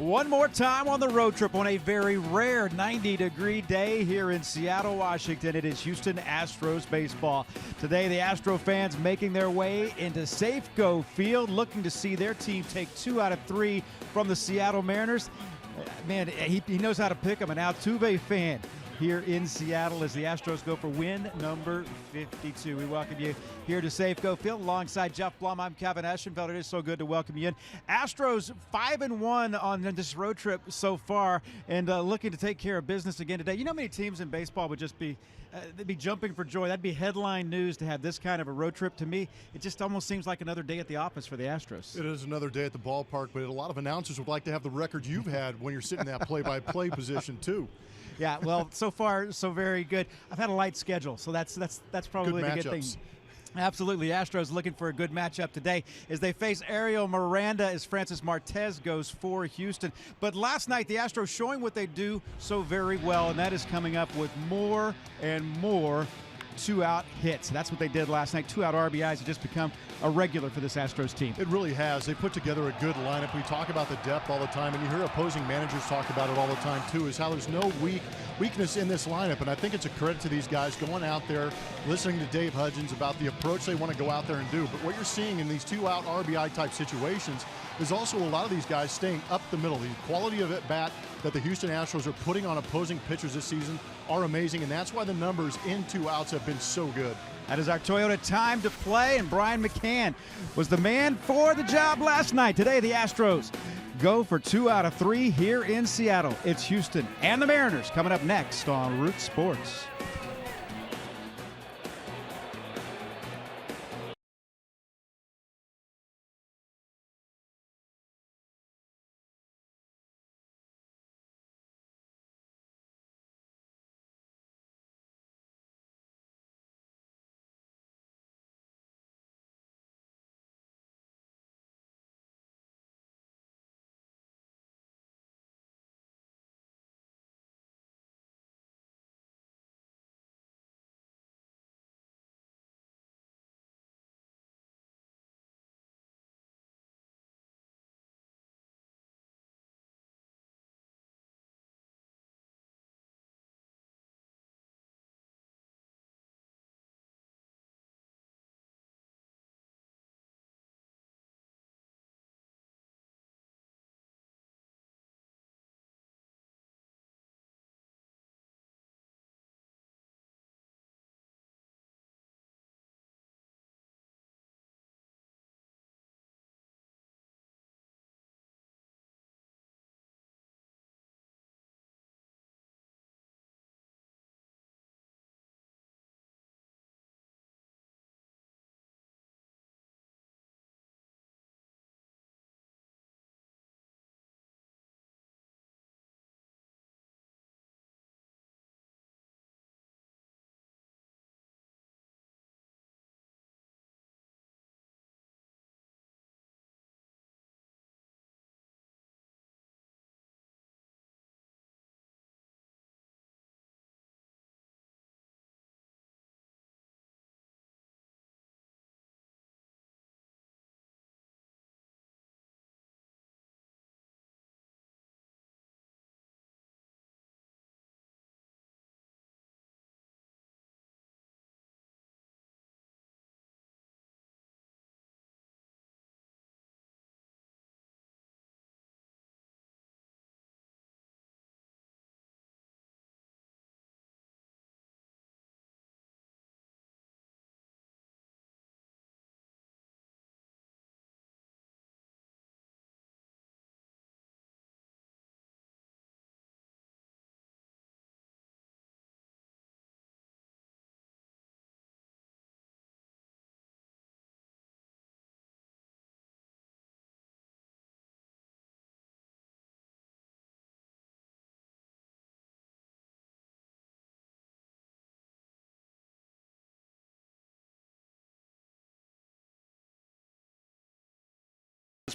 One more time on the road trip on a very rare 90-degree day here in Seattle, Washington. It is Houston Astros baseball. Today, the Astro fans making their way into Safeco Field, looking to see their team take 2 out of 3 from the Seattle Mariners. Man, he knows how to pick them, an Altuve fan here in Seattle as the Astros go for win number 52. We welcome you here to Safeco Field alongside Jeff Blum. I'm Kevin Eschenfelder. It is so good to welcome you in. Astros 5-1 on this road trip so far and looking to take care of business again today. You know how many teams in baseball would just be they'd be jumping for joy. That'd be headline news to have this kind of a road trip. To me, it just almost seems like another day at the office for the Astros. It is another day at the ballpark, but a lot of announcers would like to have the record you've had when you're sitting in that play-by-play position too. Yeah, well, so far, so very good. I've had a light schedule, so that's probably the good thing. Absolutely. Astros looking for a good matchup today as they face Ariel Miranda as Francis Martez goes for Houston. But last night, the Astros showing what they do so very well, and that is coming up with more and more two-out hits. That's what they did last night. 2-out RBIs have just become a regular for this Astros team. It really has. They put together a good lineup. We talk about the depth all the time, and you hear opposing managers talk about it all the time too, is how there's no weakness in this lineup. And I think it's a credit to these guys going out there, listening to Dave Hudgens about the approach they want to go out there and do. But what you're seeing in these 2-out RBI type situations is also a lot of these guys staying up the middle. The quality of at bat that the Houston Astros are putting on opposing pitchers this season are amazing, and that's why the numbers in 2 outs have been so good. That is our Toyota time to play, and Brian McCann was the man for the job last night. Today, the Astros go for 2 out of 3 here in Seattle. It's Houston and the Mariners coming up next on Root Sports.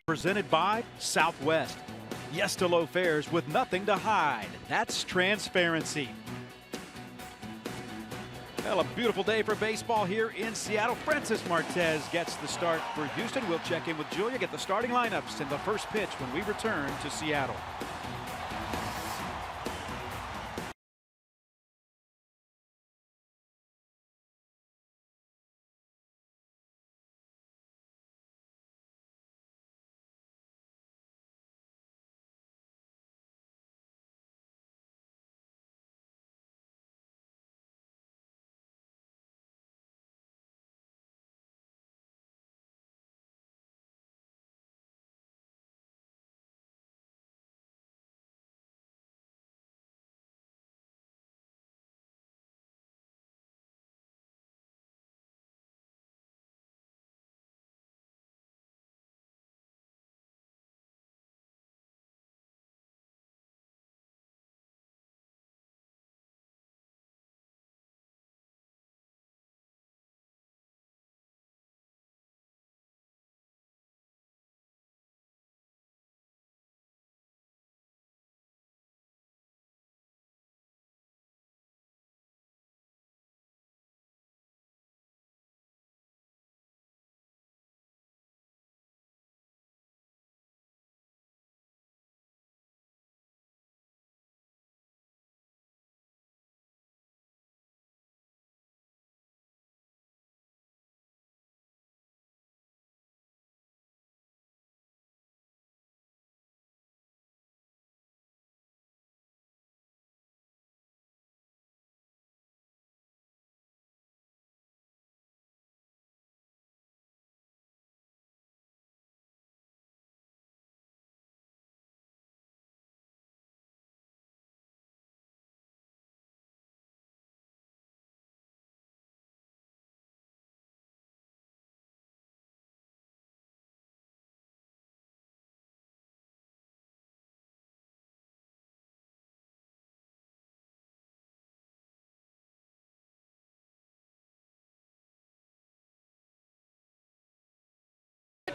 Presented by Southwest. Yes to low fares with nothing to hide. That's transparency. Well, a beautiful day for baseball here in Seattle. Francis Martez gets the start for Houston. We'll check in with Julia, get the starting lineups and the first pitch when we return to Seattle.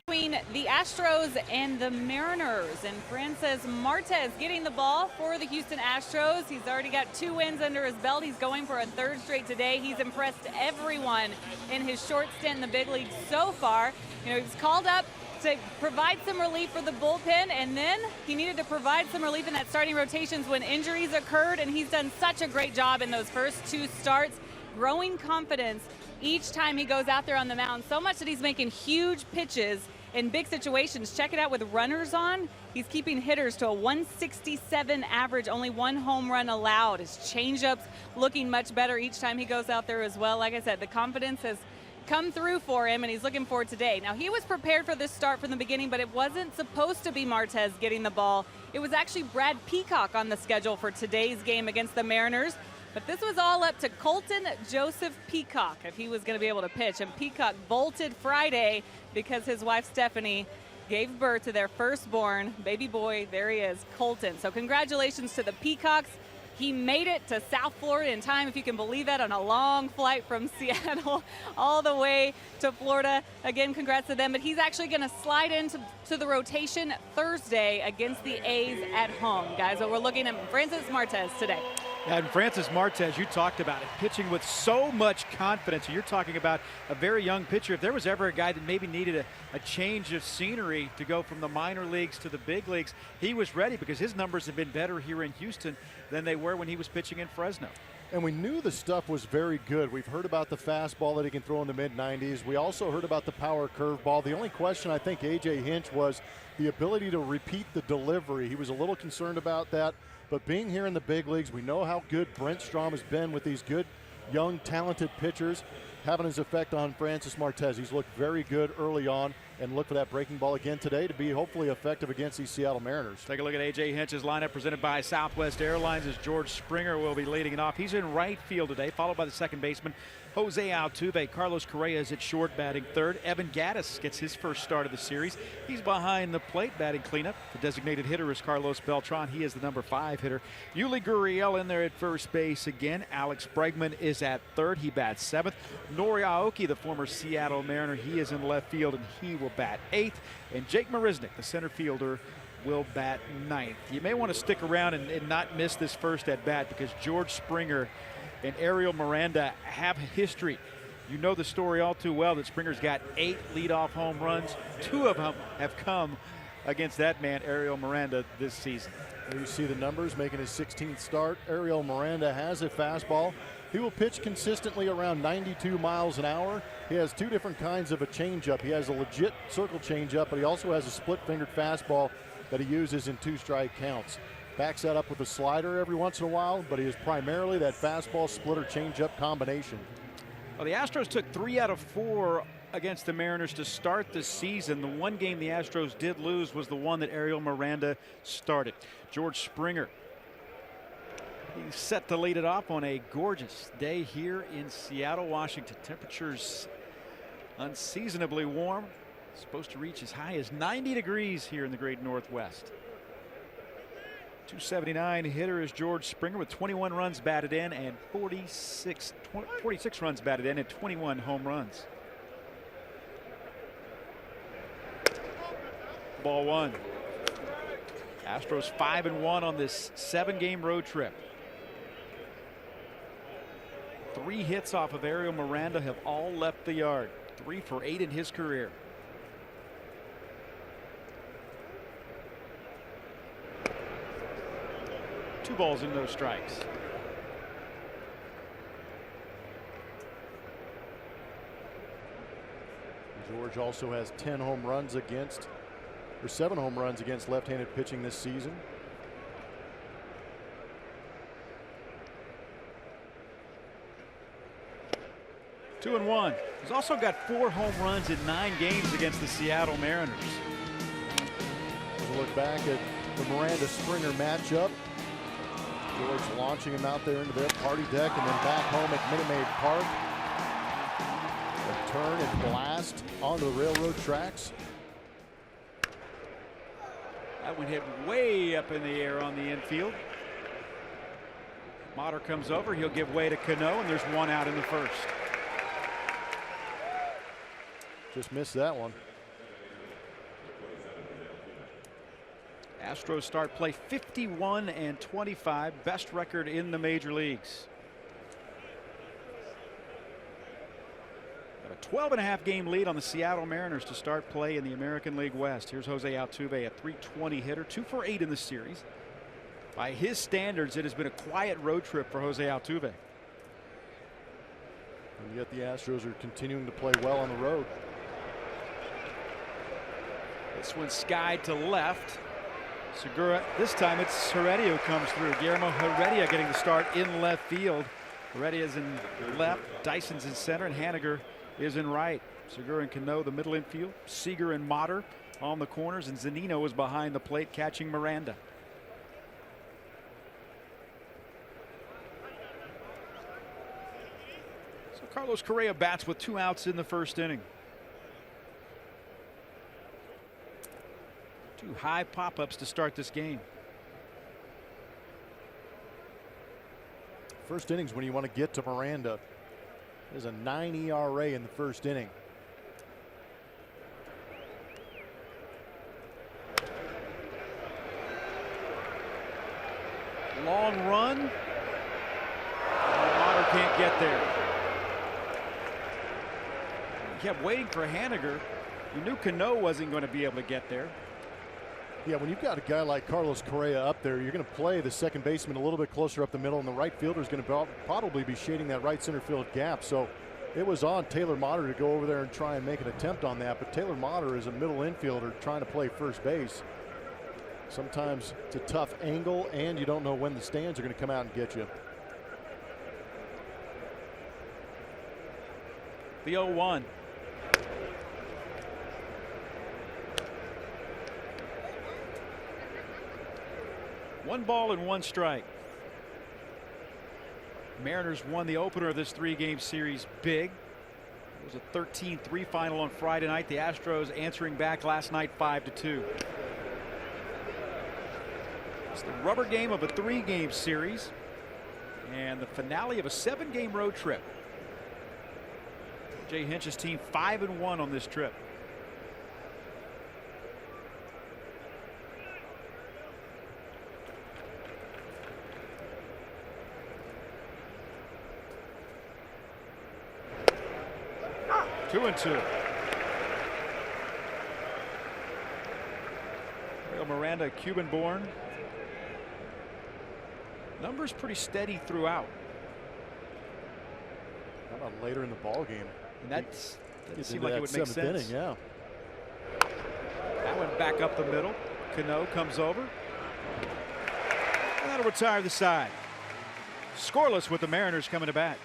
Between the Astros and the Mariners, and Francis Martez getting the ball for the Houston Astros. He's already got 2 wins under his belt. He's going for a 3rd straight today. He's impressed everyone in his short stint in the big leagues so far. You know, he was called up to provide some relief for the bullpen, and then he needed to provide some relief in that starting rotations when injuries occurred, and he's done such a great job in those first 2 starts, growing confidence each time he goes out there on the mound, so much that he's making huge pitches in big situations. Check it out with runners on. He's keeping hitters to a 167 average, only 1 home run allowed. His changeup's looking much better each time he goes out there as well. Like I said, the confidence has come through for him, and he's looking forward today. Now, he was prepared for this start from the beginning, but it wasn't supposed to be Martez getting the ball. It was actually Brad Peacock on the schedule for today's game against the Mariners. But this was all up to Colton Joseph Peacock if he was going to be able to pitch. And Peacock bolted Friday because his wife Stephanie gave birth to their firstborn baby boy. There he is, Colton. So congratulations to the Peacocks. He made it to South Florida in time, if you can believe that, on a long flight from Seattle all the way to Florida. Again, congrats to them. But he's actually going to slide into the rotation Thursday against the A's at home, guys. So we're looking at Francis Martez today. And Francis Martez, you talked about it, pitching with so much confidence. You're talking about a very young pitcher. If there was ever a guy that maybe needed a change of scenery to go from the minor leagues to the big leagues, he was ready because his numbers have been better here in Houston than they were when he was pitching in Fresno. And we knew the stuff was very good. We've heard about the fastball that he can throw in the mid-90s. We also heard about the power curveball. The only question I think A.J. Hinch was the ability to repeat the delivery. He was a little concerned about that. But being here in the big leagues, we know how good Brent Strom has been with these good, young, talented pitchers, having his effect on Francis Martez. He's looked very good early on, and look for that breaking ball again today to be hopefully effective against these Seattle Mariners. Take a look at A.J. Hinch's lineup presented by Southwest Airlines as George Springer will be leading it off. He's in right field today, followed by the second baseman, Jose Altuve. Carlos Correa is at short, batting third. Evan Gattis gets his first start of the series. He's behind the plate, batting cleanup. The designated hitter is Carlos Beltran. He is the number 5 hitter. Yuli Gurriel in there at first base again. Alex Bregman is at third. He bats 7th. Nori Aoki, the former Seattle Mariner, he is in left field, and he will bat 8th. And Jake Marisnick, the center fielder, will bat 9th. You may want to stick around and not miss this first at bat because George Springer and Ariel Miranda have history. You know the story all too well that Springer's got 8 leadoff home runs. 2 of them have come against that man, Ariel Miranda, this season. There you see the numbers, making his 16th start. Ariel Miranda has a fastball. He will pitch consistently around 92 miles an hour. He has 2 different kinds of a changeup. He has a legit circle changeup, but he also has a split-fingered fastball that he uses in 2-strike counts. Backs that up with a slider every once in a while, but he is primarily that fastball splitter changeup combination. Well, the Astros took 3 out of 4 against the Mariners to start the season. The one game the Astros did lose was the one that Ariel Miranda started. George Springer, he's set to lead it off on a gorgeous day here in Seattle, Washington. Temperatures unseasonably warm. Supposed to reach as high as 90 degrees here in the great Northwest. 279 hitter is George Springer with 21 runs batted in and 46 runs batted in and 21 home runs. Ball 1. Astros 5-1 on this 7-game road trip. 3 hits off of Ariel Miranda have all left the yard. 3 for 8 in his career. Two balls and no strikes. George also has 10 home runs against, or 7 home runs against left-handed pitching this season. Two and one. He's also got 4 home runs in 9 games against the Seattle Mariners. We'll look back at the Miranda-Springer matchup. George launching him out there into the party deck and then back home at Minute Maid Park. A turn and blast onto the railroad tracks. That one hit way up in the air on the infield. Motter comes over. He'll give way to Cano, and there's 1 out in the first. Just missed that one. Astros start play 51-25, best record in the major leagues. Got a 12.5 game lead on the Seattle Mariners to start play in the American League West. Here's Jose Altuve, a .320 hitter, 2 for 8 in the series. By his standards, it has been a quiet road trip for Jose Altuve. And yet the Astros are continuing to play well on the road. This one skied to left. Segura, this time it's Heredia who comes through. Guillermo Heredia getting the start in left field. Heredia's in left, Dyson's in center, and Haniger is in right. Segura and Cano the middle infield. Seager and Motter on the corners, and Zunino is behind the plate catching Miranda. So Carlos Correa bats with 2 outs in the first inning. 2 high pop-ups to start this game. First innings when you want to get to Miranda. There's a 9 ERA in the first inning. Long run. Motter can't get there. He kept waiting for Haniger. You knew Cano wasn't going to be able to get there. Yeah, when you've got a guy like Carlos Correa up there, you're going to play the second baseman a little bit closer up the middle, and the right fielder is going to probably be shading that right center field gap. So it was on Taylor Motter to go over there and try and make an attempt on that. But Taylor Motter is a middle infielder trying to play first base. Sometimes it's a tough angle, and you don't know when the stands are going to come out and get you. The 0-1. One ball and 1 strike. Mariners won the opener of this 3-game series big. It was a 13-3 final on Friday night. The Astros answering back last night 5-2. It's the rubber game of a 3-game series and the finale of a 7-game road trip. Jay Hinch's team 5-1 on this trip. 2-2. Miranda, Cuban-born. Numbers pretty steady throughout. How about later in the ball game? And that seemed like it would make sense. Inning, yeah. That one back up the middle. Cano comes over. And that'll retire the side. Scoreless with the Mariners coming to bat.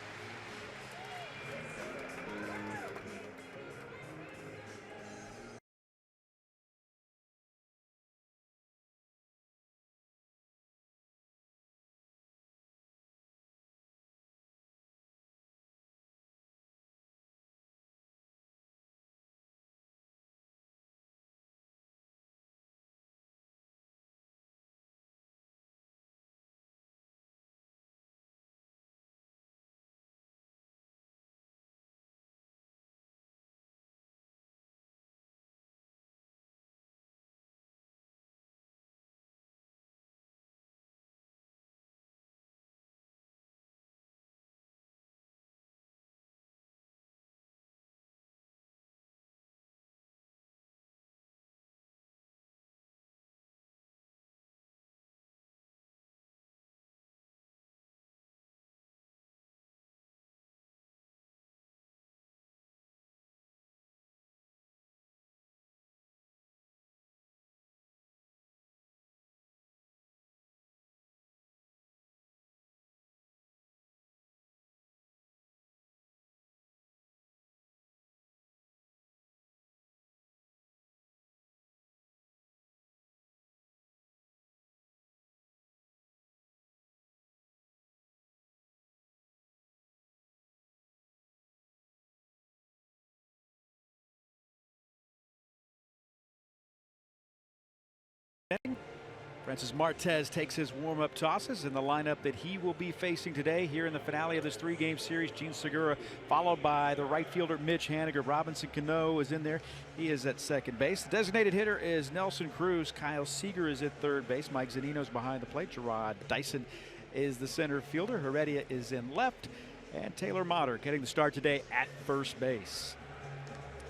Francis Martez takes his warm-up tosses in the lineup that he will be facing today here in the finale of this 3-game series. Gene Segura followed by the right fielder Mitch Haniger. Robinson Cano is in there. He is at second base. The designated hitter is Nelson Cruz. Kyle Seager is at third base. Mike Zunino's behind the plate. Gerard Dyson is the center fielder. Heredia is in left. And Taylor Motter getting the start today at first base.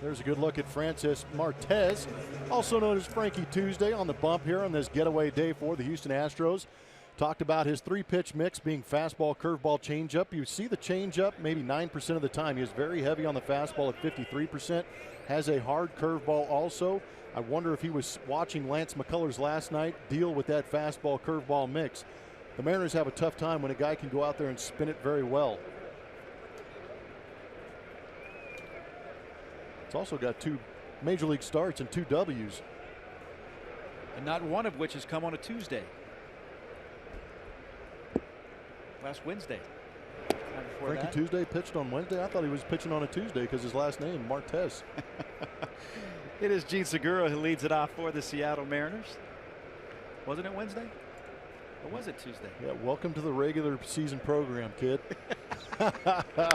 There's a good look at Francis Martez, also known as Frankie Tuesday, on the bump here on this getaway day for the Houston Astros. Talked about his 3-pitch mix being fastball, curveball, changeup. You see the changeup maybe 9% of the time. He is very heavy on the fastball at 53%. Has a hard curveball also. I wonder if he was watching Lance McCullers last night deal with that fastball, curveball mix. The Mariners have a tough time when a guy can go out there and spin it very well. It's also got 2 major league starts and 2 W's. And not one of which has come on a Tuesday. Last Wednesday. Frankie Tuesday pitched on Wednesday. I thought he was pitching on a Tuesday because his last name, Martez. It is Gene Segura who leads it off for the Seattle Mariners. Wasn't it Wednesday? Or was it Tuesday? Yeah, welcome to the regular season program, kid. That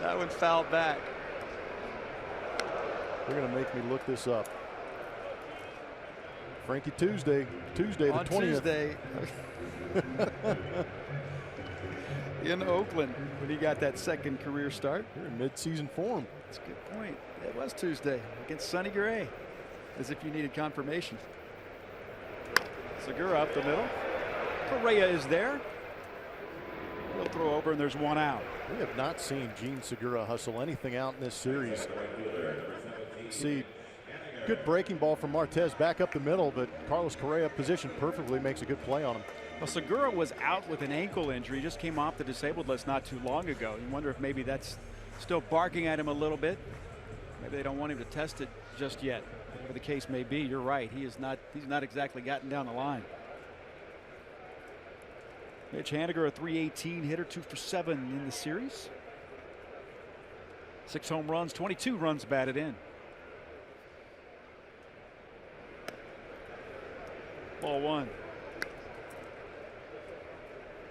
one fouled back. They're going to make me look this up. Frankie Tuesday the 20th. Tuesday. In Oakland when he got that second career start. You're in mid-season form. That's a good point. It was Tuesday against Sonny Gray, as if you needed confirmation. Segura up the middle. Correa is there. He'll throw over, and there's one out. We have not seen Gene Segura hustle anything out in this series. See, good breaking ball from Martez back up the middle, but Carlos Correa positioned perfectly, makes a good play on him. Well, Segura was out with an ankle injury, just came off the disabled list not too long ago. You wonder if maybe that's still barking at him a little bit. Maybe they don't want him to test it just yet. Whatever the case may be, you're right. He's not exactly gotten down the line. Mitch Haniger, a .318 hitter, 2 for 7 in the series. 6 home runs, 22 runs batted in. Ball 1.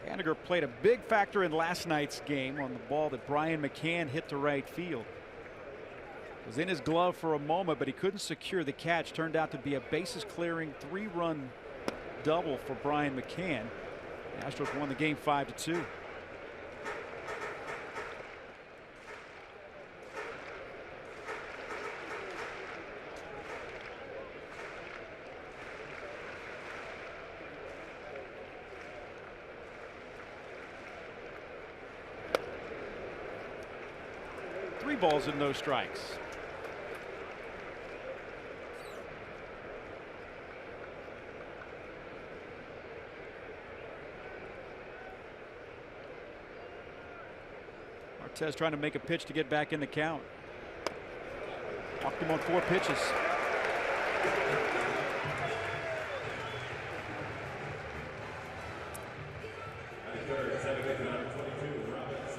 Haniger played a big factor in last night's game on the ball that Brian McCann hit to right field. It was in his glove for a moment, but he couldn't secure the catch. Turned out to be a bases clearing 3-run double for Brian McCann. The Astros won the game 5-2. 3 balls and no strikes. Martez trying to make a pitch to get back in the count. Walked him on 4 pitches.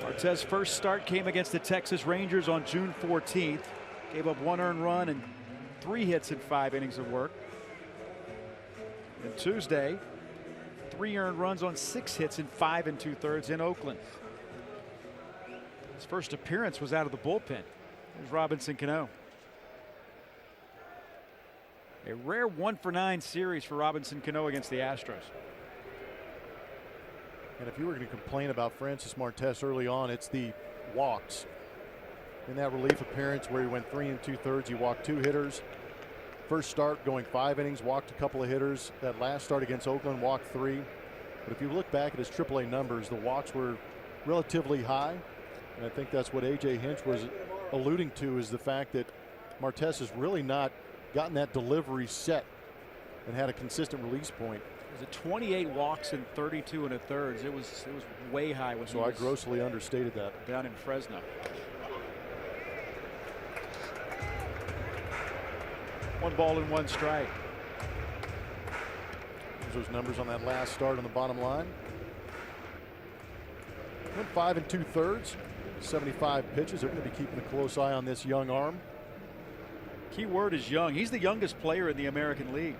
Martez's first start came against the Texas Rangers on June 14th. Gave up 1 earned run and 3 hits in 5 innings of work. And Tuesday, 3 earned runs on 6 hits in 5 2/3 in Oakland. His first appearance was out of the bullpen. There's Robinson Cano. A rare 1-for-9 series for Robinson Cano against the Astros. And if you were going to complain about Francis Martez early on, it's the walks. In that relief appearance where he went 3 2/3, he walked 2 hitters. First start going 5 innings, walked a couple of hitters. That last start against Oakland, walked 3. But if you look back at his AAA numbers, the walks were relatively high. And I think that's what A.J. Hinch was alluding to, is the fact that Martez has really not gotten that delivery set and had a consistent release point. It was 28 walks in 32 1/3. It was way high. When so I grossly understated that. Down in Fresno. One ball and 1 strike. There's those numbers on that last start on the bottom line. Went 5 2/3, 75 pitches. They're going to be keeping a close eye on this young arm. Key word is young. He's the youngest player in the American League.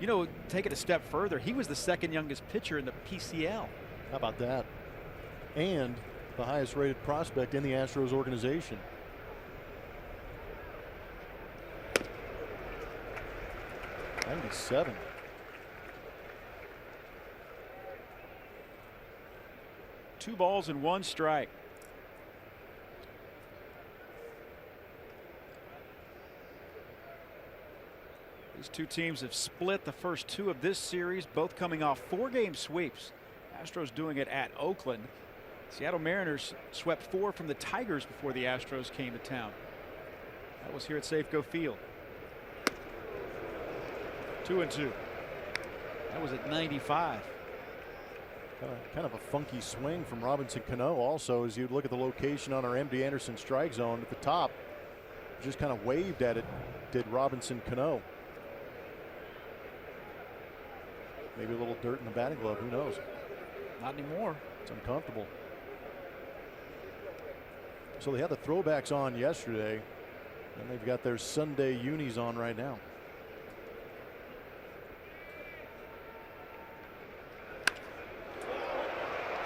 You know, take it a step further, he was the 2nd youngest pitcher in the PCL. How about that? And the highest rated prospect in the Astros organization. '97. Two balls and 1 strike. These two teams have split the first 2 of this series, both coming off 4-game sweeps. Astros doing it at Oakland. Seattle Mariners swept 4 from the Tigers before the Astros came to town. That was here at Safeco Field. 2-2. That was at 95. Kind of a funky swing from Robinson Cano also, as you look at the location on our MD Anderson strike zone at the top. Just kind of waved at it, did Robinson Cano. Maybe a little dirt in the batting glove, who knows? Not anymore. It's uncomfortable. So they had the throwbacks on yesterday, and they've got their Sunday unis on right now.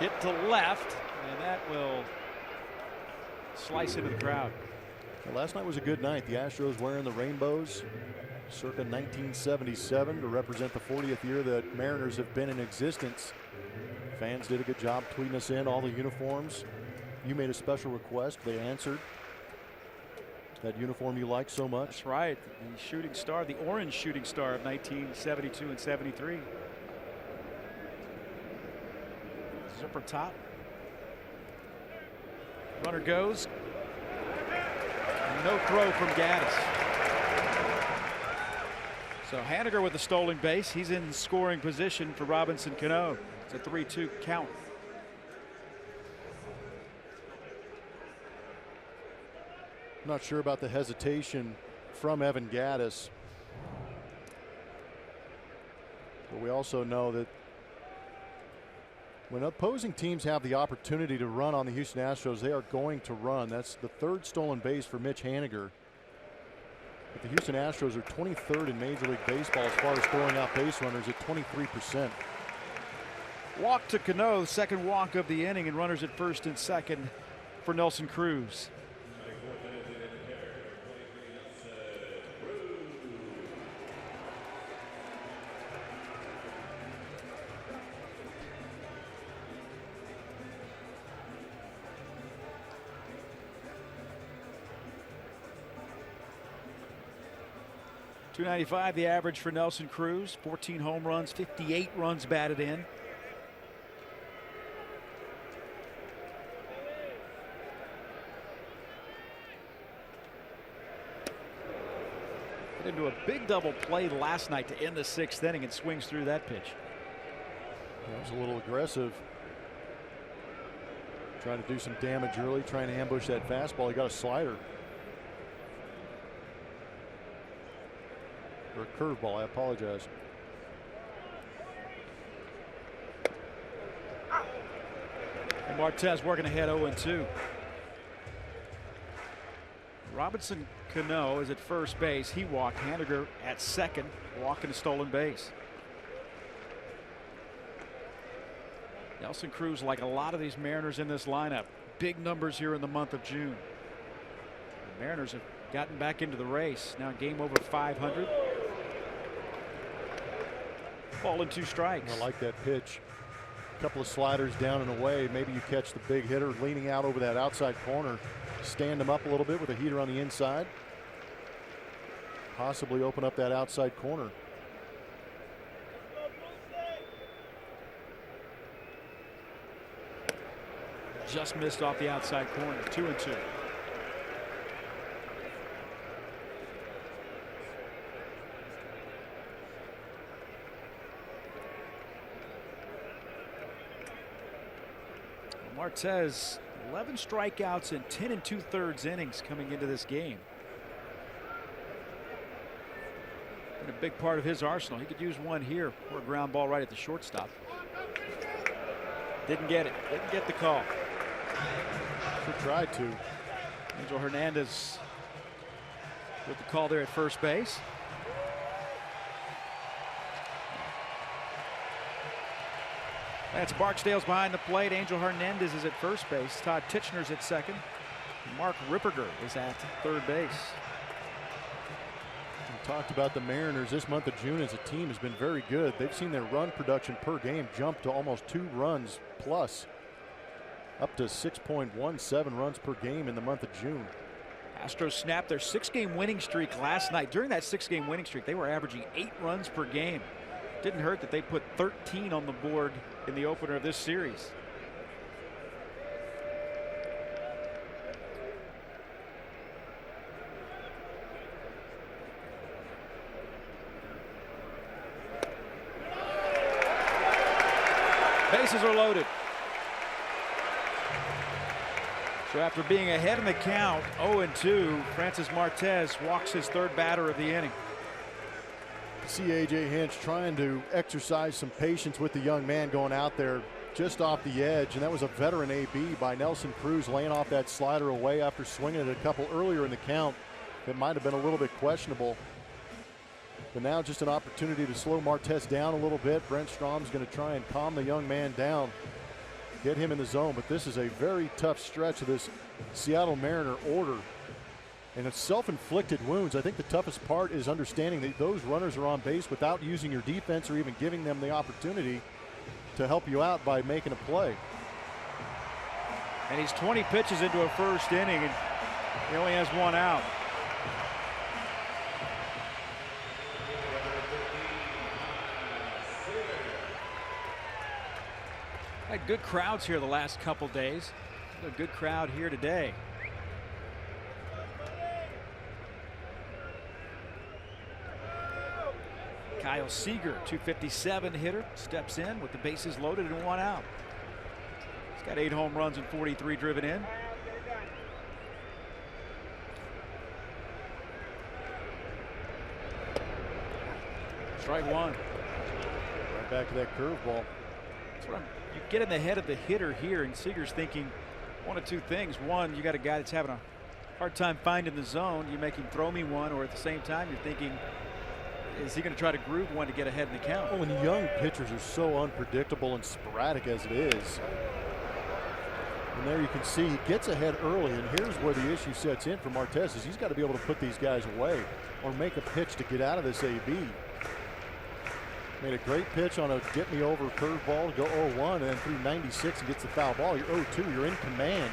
Hit to left, and that will slice into the crowd. Well, last night was a good night. The Astros wearing the rainbows circa 1977 to represent the 40th year that Mariners have been in existence. Fans did a good job tweeting us in all the uniforms. You made a special request. They answered. That uniform you like so much. That's right. The shooting star, the orange shooting star of 1972 and 73. Zipper top. Runner goes. No throw from Gaddis. So Haniger with a stolen base. He's in scoring position for Robinson Cano. It's a 3-2 count. Not sure about the hesitation from Evan Gaddis. But we also know that when opposing teams have the opportunity to run on the Houston Astros, they are going to run. That's the 3rd stolen base for Mitch Haniger. But the Houston Astros are 23rd in Major League Baseball as far as throwing out base runners at 23%. Walk to Cano, 2nd walk of the inning, and runners at 1st and 2nd for Nelson Cruz. .295 the average for Nelson Cruz. 14 home runs, 58 runs batted in. Got into a big double play last night to end the 6th inning and swings through that pitch. That was a little aggressive. Trying to do some damage early, trying to ambush that fastball. He got a slider. Or a curveball, I apologize. And Martez working ahead 0-2. Robinson Cano is at first base. He walked. Haniger at second, walking a stolen base. Nelson Cruz, like a lot of these Mariners in this lineup, big numbers here in the month of June. The Mariners have gotten back into the race. Now game over 500. Ball and 2 strikes. I like that pitch. A couple of sliders down and away. Maybe you catch the big hitter leaning out over that outside corner. Stand him up a little bit with a heater on the inside. Possibly open up that outside corner. Just missed off the outside corner. 2-2. Martez, 11 strikeouts in 10 2/3 innings coming into this game. Been a big part of his arsenal. He could use one here or a ground ball right at the shortstop. Didn't get it. Didn't get the call. He tried to. Angel Hernandez with the call there at first base. That's Barksdale's behind the plate. Angel Hernandez is at first base. Todd Titchener's at second. Mark Ripperger is at third base. We talked about the Mariners. This month of June as a team has been very good. They've seen their run production per game jump to almost 2 runs plus, up to 6.17 runs per game in the month of June. Astros snapped their 6-game winning streak last night. During that 6-game winning streak, they were averaging 8 runs per game. Didn't hurt that they put 13 on the board in the opener of this series. Bases are loaded. So after being ahead in the count, 0-2, Francis Martez walks his 3rd batter of the inning. See A.J. Hinch trying to exercise some patience with the young man going out there just off the edge, and that was a veteran AB by Nelson Cruz laying off that slider away after swinging it a couple earlier in the count that might have been a little bit questionable. But now just an opportunity to slow Martez down a little bit. Brent Strom's going to try and calm the young man down, get him in the zone. But this is a very tough stretch of this Seattle Mariner order. And it's self-inflicted wounds. I think the toughest part is understanding that those runners are on base without using your defense or even giving them the opportunity to help you out by making a play. And he's 20 pitches into a 1st inning, and he only has 1 out. Had good crowds here the last couple days. A good crowd here today. Kyle Seager, 257 hitter, steps in with the bases loaded and 1 out. He's got 8 home runs and 43 driven in. Strike 1. Right back to that curveball. You get in the head of the hitter here, and Seager's thinking one of 2 things. One, you got a guy that's having a hard time finding the zone. You make him throw me one, or at the same time, you're thinking, is he going to try to groove one to get ahead in the count? Well, when young pitchers are so unpredictable and sporadic as it is, and there you can see he gets ahead early, and here's where the issue sets in for Martez is he's got to be able to put these guys away or make a pitch to get out of this AB. Made a great pitch on a get me over curveball to go 0-1, and then through 96 and gets the foul ball. You're 0-2, you're in command.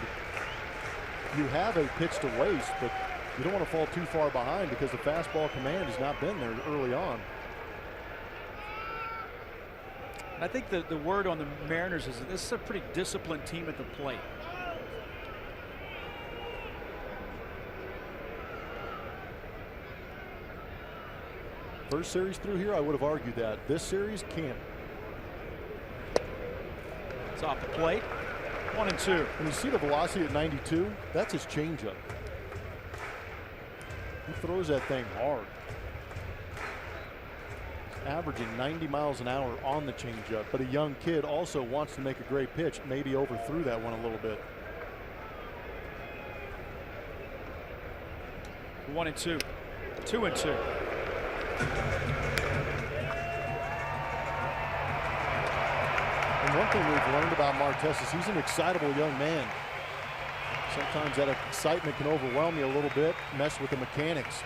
You have a pitch to waste, but you don't want to fall too far behind because the fastball command has not been there early on. I think the word on the Mariners is that this is a pretty disciplined team at the plate. First series through here, I would have argued that. This series can't. It's off the plate. 1-2. When you see the velocity at 92, that's his changeup. He throws that thing hard. He's averaging 90 miles an hour on the changeup, but a young kid also wants to make a great pitch. Maybe overthrew that one a little bit. 1-2. 2-2. And one thing we've learned about Martez is he's an excitable young man. Sometimes that excitement can overwhelm you a little bit, mess with the mechanics.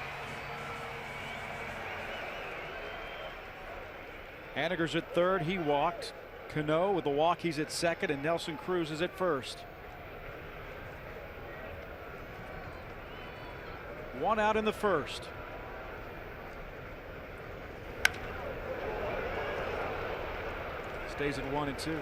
Haniger's at third. He walked. Cano with the walk. He's at second, and Nelson Cruz is at first. One out in the first. Stays at 1-2.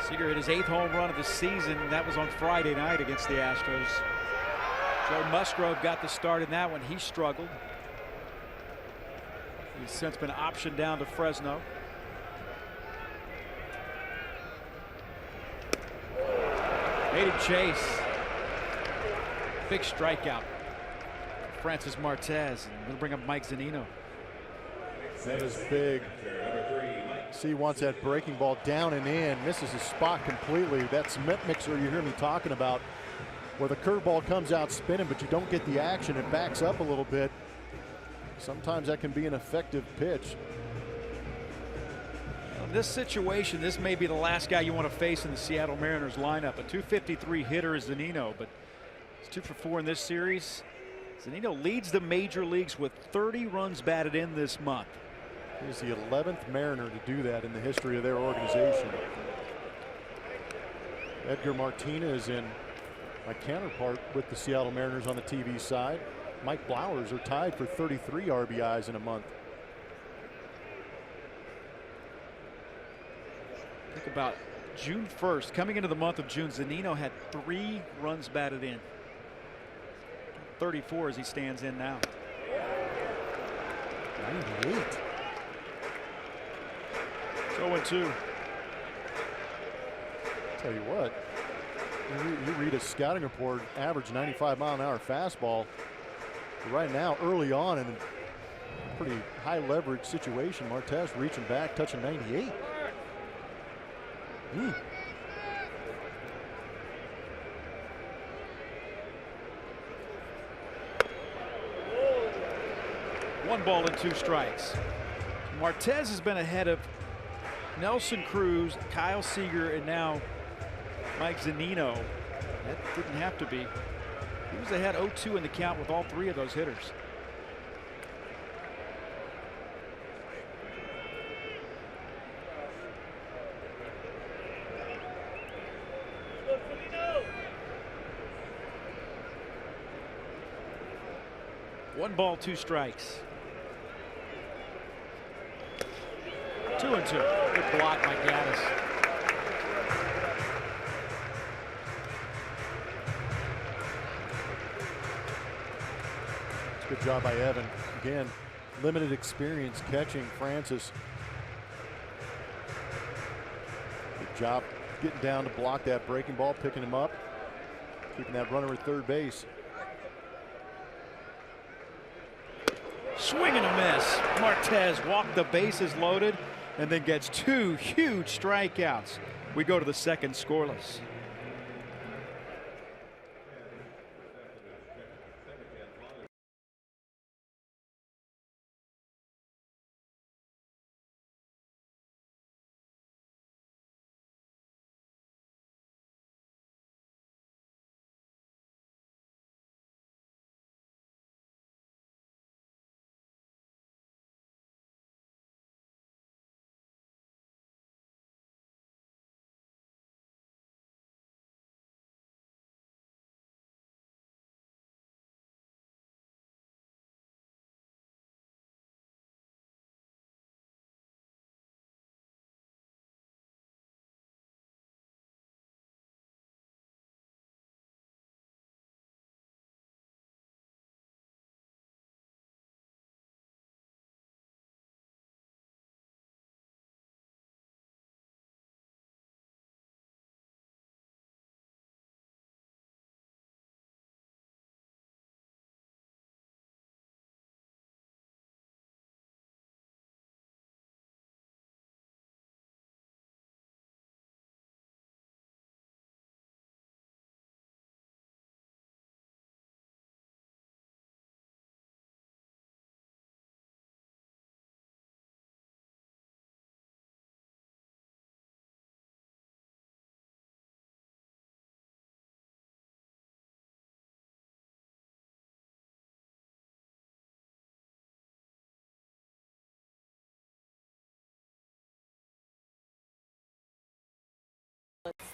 Seager hit his 8th home run of the season. That was on Friday night against the Astros. Joe Musgrove got the start in that one. He struggled. He's since been optioned down to Fresno. Made him chase. Big strikeout. Francis Martez. And we'll bring up Mike Zunino. That is big. See, wants that breaking ball down and in. Misses his spot completely. That cement mixer you hear me talking about, where the curveball comes out spinning, but you don't get the action. It backs up a little bit. Sometimes that can be an effective pitch. In this situation, this may be the last guy you want to face in the Seattle Mariners lineup. A .253 hitter is Zunino, but he's 2 for 4 in this series. Zunino leads the major leagues with 30 runs batted in this month. He's the 11th Mariner to do that in the history of their organization. Edgar Martinez and my counterpart with the Seattle Mariners on the TV side, Mike Blowers, are tied for 33 RBIs in a month. Think about June 1st, coming into the month of June, Zunino had 3 runs batted in. 34 as he stands in now. 98. 0-2. Tell you what, you read a scouting report, average 95-mile-an-hour fastball. Right now, early on in a pretty high leverage situation, Martez reaching back, touching 98. One ball and 2 strikes. Martez has been ahead of Nelson Cruz, Kyle Seager, and now Mike Zunino. That didn't have to be. He was ahead 0-2 in the count with all 3 of those hitters. One ball, 2 strikes. 2-2. Good block by Gaddis. Good job by Evan. Again, limited experience catching Francis. Good job getting down to block that breaking ball, picking him up, keeping that runner at third base. Swing and a miss. Martez walked the bases loaded and then gets 2 huge strikeouts. We go to the second scoreless.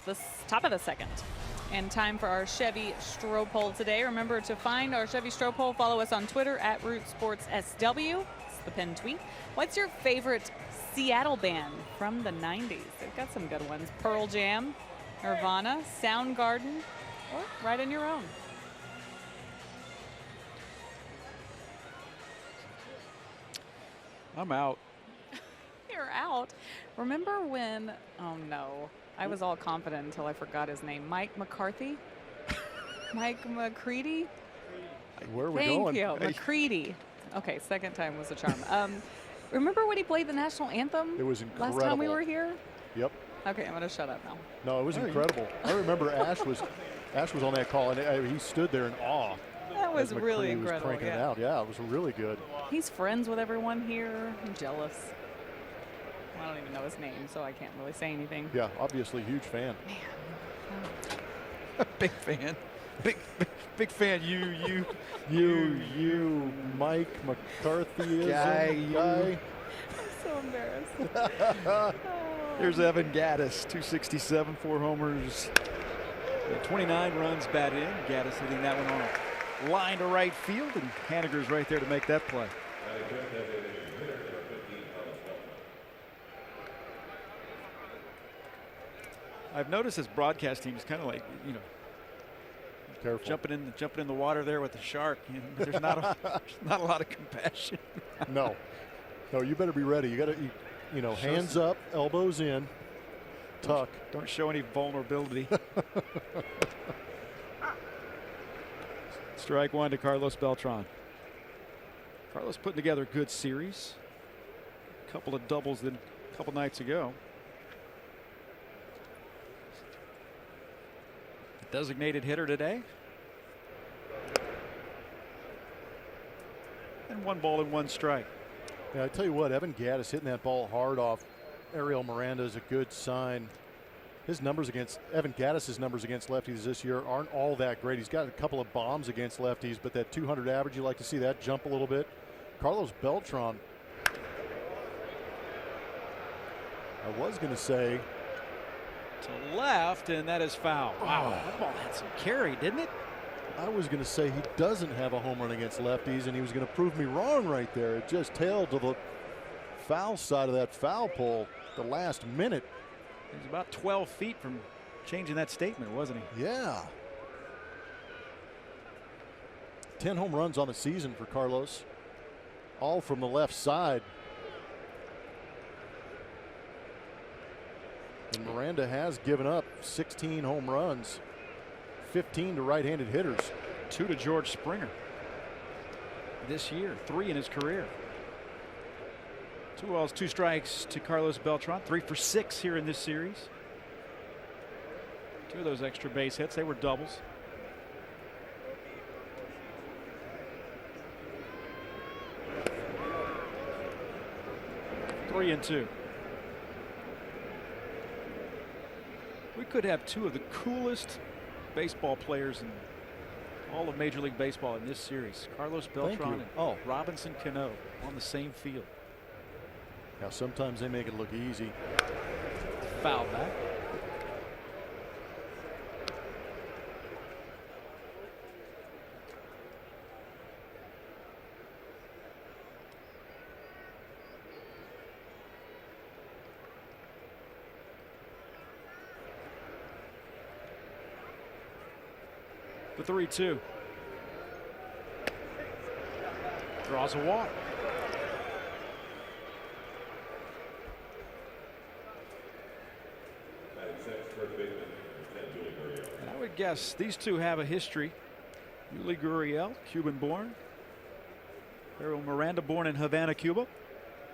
the top of the second. And time for our Chevy Stroh poll today. Remember to find our Chevy Stroh poll. Follow us on Twitter at RootSportsSW. It's the pinned tweet. What's your favorite Seattle band from the 90s? They've got some good ones. Pearl Jam, Nirvana, Soundgarden, or write in your own. I'm out. You're out. Remember when, oh no, I was all confident until I forgot his name. Mike McCarthy? Mike McCready? Where are we Thank going? you, McCready. Okay, second time was a charm. Remember when he played the national anthem? It was incredible. Last time we were here? Yep. Okay, I'm gonna shut up now. No, it was incredible. I remember Ash was on that call, and he stood there in awe. That was as really McCready incredible. Was cranking it out. Yeah, it was really good. He's friends with everyone here. I'm jealous. I don't even know his name, so I can't really say anything. Yeah, obviously huge fan. Man. Big fan. Big fan. You, Mike McCarthy guy. I'm so embarrassed. Here's Evan Gattis, 267, 4 homers, 29 runs batted in. Gattis hitting that one on a line to right field, and Haniger's right there to make that play. I've noticed this broadcast team is kind of like, Careful. jumping in the water there with the shark. There's not a lot of compassion. No, you better be ready. You got to, hands up, elbows in, tuck. Don't show any vulnerability. Strike one to Carlos Beltran. Carlos putting together a good series. A couple of doubles a couple nights ago. Designated hitter today. And 1 ball and 1 strike. Yeah, I tell you what, Evan Gattis hitting that ball hard off Ariel Miranda is a good sign. Evan Gattis' numbers against lefties this year aren't all that great. He's got a couple of bombs against lefties, but that 200 average, you like to see that jump a little bit. Carlos Beltran, I was going to say, to left, and that is foul. Wow, that ball had some carry, didn't it? I was going to say he doesn't have a home run against lefties, and he was going to prove me wrong right there. It just tailed to the foul side of that foul pole the last minute. He was about 12 feet from changing that statement, wasn't he? Yeah. 10 home runs on the season for Carlos, all from the left side. And Miranda has given up 16 home runs, 15 to right-handed hitters. 2 to George Springer this year, 3 in his career. 2 balls, 2 strikes to Carlos Beltran, 3 for 6 here in this series. 2 of those extra base hits, they were doubles. Three and 2. We could have 2 of the coolest baseball players in all of Major League Baseball in this series. Carlos Beltran and Robinson Cano on the same field. Now sometimes they make it look easy. Foul back. The 3-2. Draws a walk. And I would guess these two have a history. Yuli Gurriel, Cuban-born. Ariel Miranda, born in Havana, Cuba.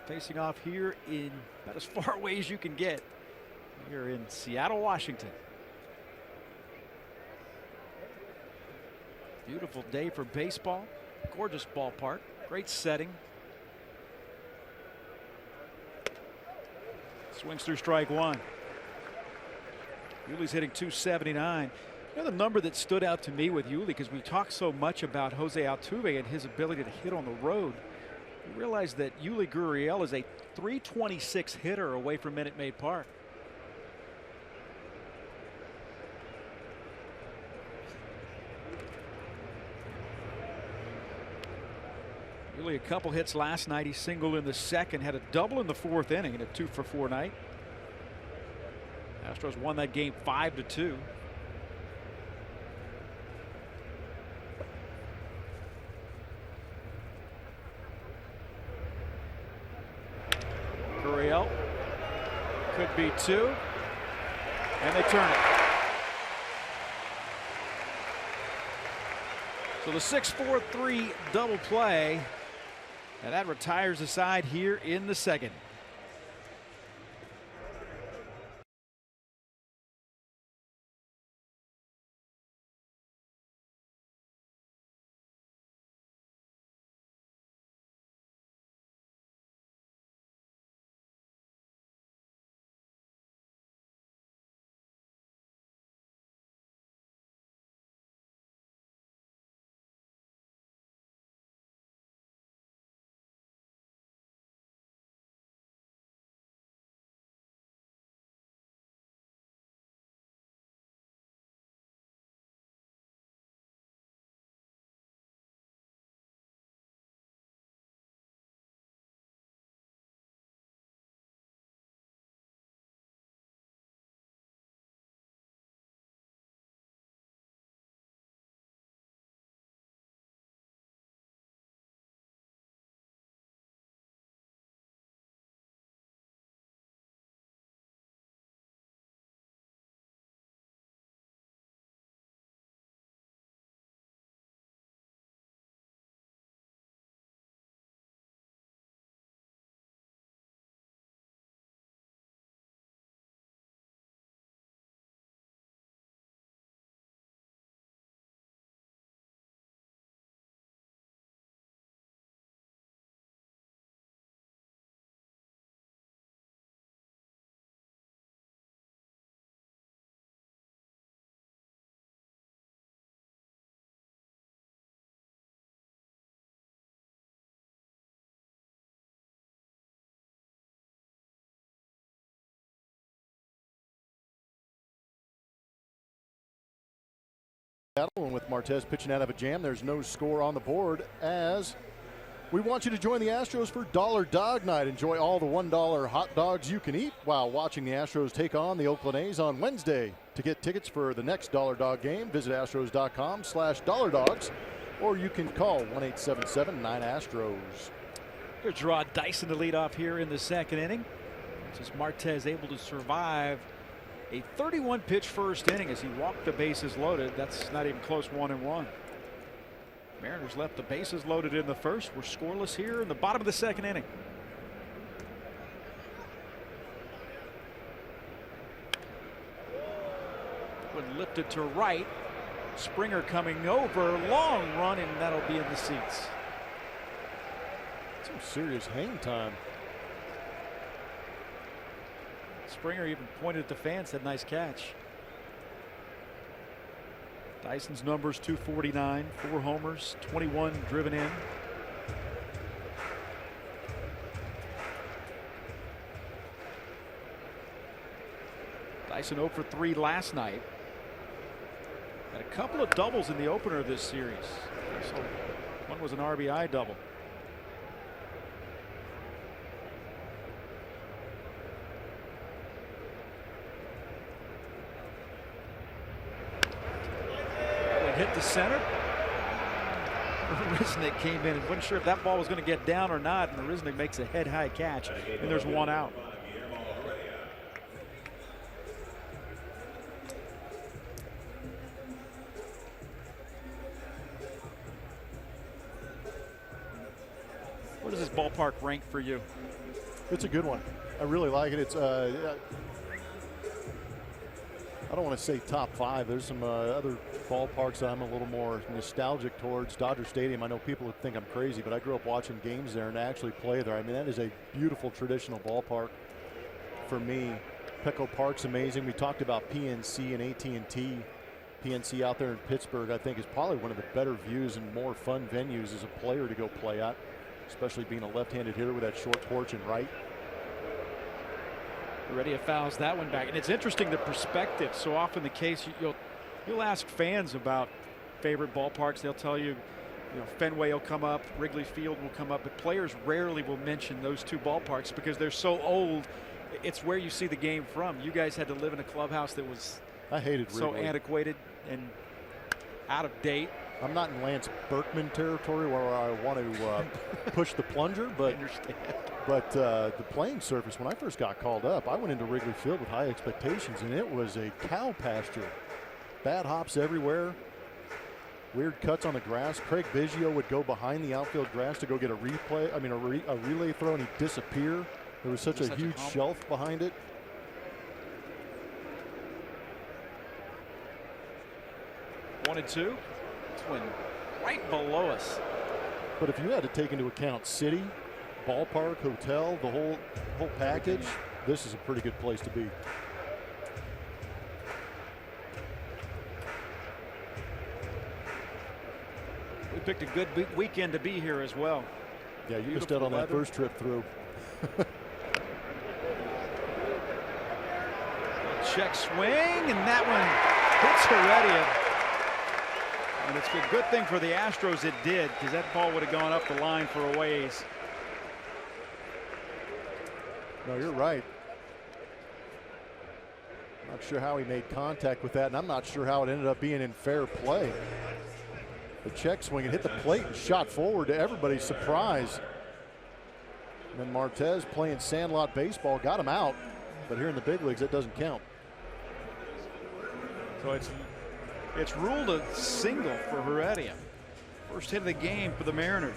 Facing off here in about as far away as you can get. Here in Seattle, Washington. Beautiful day for baseball. Gorgeous ballpark. Great setting. Swings through strike one. Yuli's hitting 279. The number that stood out to me with Yuli, because we talk so much about Jose Altuve and his ability to hit on the road, you realize that Yuli Gurriel is a 326 hitter away from Minute Maid Park. Really a couple hits last night. He singled in the second, had a double in the fourth inning, and a 2-for-4 night. Astros won that game 5-2. Gurriel could be two, and they turn it. So the 6-4-3 double play, and that retires the side here in the second. And with Martez pitching out of a jam, there's no score on the board as we want you to join the Astros for Dollar Dog Night. Enjoy all the $1 hot dogs you can eat while watching the Astros take on the Oakland A's on Wednesday. To get tickets for the next Dollar Dog game, visit astros.com/dollardogs, or you can call 1-877-9-ASTROS. Here's Rod Dyson to lead off here in the second inning. This is Martez able to survive a 31-pitch first inning as he walked the bases loaded. That's not even close, 1-1. Mariners left the bases loaded in the first. We're scoreless here in the bottom of the second inning. When lifted to right, Springer coming over, long run, and that'll be in the seats. Some serious hang time. Springer even pointed at the fans, said nice catch. Dyson's numbers 249, 4 homers, 21 driven in. Dyson 0 for 3 last night. Had a couple of doubles in the opener of this series. So one was an RBI double. Hit the center. Risnick came in and wasn't sure if that ball was going to get down or not, and Risnick makes a head-high catch, and there's one out. Where does this ballpark rank for you? It's a good one. I really like it. It's I don't want to say top 5. There's some other ballparks that I'm a little more nostalgic towards. Dodger Stadium, I know people would think I'm crazy, but I grew up watching games there and actually play there. I mean, that is a beautiful traditional ballpark for me. Petco Park's amazing. We talked about PNC and AT&T. PNC out there in Pittsburgh, I think, is probably one of the better views and more fun venues as a player to go play at, especially being a left-handed hitter with that short porch and right. Heredia fouls that one back, and it's interesting the perspective. So often the case, you'll ask fans about favorite ballparks. They'll tell you Fenway will come up, Wrigley Field will come up, but players rarely will mention those two ballparks because they're so old. It's where you see the game from. You guys had to live in a clubhouse that was I hated so Wrigley. antiquated and out of date. I'm not in Lance Berkman territory where I want to push the plunger, but the playing surface, when I first got called up, I went into Wrigley Field with high expectations, and it was a cow pasture. Bad hops everywhere. Weird cuts on the grass. Craig Biggio would go behind the outfield grass to go get a replay. I mean, a relay throw, and he'd disappear. There was such a huge shelf behind it. One and two. Twin right below us. But if you had to take into account city, ballpark, hotel, the whole package, this is a pretty good place to be. We picked a good weekend to be here as well. Yeah, you missed out on that first trip through. Check swing, and that one hits Heredia. And it's a good thing for the Astros it did, because that ball would have gone up the line for a ways. No, you're right. Not sure how he made contact with that, and I'm not sure how it ended up being in fair play. The check swing and hit the plate and shot forward to everybody's surprise. And then Martez, playing sandlot baseball, got him out. But here in the big leagues, that doesn't count. So it's ruled a single for Heredia. First hit of the game for the Mariners.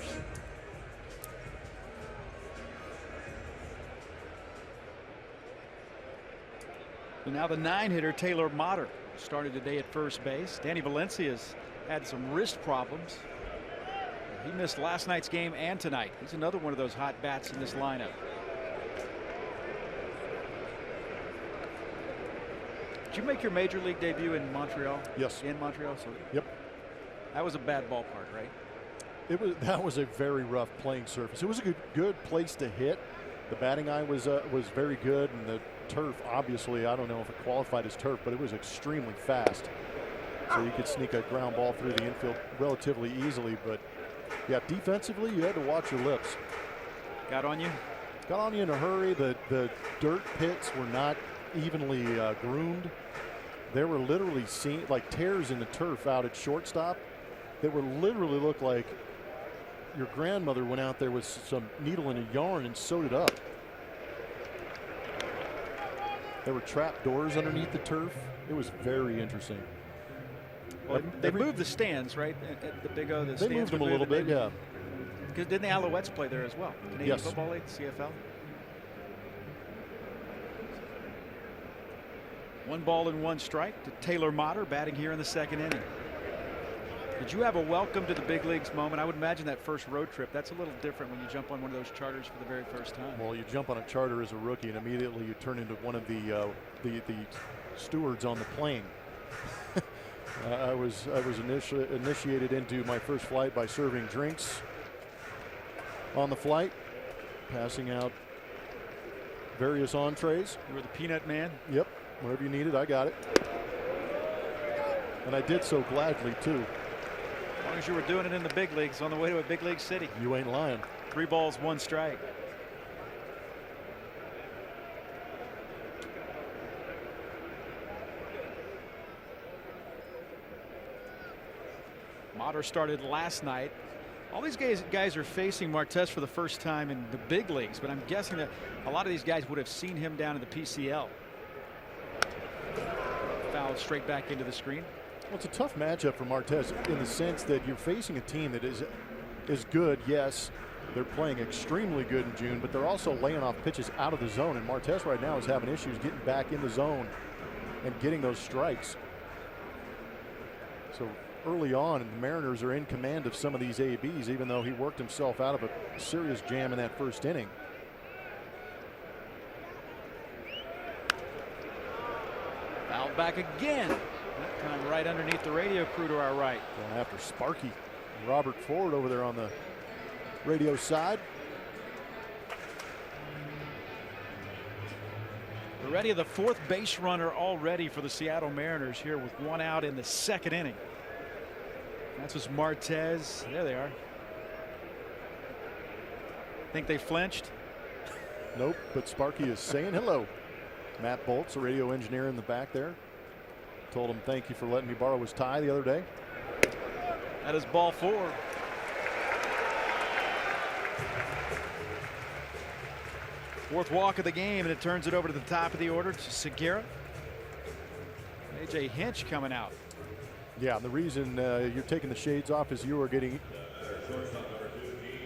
And now the 9-hitter Taylor Motter started today at first base. Danny Valencia's had some wrist problems. He missed last night's game and tonight. He's another one of those hot bats in this lineup. Did you make your major league debut in Montreal? Yes. In Montreal? So yep. That was a bad ballpark, right? That was a very rough playing surface. It was a good place to hit. The batting eye was very good, and the turf, obviously, I don't know if it qualified as turf, but it was extremely fast. So you could sneak a ground ball through the infield relatively easily. But yeah, defensively, you had to watch your lips. Got on you? Got on you in a hurry. The dirt pits were not evenly groomed. There were literally like tears in the turf out at shortstop that were literally looked like your grandmother went out there with some needle and a yarn and sewed it up. There were trap doors underneath the turf. It was very interesting. Well, they moved the stands, right? At the Big O, the stands moved them a little bit, yeah. Because didn't the Alouettes play there as well? Canadian Football League, CFL. 1-1 strike to Taylor Motter, batting here in the second inning. Did you have a welcome to the big leagues moment? I would imagine that first road trip, that's a little different when you jump on one of those charters for the very first time. Well, you jump on a charter as a rookie, and immediately you turn into one of the stewards on the plane. I was initiated into my first flight by serving drinks on the flight, passing out various entrees. You were the peanut man? Yep. Whatever you needed, I got it. And I did so gladly, too. As long as you were doing it in the big leagues on the way to a big league city. You ain't lying. 3 balls, 1 strike. Motter started last night. All these guys are facing Martez for the first time in the big leagues, but I'm guessing that a lot of these guys would have seen him down in the PCL. Fouled straight back into the screen. Well, it's a tough matchup for Martez in the sense that you're facing a team that is good. Yes, they're playing extremely good in June, but they're also laying off pitches out of the zone. And Martez right now is having issues getting back in the zone and getting those strikes. So early on, the Mariners are in command of some of these ABs, even though he worked himself out of a serious jam in that first inning. Fouled back again. That time right underneath the radio crew to our right. Going after Sparky. Robert Ford over there on the radio side. Heredia, the 4th base runner already for the Seattle Mariners here with 1 out in the second inning. Francis Martez. There they are. Think they flinched? Nope, but Sparky is saying hello. Matt Boltz, a radio engineer in the back there, told him thank you for letting me borrow his tie the other day. That is ball 4. Fourth walk of the game, and it turns it over to the top of the order to Segura. A.J. Hinch coming out. Yeah, and the reason you're taking the shades off is you were getting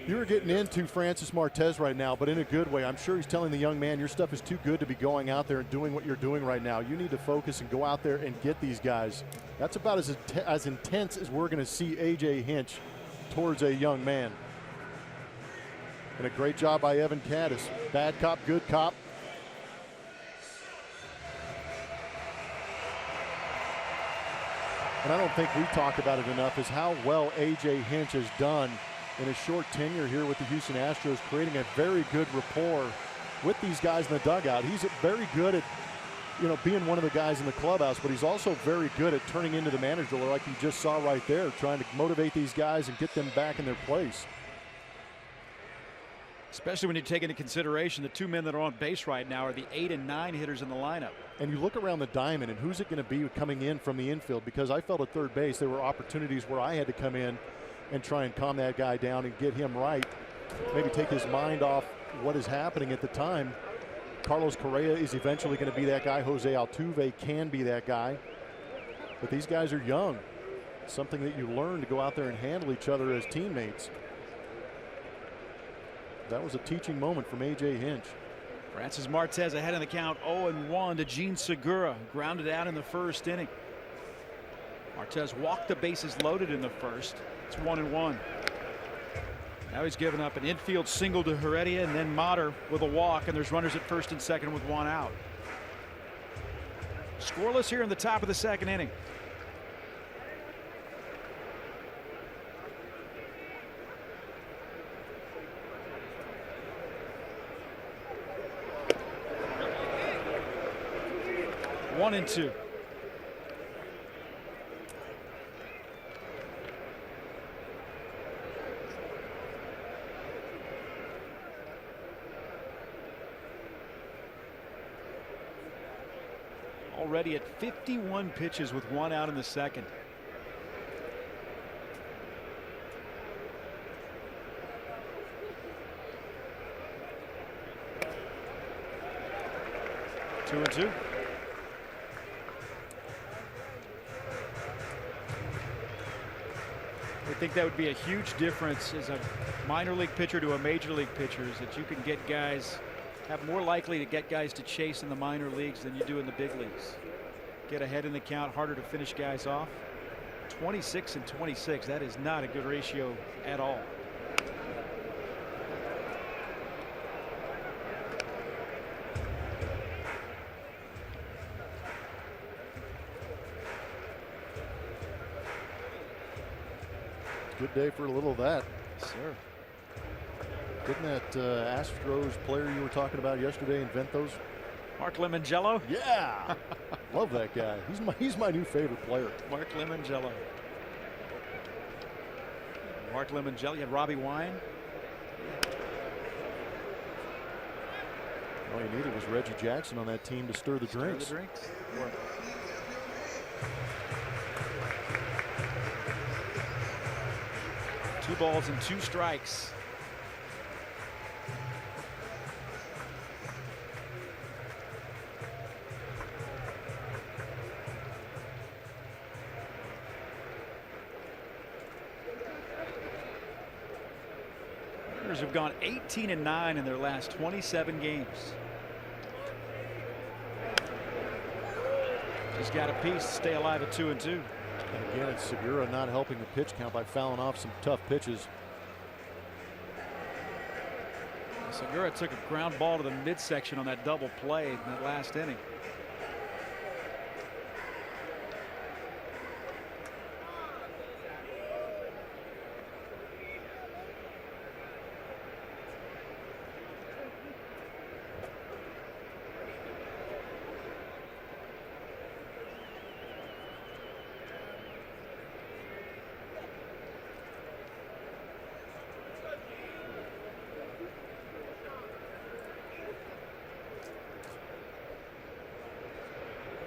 into Francis Martez right now, but in a good way. I'm sure he's telling the young man, your stuff is too good to be going out there and doing what you're doing right now. You need to focus and go out there and get these guys. That's about as intense as we're going to see A.J. Hinch towards a young man. And a great job by Evan Caddis. Bad cop, good cop. And I don't think we talk about it enough is how well A.J. Hinch has done in a short tenure here with the Houston Astros, creating a very good rapport with these guys in the dugout. He's very good at, being one of the guys in the clubhouse, but he's also very good at turning into the manager like you just saw right there, trying to motivate these guys and get them back in their place. Especially when you take into consideration the 2 men that are on base right now are the 8 and 9 hitters in the lineup. And you look around the diamond, and who's it going to be coming in from the infield? Because I felt at third base there were opportunities where I had to come in and try and calm that guy down and get him right. Maybe take his mind off what is happening at the time. Carlos Correa is eventually going to be that guy. Jose Altuve can be that guy. But these guys are young. Something that you learn to go out there and handle each other as teammates. That was a teaching moment from A.J. Hinch. Francis Martez ahead in the count, 0-1 to Gene Segura, grounded out in the first inning. Martez walked the bases loaded in the first. It's 1-1. Now he's given up an infield single to Heredia and then Motter with a walk, and there's runners at first and second with 1 out. Scoreless here in the top of the second inning. One and 2. Already at 51 pitches with 1 out in the second. Two and 2. I think that would be a huge difference as a minor league pitcher to a major league pitcher, is that you can get guys, have more likely to get guys to chase in the minor leagues than you do in the big leagues. Get ahead in the count, harder to finish guys off. 26 and 26, that is not a good ratio at all. Good day for a little of that. Yes, sir. Didn't that Astros player you were talking about yesterday invent those? Mark Lemongello? Yeah. Love that guy. He's my new favorite player. Mark Lemongello. Mark Lemongello. You had Robbie Wine. All you needed was Reggie Jackson on that team to stir the drinks. Two balls and 2 strikes. Mariners have gone 18 and 9 in their last 27 games. Just got a piece to stay alive at 2 and 2. And again, it's Segura not helping the pitch count by fouling off some tough pitches. Segura took a ground ball to the midsection on that double play in that last inning.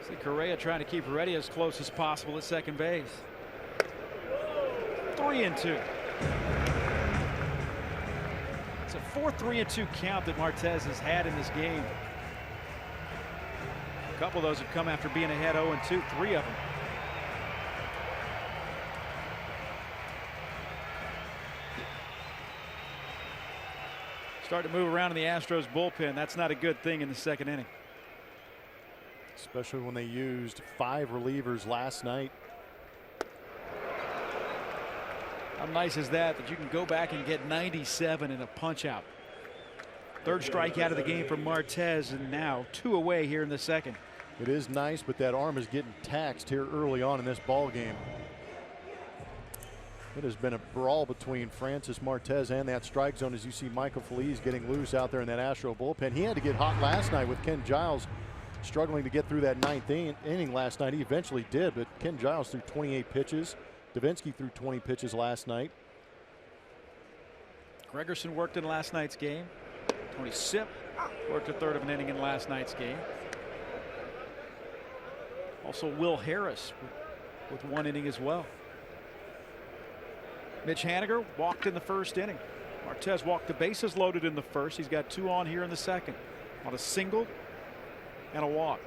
See Correa trying to keep Heredia as close as possible at second base. 3-2. It's a 4-3-2 count that Martez has had in this game. A couple of those have come after being ahead 0-2, 3 of them. Starting to move around in the Astros bullpen. That's not a good thing in the second inning. Especially when they used 5 relievers last night. How nice is that you can go back and get 97 in a punch out. Third strikeout of the game from Martez, and now 2 away here in the second. It is nice, but that arm is getting taxed here early on in this ball game. It has been a brawl between Francis Martez and that strike zone as you see Michael Feliz getting loose out there in that Astro bullpen. He had to get hot last night with Ken Giles struggling to get through that 9th inning last night. He eventually did, but Ken Giles threw 28 pitches. Davinsky threw 20 pitches last night. Gregerson worked in last night's game. Tony Sipp worked a third of an inning in last night's game. Also Will Harris with 1 inning as well. Mitch Haniger walked in the first inning. Martez walked the bases loaded in the first. He's got 2 on here in the second on a single and a walk.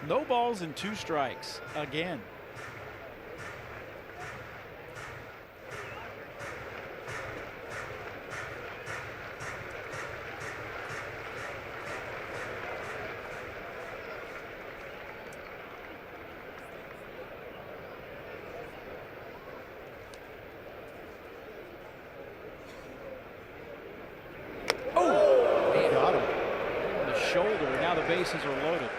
No balls and 2 strikes again. Bases are loaded.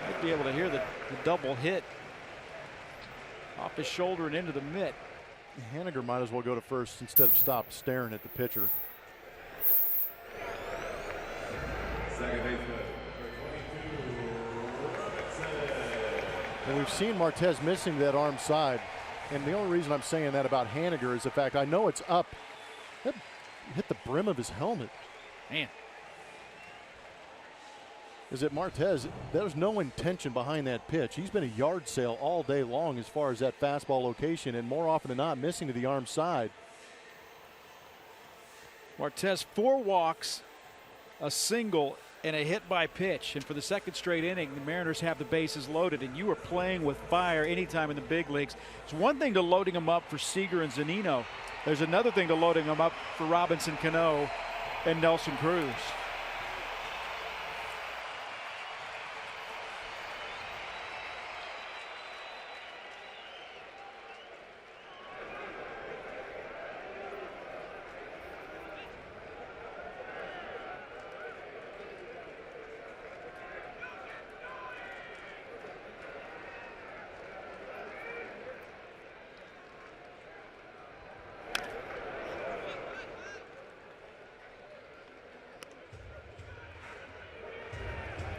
Might be able to hear the double hit off his shoulder and into the mitt. Haniger might as well go to first instead of stop staring at the pitcher. And we've seen Martez missing that arm side, and the only reason I'm saying that about Haniger is the fact I know it's up. That hit the brim of his helmet. Man. Is that Martez, there's no intention behind that pitch. He's been a yard sale all day long as far as that fastball location, and more often than not missing to the arm side. Martez 4 walks, a single, and a hit by pitch. And for the second straight inning, the Mariners have the bases loaded, and you are playing with fire anytime in the big leagues. It's one thing to loading them up for Seager and Zunino. There's another thing to loading them up for Robinson Cano and Nelson Cruz.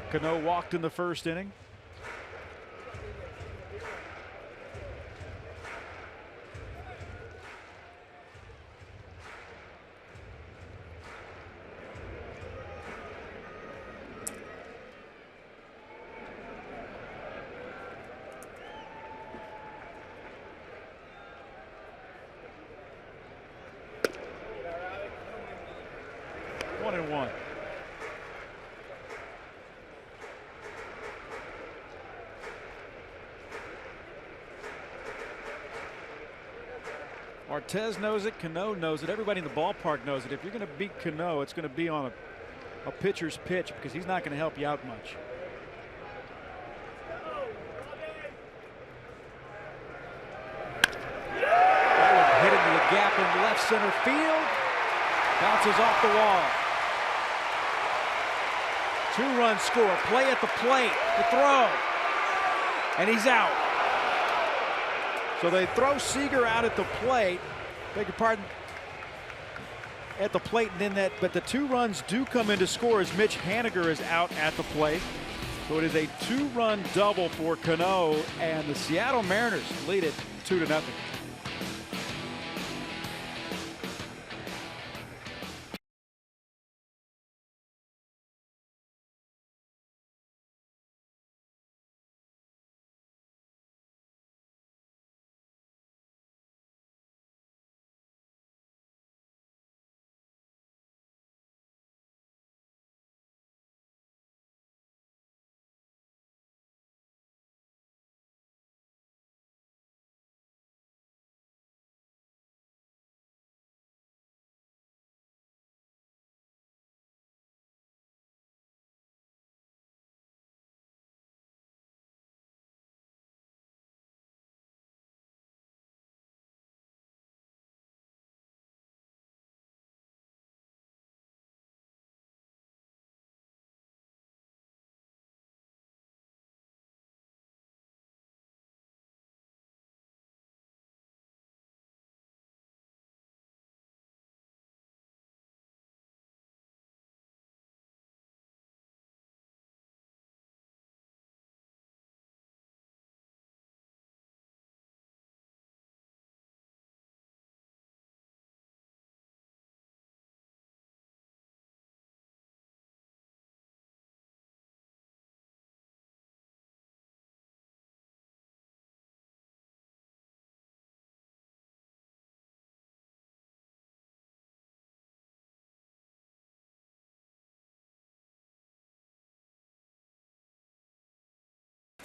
Cano walked in the first inning. One and one. Martez knows it, Cano knows it, everybody in the ballpark knows it. If you're going to beat Cano, it's going to be on a pitcher's pitch because he's not going to help you out much. That one hit into the gap in left center field. Bounces off the wall. 2-run score, play at the plate, the throw, and he's out. So they throw Seager out at the plate, beg your pardon, at the plate, and then but the 2 runs do come in to score as Mitch Haniger is out at the plate. So it is a 2-run double for Cano, and the Seattle Mariners lead it 2-0.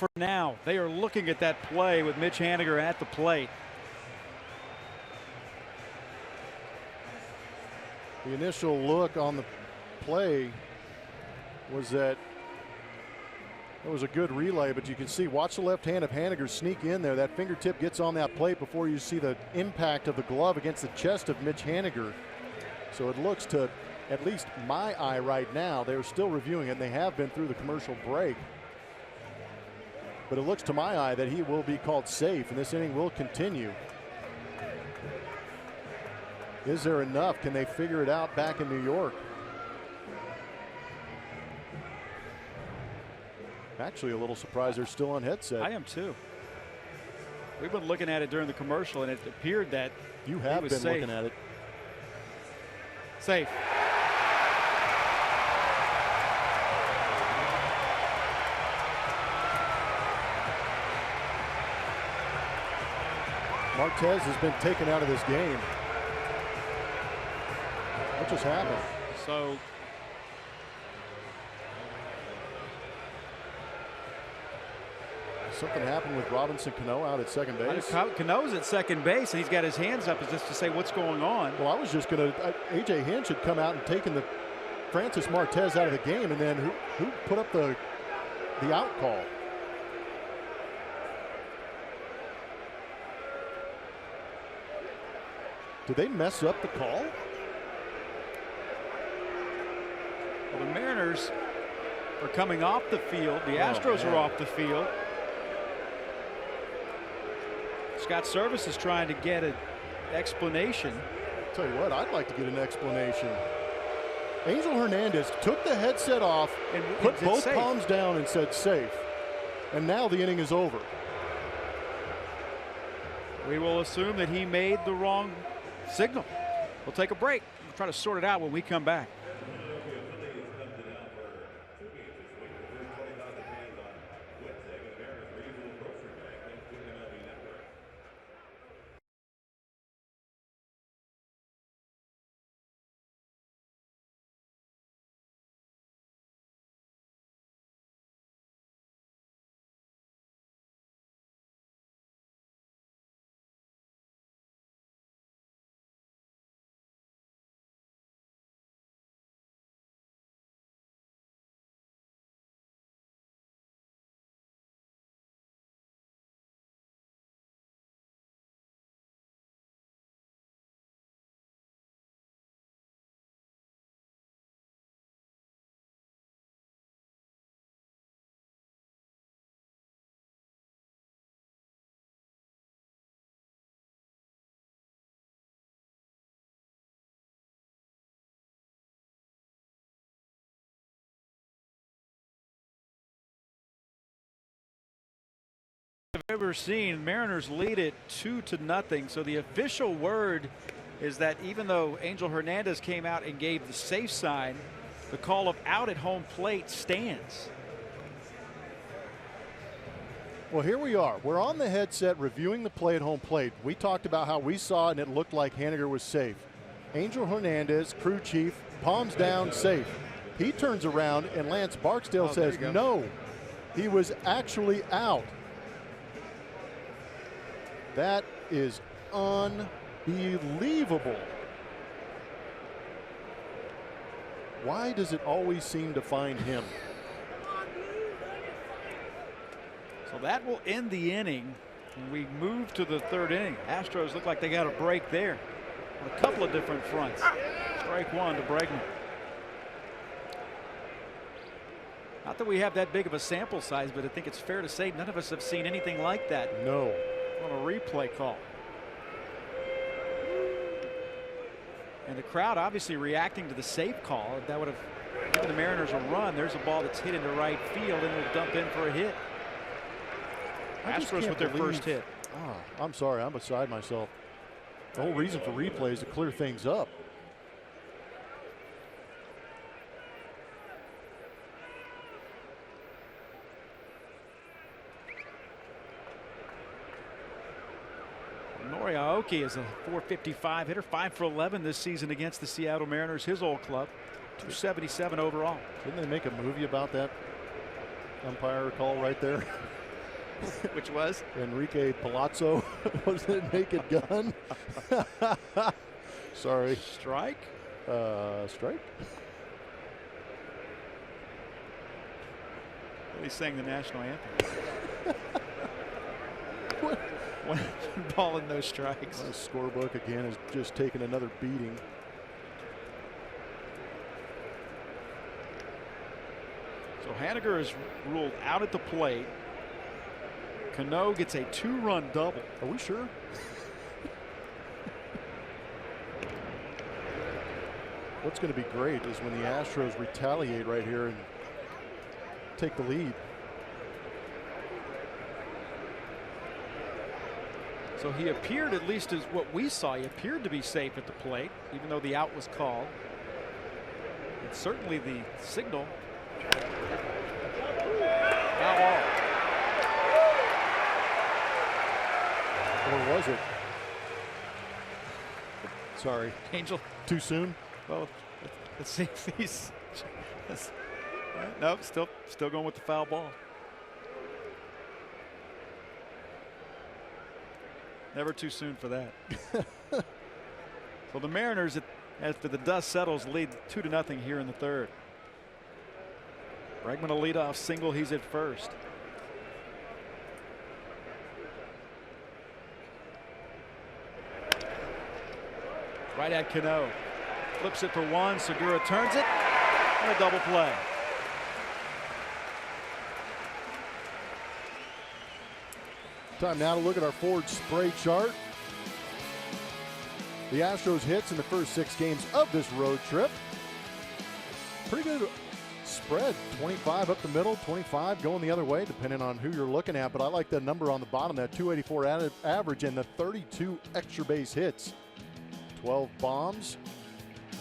for now. They are looking at that play with Mitch Haniger at the plate. The initial look on the play was that it was a good relay, but you can see, watch the left hand of Haniger sneak in there. That fingertip gets on that plate before you see the impact of the glove against the chest of Mitch Haniger. So it looks, to at least my eye right now, they're still reviewing it, and they have been through the commercial break. But it looks to my eye that he will be called safe, and this inning will continue. Is there enough? Can they figure it out back in New York? Actually, a little surprised they're still on headset. I am too. We've been looking at it during the commercial, and it appeared that you have been safe. looking at it. Safe. Martez has been taken out of this game. What just happened? So something happened with Robinson Cano out at second base. Cano's at second base, and he's got his hands up as just to say what's going on. Well, I was just going to, A.J. Hinch had come out and taken the Francis Martez out of the game, and then who put up the out call? Did they mess up the call? Well, the Mariners are coming off the field. The Astros are off the field. Scott Service is trying to get an explanation. I'll tell you what, I'd like to get an explanation. Angel Hernandez took the headset off and put both palms down and said safe. And now the inning is over. We will assume that he made the wrong signal. We'll take a break. We'll try to sort it out when we come back. I've ever seen. Mariners lead it 2-0. So the official word is that even though Angel Hernandez came out and gave the safe sign, the call of out at home plate stands. Well, here we are. We're on the headset reviewing the play at home plate. We talked about how we saw it and it looked like Haniger was safe. Angel Hernandez, crew chief, palms down, safe. He turns around and Lance Barksdale says no, he was actually out. That is unbelievable. Why does it always seem to find him? So that will end the inning. We move to the third inning. Astros look like they got a break there on a couple of different fronts. Strike one to Bregman. Not that we have that big of a sample size, but I think it's fair to say none of us have seen anything like that. No. On a replay call. And the crowd obviously reacting to the safe call. If that would have given the Mariners a run, there's a ball that's hit into right field and will dump in for a hit. Astros with their first hit. I'm sorry, I'm beside myself. The whole reason for replay is to clear things up. Aoki is a .455 hitter, 5 for 11 this season against the Seattle Mariners, his old club. 277 overall. Didn't they make a movie about that umpire call right there? Which was? Enrique Palazzo was the Naked Gun. Sorry. Strike? Strike? He sang the national anthem. One ball and no strikes. The scorebook again has just taken another beating. So Haniger is ruled out at the plate. Cano gets a 2-run double. Are we sure? What's going to be great is when the Astros retaliate right here and take the lead. So he appeared, at least as what we saw, he appeared to be safe at the plate, even though the out was called. It's certainly the signal. Foul ball. Or was it? Sorry. Angel. Too soon? Well, let's see if he's. Nope, still going with the foul ball. Never too soon for that. So the Mariners, after the dust settles, lead 2-0 here in the third. Bregman a leadoff single. He's at first. Right at Cano. Flips it for one. Segura turns it. And a double play. Time now to look at our Ford spray chart. The Astros hits in the first 6 games of this road trip. Pretty good spread. 25 up the middle, 25 going the other way, depending on who you're looking at. But I like the number on the bottom, that 284 average, and the 32 extra base hits. 12 bombs.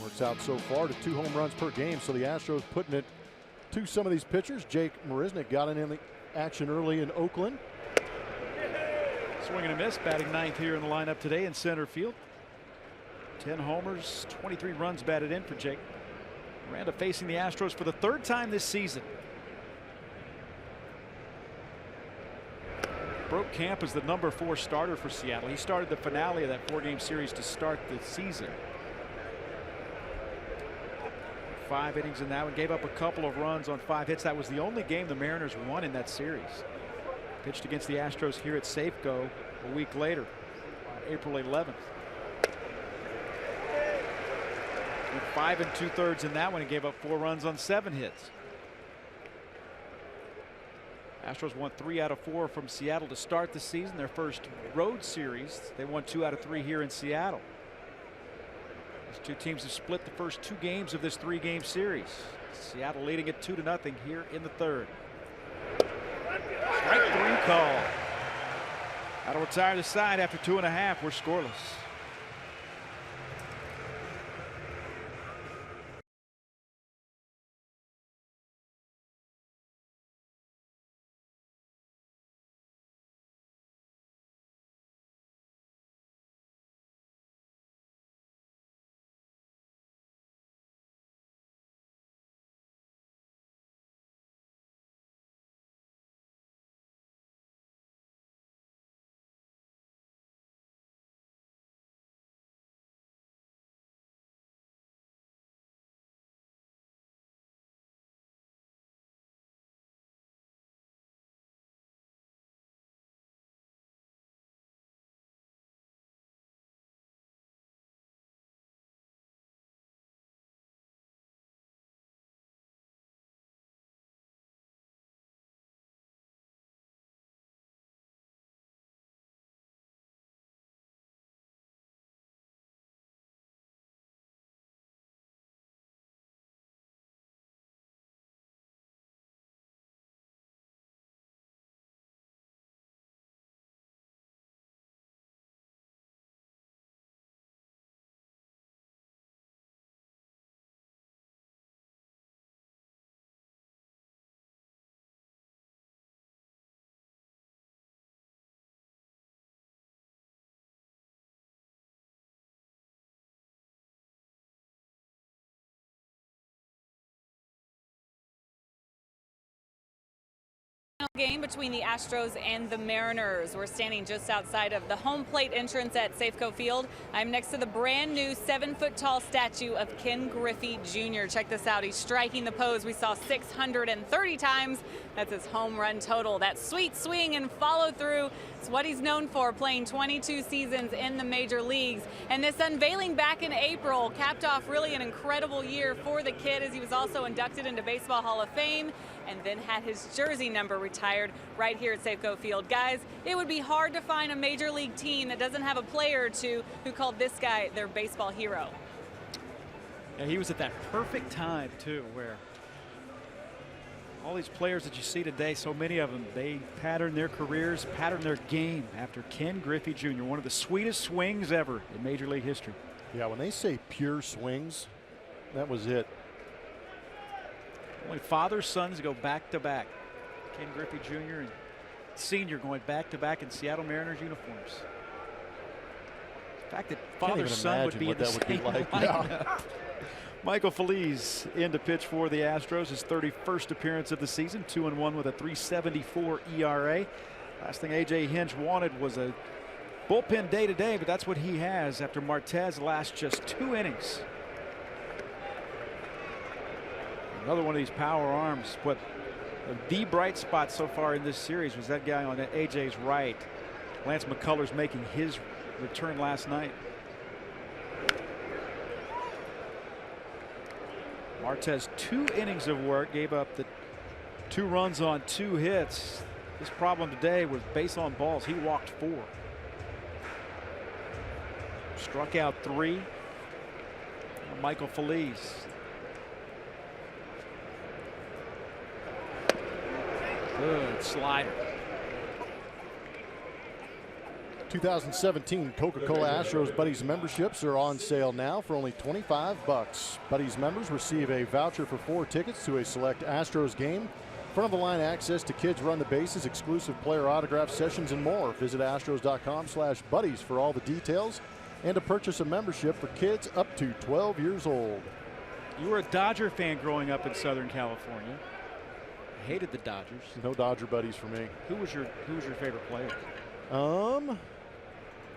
Works out so far to 2 home runs per game. So the Astros putting it to some of these pitchers. Jake Marisnick got in the action early in Oakland. Swing and a miss, batting 9th here in the lineup today in center field. 10 homers, 23 runs batted in for Jake. Miranda facing the Astros for the 3rd time this season. Broke camp as the number 4 starter for Seattle. He started the finale of that 4-game series to start the season. 5 innings in that one, gave up a couple of runs on 5 hits. That was the only game the Mariners won in that series. Pitched against the Astros here at Safeco a week later, April 11th. Went 5 2/3 in that one and gave up 4 runs on 7 hits. Astros won 3 out of 4 from Seattle to start the season. Their first road series. They won 2 out of 3 here in Seattle. These two teams have split the first 2 games of this 3-game series. Seattle leading it 2-0 here in the third. Strike 3 call. That'll retire the side after 2.5. We're scoreless. Game between the Astros and the Mariners. We're standing just outside of the home plate entrance at Safeco Field. I'm next to the brand new 7-foot-tall statue of Ken Griffey Jr. Check this out. He's striking the pose we saw 630 times. That's his home run total. That sweet swing and follow through. It's what he's known for, playing 22 seasons in the major leagues. And this unveiling back in April capped off really an incredible year for the kid, as he was also inducted into Baseball Hall of Fame and then had his jersey number retired right here at Safeco Field. Guys, it would be hard to find a major league team that doesn't have a player or two who called this guy their baseball hero. Yeah, he was at that perfect time too, where all these players that you see today, so many of them, they pattern their careers, pattern their game after Ken Griffey Jr., one of the sweetest swings ever in Major League history. Yeah, when they say pure swings, that was it. Only father sons go back to back. Ken Griffey Jr. and Sr. going back to back in Seattle Mariners uniforms. The fact that father son would be in the same lineup. Yeah. Michael Phillies in to pitch for the Astros, his 31st appearance of the season, 2-1 with a 3.74 ERA. Last thing A.J. Hinch wanted was a bullpen day to day, but that's what he has after Martez lasts just 2 innings. Another one of these power arms, but the bright spot so far in this series was that guy on AJ's right. Lance McCullers making his return last night. Martez 2 innings of work, gave up the 2 runs on 2 hits. His problem today was base on balls. He walked 4. Struck out 3. Michael Phillies. Good slider. 2017 Coca-Cola Astros Buddies memberships are on sale now for only $25. Buddies members receive a voucher for 4 tickets to a select Astros game, front of the line access to Kids Run the Bases, exclusive player autograph sessions, and more. Visit astros.com/buddies for all the details and to purchase a membership for kids up to 12 years old. You were a Dodger fan growing up in Southern California. Hated the Dodgers. No Dodger buddies for me. Who was your favorite player?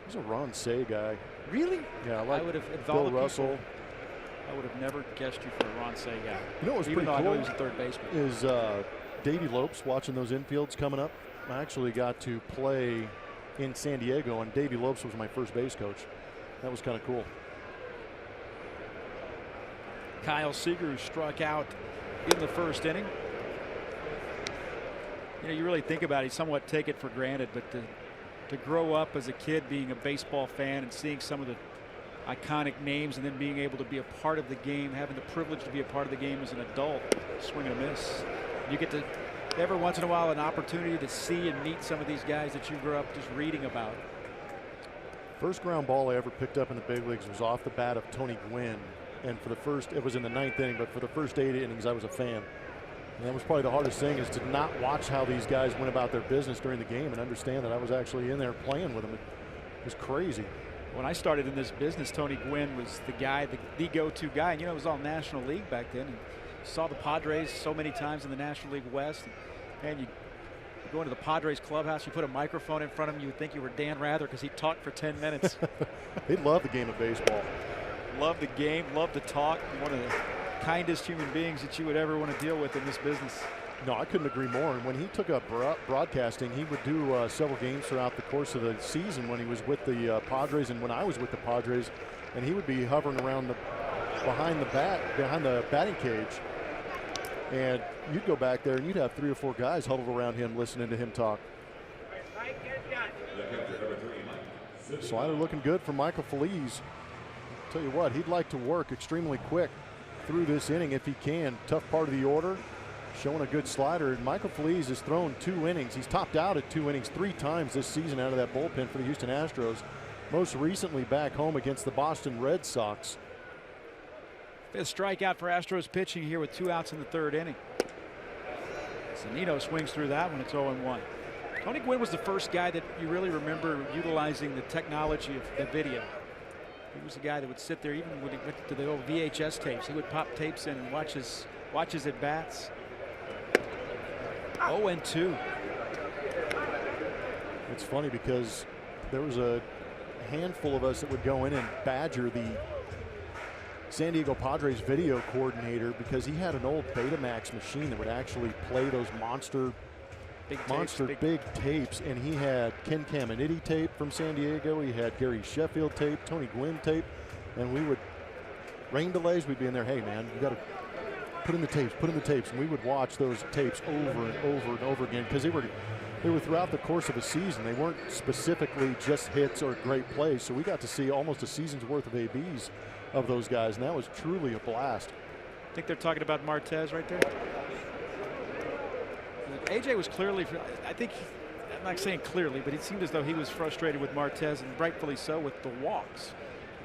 He's a Ron Say guy. Really? Yeah, I would have Bill Russell. I would have never guessed you for a Ron Say guy. You know what was Even pretty though cool? I know he was a third baseman. Is Davey Lopes watching those infields coming up. I actually got to play in San Diego, and Davey Lopes was my first base coach. That was kind of cool. Kyle Seager, who struck out in the first inning. You know, you really think about it, you somewhat take it for granted, but to grow up as a kid being a baseball fan and seeing some of the iconic names and then being able to be a part of the game, having the privilege to be a part of the game as an adult, swing and a miss. You get to, every once in a while, an opportunity to see and meet some of these guys that you grew up just reading about. First ground ball I ever picked up in the big leagues was off the bat of Tony Gwynn. And for the first, it was in the 9th inning, but for the first 8 innings, I was a fan. And that was probably the hardest thing, is to not watch how these guys went about their business during the game and understand that I was actually in there playing with them. It was crazy. When I started in this business, Tony Gwynn was the guy, the go-to guy. And, you know, it was all National League back then. And saw the Padres so many times in the National League West. And you go into the Padres clubhouse, you put a microphone in front of him, you would think you were Dan Rather because he talked for 10 minutes. They love the game of baseball. Love the game, love to talk. One of the kindest human beings that you would ever want to deal with in this business. No, I couldn't agree more. And when he took up broadcasting, he would do several games throughout the course of the season when he was with the Padres and when I was with the Padres, and he would be hovering around behind the batting cage, and you'd go back there and you'd have 3 or 4 guys huddled around him listening to him talk. Slider looking good for Michael Phillies. Tell you what, he'd like to work extremely quick through this inning if he can. Tough part of the order, showing a good slider. And Michael Phillies has thrown 2 innings. He's topped out at 2 innings 3 times this season out of that bullpen for the Houston Astros. Most recently back home against the Boston Red Sox. 5th strikeout for Astros pitching here with 2 outs in the 3rd inning. Zunino swings through that one. It's 0-1. Tony Gwynn was the first guy that you really remember utilizing the technology of the video. He was the guy that would sit there, even when he went to the old VHS tapes. He would pop tapes in and watch his at bats. 0-2. It's funny because there was a handful of us that would go in and badger the San Diego Padres video coordinator because he had an old Betamax machine that would actually play those monster big tapes, and he had Ken Caminiti tape from San Diego, he had Gary Sheffield tape, Tony Gwynn tape, and we would, rain delays, we'd be in there, hey man, you got to put in the tapes, and we would watch those tapes over and over and over again because they were throughout the course of a season. They weren't specifically just hits or great plays, so we got to see almost a season's worth of ABs of those guys, and that was truly a blast. I think they're talking about Martez right there. AJ was clearly, I'm not saying clearly, but it seemed as though he was frustrated with Martez, and rightfully so, with the walks.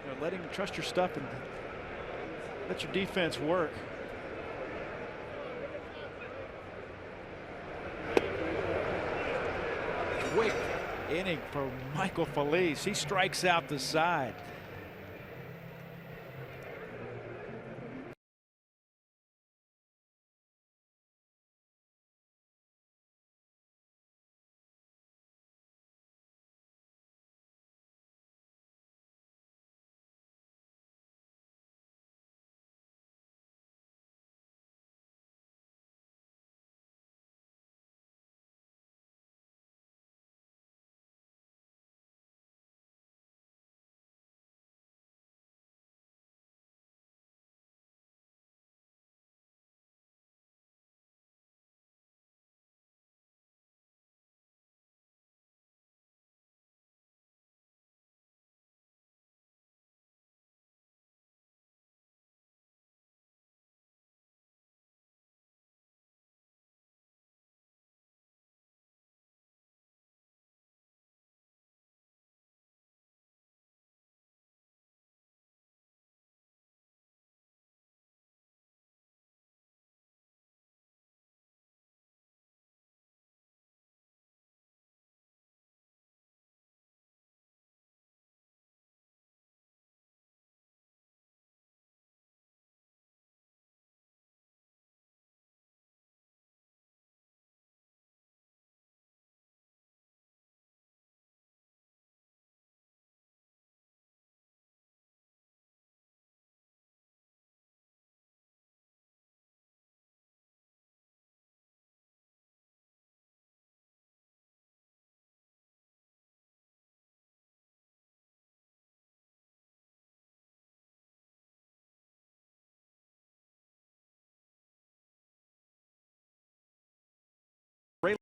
You know, letting him trust your stuff and let your defense work. Quick inning for Michael Feliz. He strikes out the side.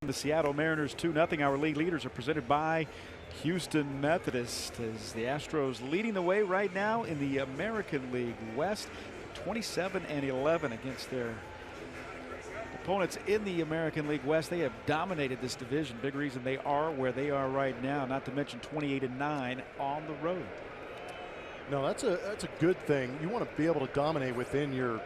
The Seattle Mariners 2-0. Our league leaders are presented by Houston Methodist, as the Astros leading the way right now in the American League West, 27-11 against their opponents in the American League West. They have dominated this division. Big reason they are where they are right now, not to mention 28-9 on the road. No, that's a good thing. You want to be able to dominate within your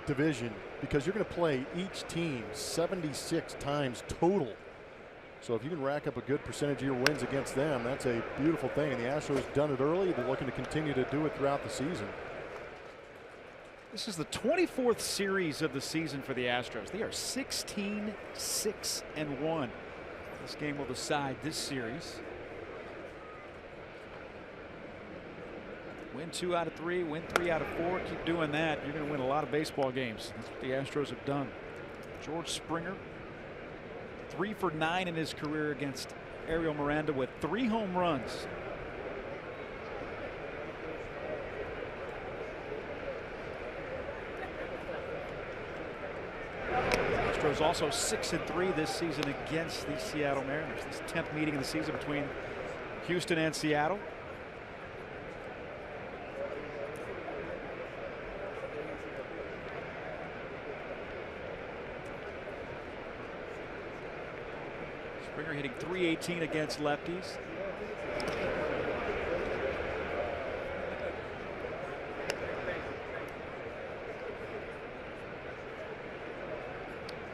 division because you're going to play each team 76 times total. So if you can rack up a good percentage of your wins against them, that's a beautiful thing. And the Astros done it early. They're looking to continue to do it throughout the season. This is the 24th series of the season for the Astros. They are 16-6-1. This game will decide this series. Win 2 out of 3, win 3 out of 4. Keep doing that. You're going to win a lot of baseball games. That's what the Astros have done. George Springer, 3 for 9 in his career against Ariel Miranda with 3 home runs. Astros also 6-3 this season against the Seattle Mariners. This 10th meeting of the season between Houston and Seattle. Springer hitting .318 against lefties.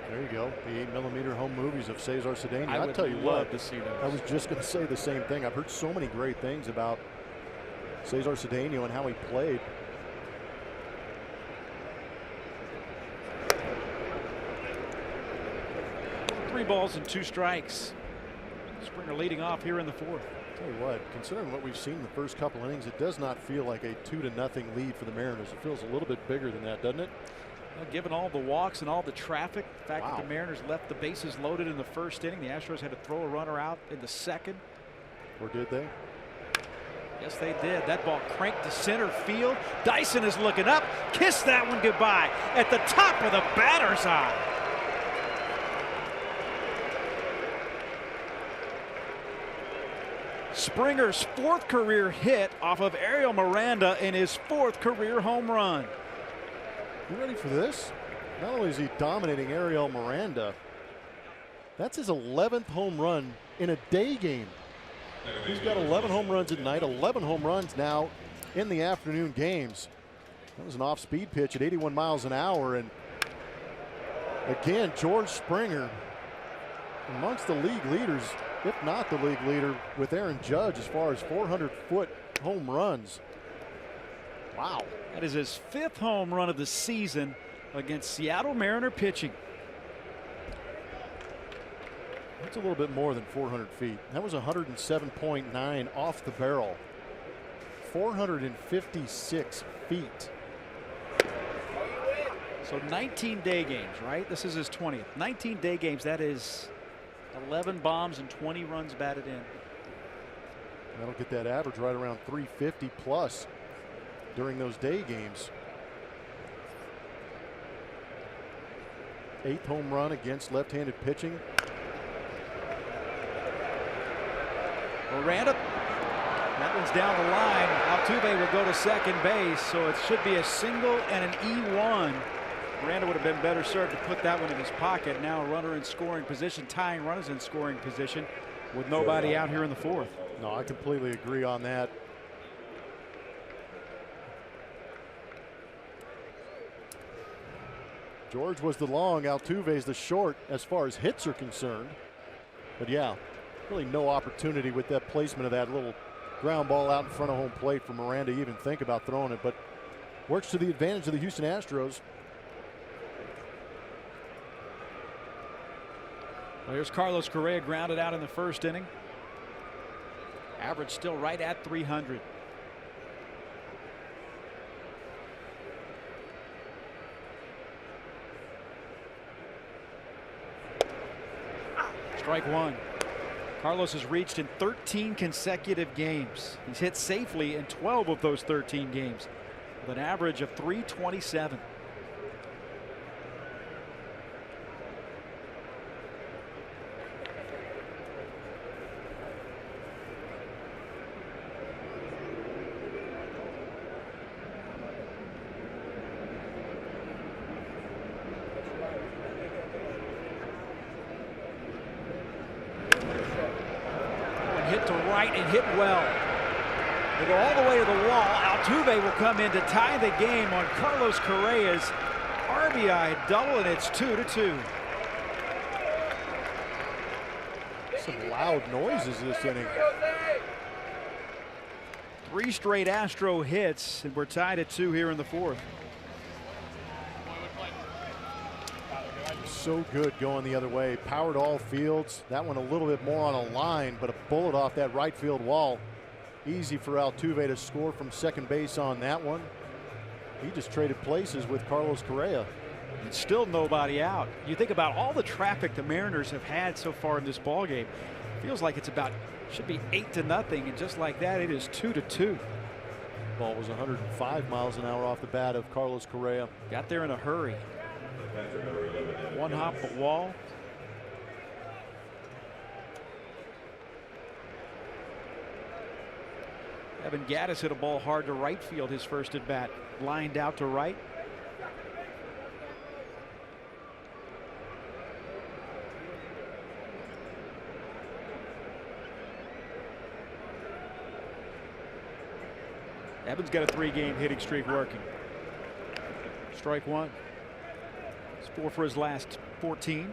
There you go. The 8mm home movies of Cesar Cedeno. I would tell you love what, to see those. I was just going to say the same thing. I've heard so many great things about Cesar Cedeno and how he played. Three 3 balls and 2 strikes. Springer leading off here in the fourth. Tell you what, considering what we've seen in the first couple innings, it does not feel like a 2-0 lead for the Mariners. It feels a little bit bigger than that, doesn't it? Well, given all the walks and all the traffic, the fact Wow. that the Mariners left the bases loaded in the first inning, the Astros had to throw a runner out in the second. Or did they? Yes, they did. That ball cranked to center field. Dyson is looking up. Kiss that one goodbye at the top of the batter's eye. Springer's 4th career hit off of Ariel Miranda in his 4th career home run. You ready for this? Not only is he dominating Ariel Miranda, that's his 11th home run in a day game. He's got 11 home runs at night, 11 home runs now in the afternoon games. That was an off-speed pitch at 81 miles an hour. And again, George Springer amongst the league leaders, if not the league leader, with Aaron Judge as far as 400-foot home runs. Wow. That is his 5th home run of the season against Seattle Mariner pitching. That's a little bit more than 400 feet. That was 107.9 off the barrel. 456 feet. So 19 day games, right? This is his 20th. 19 day games. That is 11 bombs and 20 runs batted in. That'll get that average right around 350 plus during those day games. 8th home run against left-handed pitching. Miranda, that one's down the line. Altuve will go to second base, so it should be a single and an E1. Miranda would have been better served to put that one in his pocket. Now a runner in scoring position, tying runners in scoring position with nobody out here in the 4th. No, I completely agree on that. George was the long, Altuve's the short as far as hits are concerned. But yeah, really no opportunity with that placement of that little ground ball out in front of home plate for Miranda to even think about throwing it, but works to the advantage of the Houston Astros. Well, here's Carlos Correa grounded out in the first inning. Average still right at 300. Strike one. Carlos has reached in 13 consecutive games. He's hit safely in 12 of those 13 games with an average of 327. Hit to right and hit well. They go all the way to the wall. Altuve will come in to tie the game on Carlos Correa's RBI double, and it's 2-2. Some loud noises this inning. 3 straight Astro hits, and we're tied at 2 here in the 4th. So good going the other way. Powered all fields. That one a little bit more on a line, but a bullet off that right field wall. Easy for Altuve to score from second base on that one. He just traded places with Carlos Correa. And still nobody out. You think about all the traffic the Mariners have had so far in this ball game. Feels like it's about, should be 8-0, and just like that, it is 2-2. Ball was 105 miles an hour off the bat of Carlos Correa. Got there in a hurry. One hop the wall. Evan Gattis hit a ball hard to right field his first at bat. Lined out to right. Evans got a 3-game hitting streak working. Strike one. It's 4 for his last 14.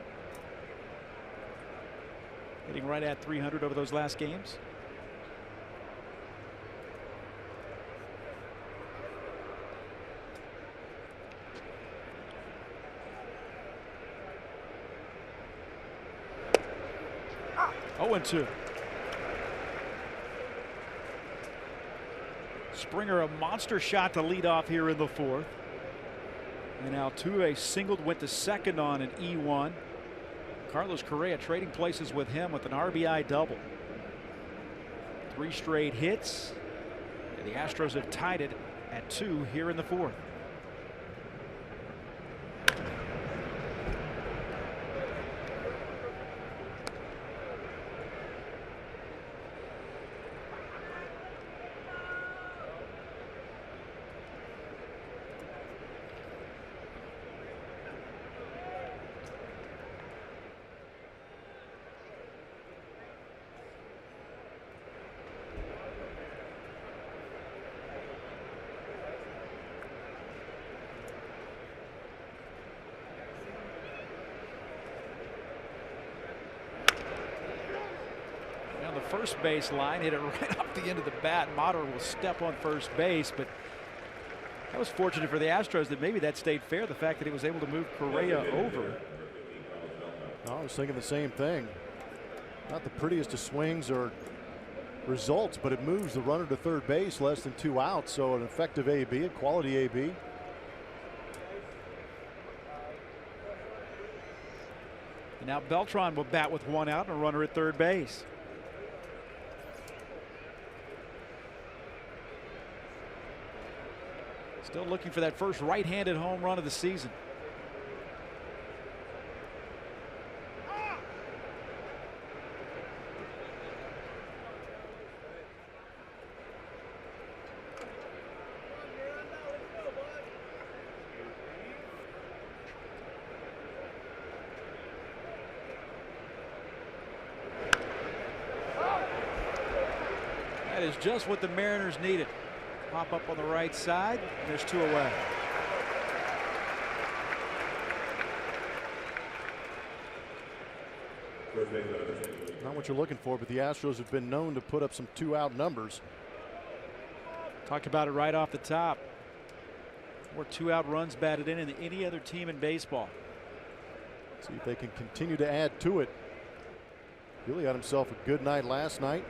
Hitting right at 300 over those last games. 0-2. Springer, a monster shot to lead off here in the fourth. And Altuve singled, went to second on an E1. Carlos Correa trading places with him with an RBI double. 3 straight hits. And the Astros have tied it at 2 here in the fourth. First base line, hit it right off the end of the bat. Mater will step on first base, but that was fortunate for the Astros that maybe that stayed fair, the fact that he was able to move Correa over. I was thinking the same thing. Not the prettiest of swings or results, but it moves the runner to third base, less than 2 outs, so an effective AB, a quality AB. And now Beltran will bat with 1 out and a runner at third base. Still looking for that first right-handed home run of the season. That is just what the Mariners needed. Pop up on the right side. There's 2 away. Not what you're looking for, but the Astros have been known to put up some 2-out numbers. Talked about it right off the top. More 2-out runs batted in than any other team in baseball. See if they can continue to add to it. Really had himself a good night last night.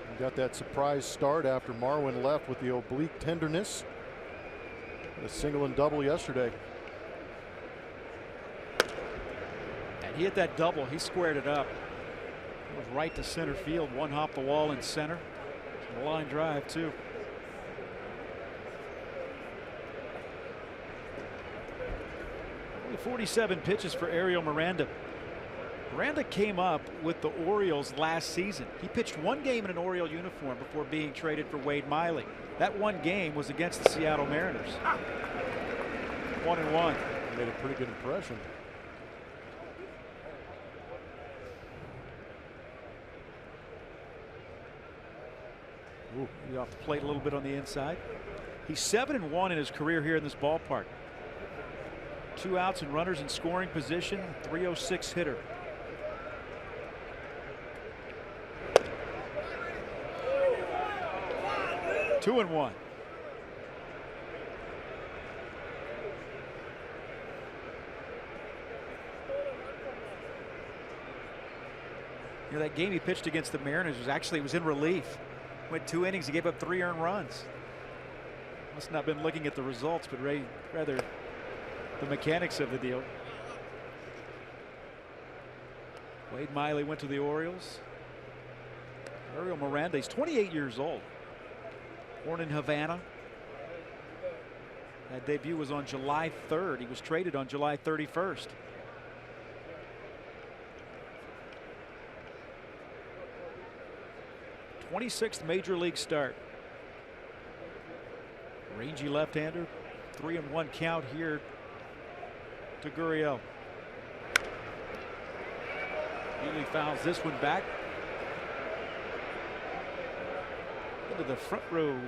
He got that surprise start after Marwin left with the oblique tenderness. A single and double yesterday. And he hit that double. He squared it up. It was right to center field. 1 hop the wall in center. A line drive too. Only 47 pitches for Ariel Miranda. Miranda came up with the Orioles last season. He pitched 1 game in an Oriole uniform before being traded for Wade Miley. That 1 game was against the Seattle Mariners. 1-1. Made a pretty good impression. Ooh, he's off the plate a little bit on the inside. He's 7-1 in his career here in this ballpark. 2 outs and runners in scoring position. .306 hitter. Two and 1. You know, that game he pitched against the Mariners was in relief. Went 2 innings. He gave up 3 earned runs. Must not have been looking at the results, but rather the mechanics of the deal. Wade Miley went to the Orioles. Ariel Miranda, he's 28 years old. Born in Havana. That debut was on July 3rd. He was traded on July 31st. '26th major league start. Rangy left-hander. 3-1 count here to Gurriel. Healy fouls this one back into the front row.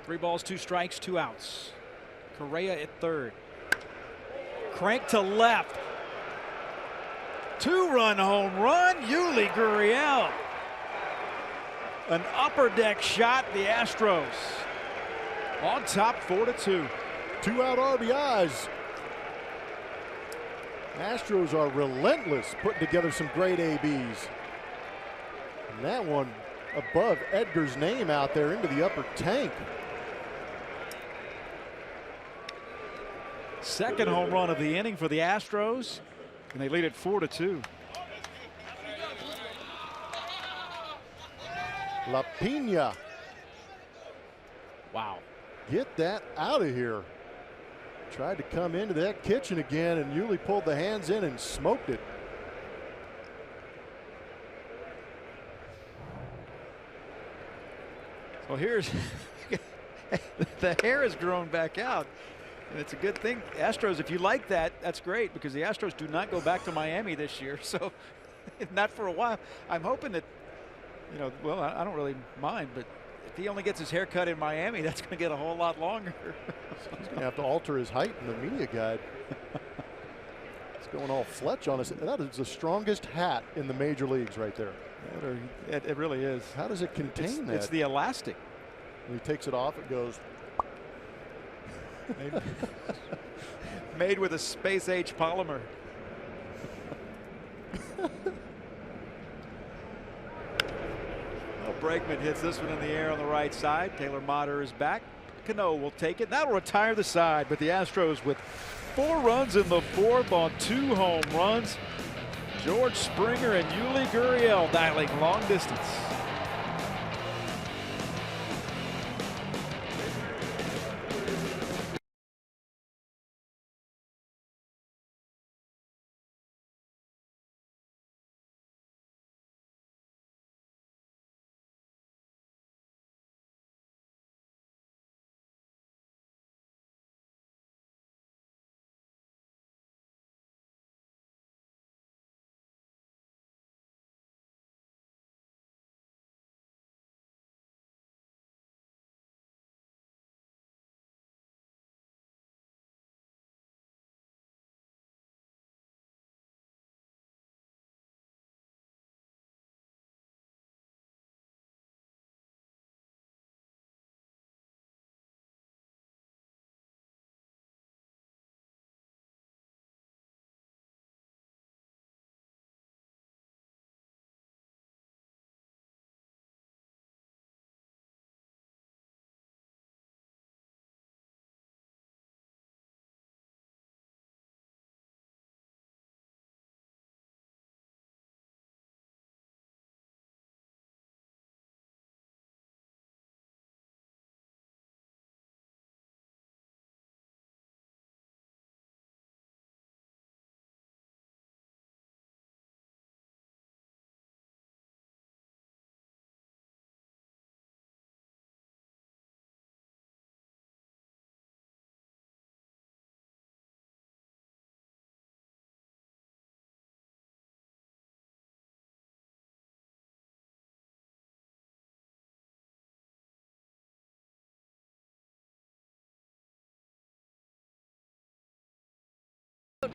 3 balls, 2 strikes, 2 outs. Correa at third. Crank to left. 2-run home run. Yuli Gurriel. An upper deck shot. The Astros on top 4-2. 2 out RBIs. Astros are relentless putting together some great ABs. And that one above Edgar's name out there into the upper tank. Second home run of the inning for the Astros, and they lead it 4-2. La Pina. Wow. Get that out of here. Tried to come into that kitchen again, and Yuli pulled the hands in and smoked it. Well, here's the hair has grown back out, and it's a good thing. Astros, if you like that, that's great, because the Astros do not go back to Miami this year, so not for a while. I'm hoping that, you know, well, I don't really mind, but if he only gets his hair cut in Miami, that's going to get a whole lot longer. He's going to have to alter his height in the media guide. It's going all Fletch on us. That is the strongest hat in the major leagues right there. It really is. How does it contain that? It's the elastic. When he takes it off, it goes. Made with a space-age polymer. Bregman hits this one in the air on the right side. Taylor Motter is back. Cano will take it. That'll retire the side, but the Astros with 4 runs in the 4th on 2 home runs. George Springer and Yuli Gurriel dialing long distance.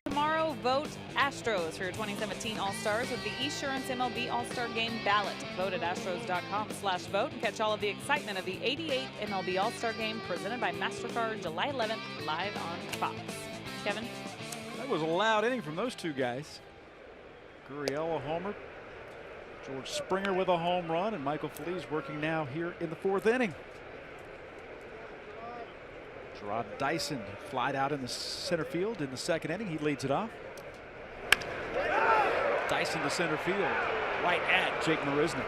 Tomorrow, vote Astros for your 2017 All-Stars with the Esurance MLB All-Star Game ballot. Vote at astros.com/vote and catch all of the excitement of the 88th MLB All-Star Game presented by MasterCard July 11th live on Fox. Kevin? That was a loud inning from those 2 guys. Gurriel a homer. George Springer with a home run, and Michael Feliz working now here in the 4th inning. Gerard Dyson flied out in the center field in the 2nd inning. He leads it off. Dyson to center field, right at Jake Marisnick.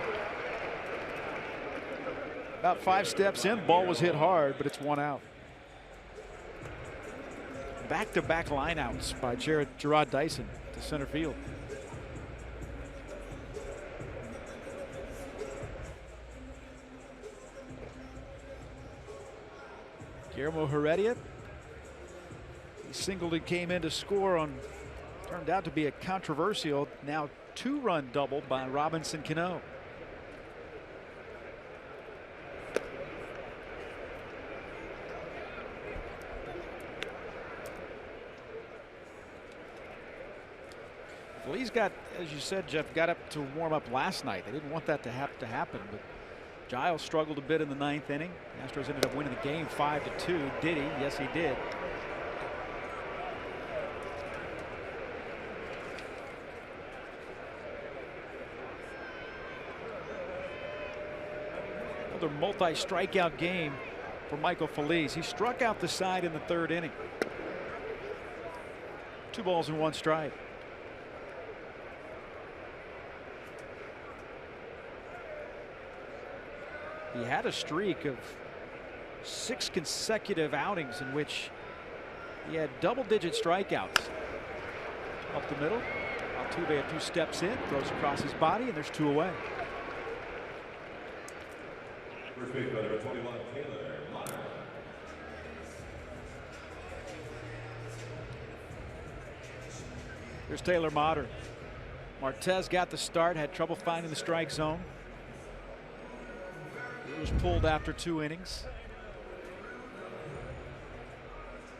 About 5 steps in, ball was hit hard, but it's 1 out. Back-to-back lineouts by Gerard Dyson to center field. Guillermo Heredia, he singled and came in to score on, turned out to be a controversial, now 2-run double by Robinson Cano. Phillies got, as you said, Jeff, got up to warm up last night. They didn't want that to have to happen, but Giles struggled a bit in the 9th inning. The Astros ended up winning the game 5-2. Did he? Yes, he did. Another multi-strikeout game for Michael Phillies. He struck out the side in the 3rd inning. 2 balls and 1 strike. He had a streak of 6 consecutive outings in which he had double-digit strikeouts. Up the middle, Altuve a few steps in, throws across his body, and there's 2 away. First base runner, 21, Taylor Motter. Here's Taylor Motter. Martez got the start, had trouble finding the strike zone. It was pulled after 2 innings.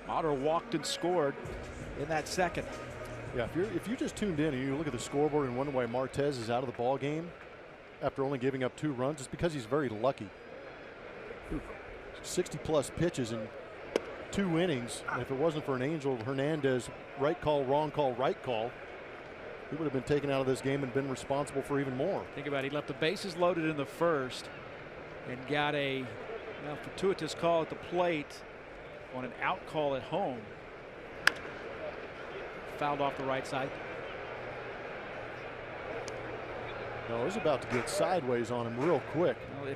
Motter walked and scored in that 2nd. Yeah, if you just tuned in and you look at the scoreboard and wonder why Martez is out of the ball game after only giving up 2 runs, it's because he's very lucky. 60+ pitches in 2 innings. And if it wasn't for an Angel Hernandez right call, wrong call, right call, he would have been taken out of this game and been responsible for even more. Think about it. He left the bases loaded in the 1st and got a fortuitous call at the plate on an out call at home. Fouled off the right side. No, it was about to get sideways on him real quick. Well,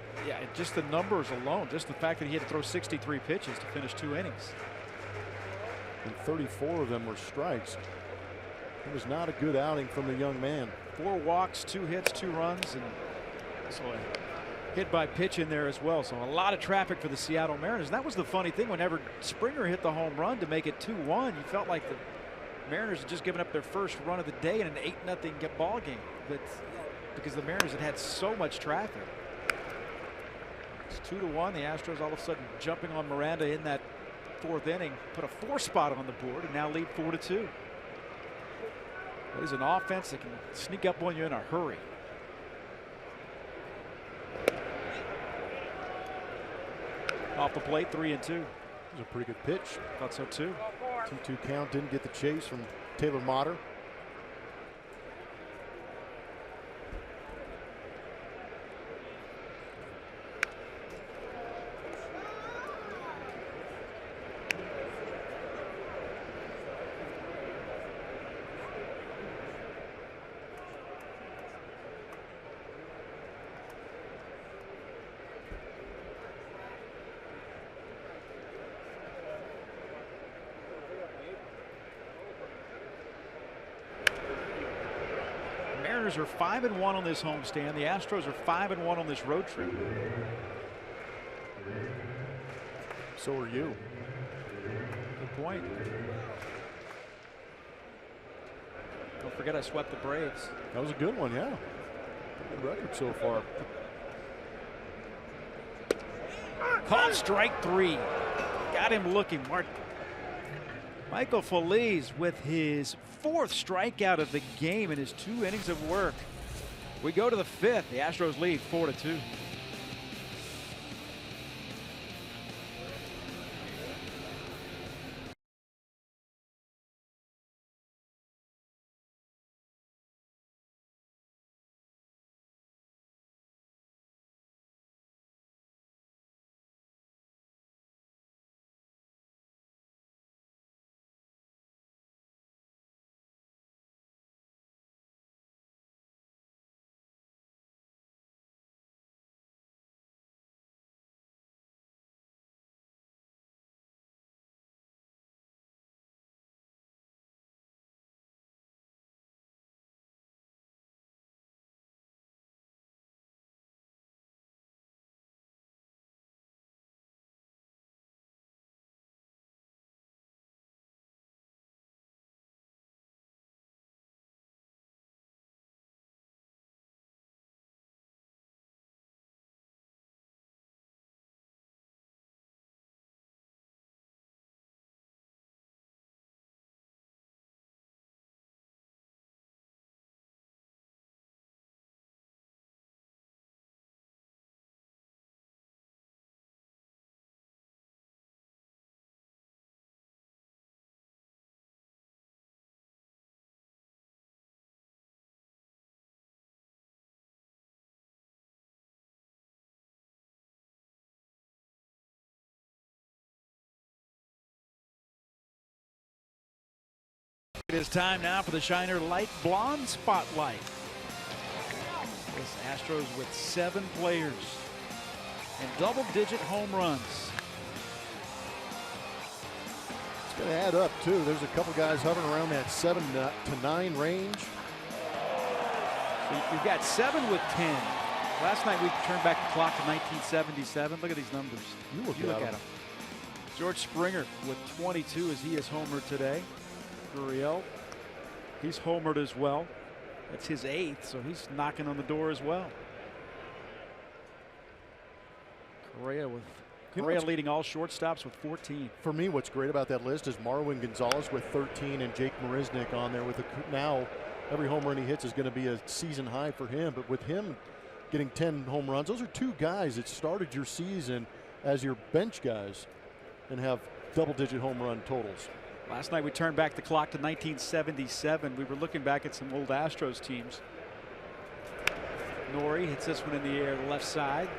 just the numbers alone, just the fact that he had to throw 63 pitches to finish 2 innings. And 34 of them were strikes. It was not a good outing from the young man. 4 walks, 2 hits, 2 runs, and so a hit by pitch in there as well. So a lot of traffic for the Seattle Mariners. And that was the funny thing. Whenever Springer hit the home run to make it 2-1, you felt like the Mariners had just given up their first run of the day in an 8-0 ball game. But because the Mariners had so much traffic. It's 2-1. The Astros all of a sudden jumping on Miranda in that 4th inning, put a 4 spot on the board, and now lead 4-2. It is an offense that can sneak up on you in a hurry. Off the plate, 3-2. It was a pretty good pitch. Thought so too. 2-2 count, didn't get the chase from Taylor Motter. Mariners are 5-1 on this homestand. The Astros are 5-1 on this road trip. So are you. Good point. Don't forget I swept the Braves. That was a good one, yeah. Good record so far. Called strike 3. Got him looking. Michael Phillies with his 4th strikeout of the game in his 2 innings of work. We go to the 5th. The Astros lead 4-2. It is time now for the Shiner Light Blonde Spotlight. This Astros with 7 players and double-digit home runs. It's going to add up, too. There's a couple guys hovering around that 7 to 9 range. So you've got 7 with 10. Last night we turned back the clock to 1977. Look at these numbers. You look at them. them. George Springer with 22 as he is homered today. Gurriel, he's homered as well. That's his 8th, so he's knocking on the door as well. Correa leading all shortstops with 14. For me, what's great about that list is Marwin Gonzalez with 13 and Jake Marisnick on there with now every home run he hits is going to be a season high for him. But with him getting 10 home runs, those are 2 guys that started your season as your bench guys and have double-digit home run totals. Last night we turned back the clock to 1977. We were looking back at some old Astros teams. Nori hits this one in the air, left side.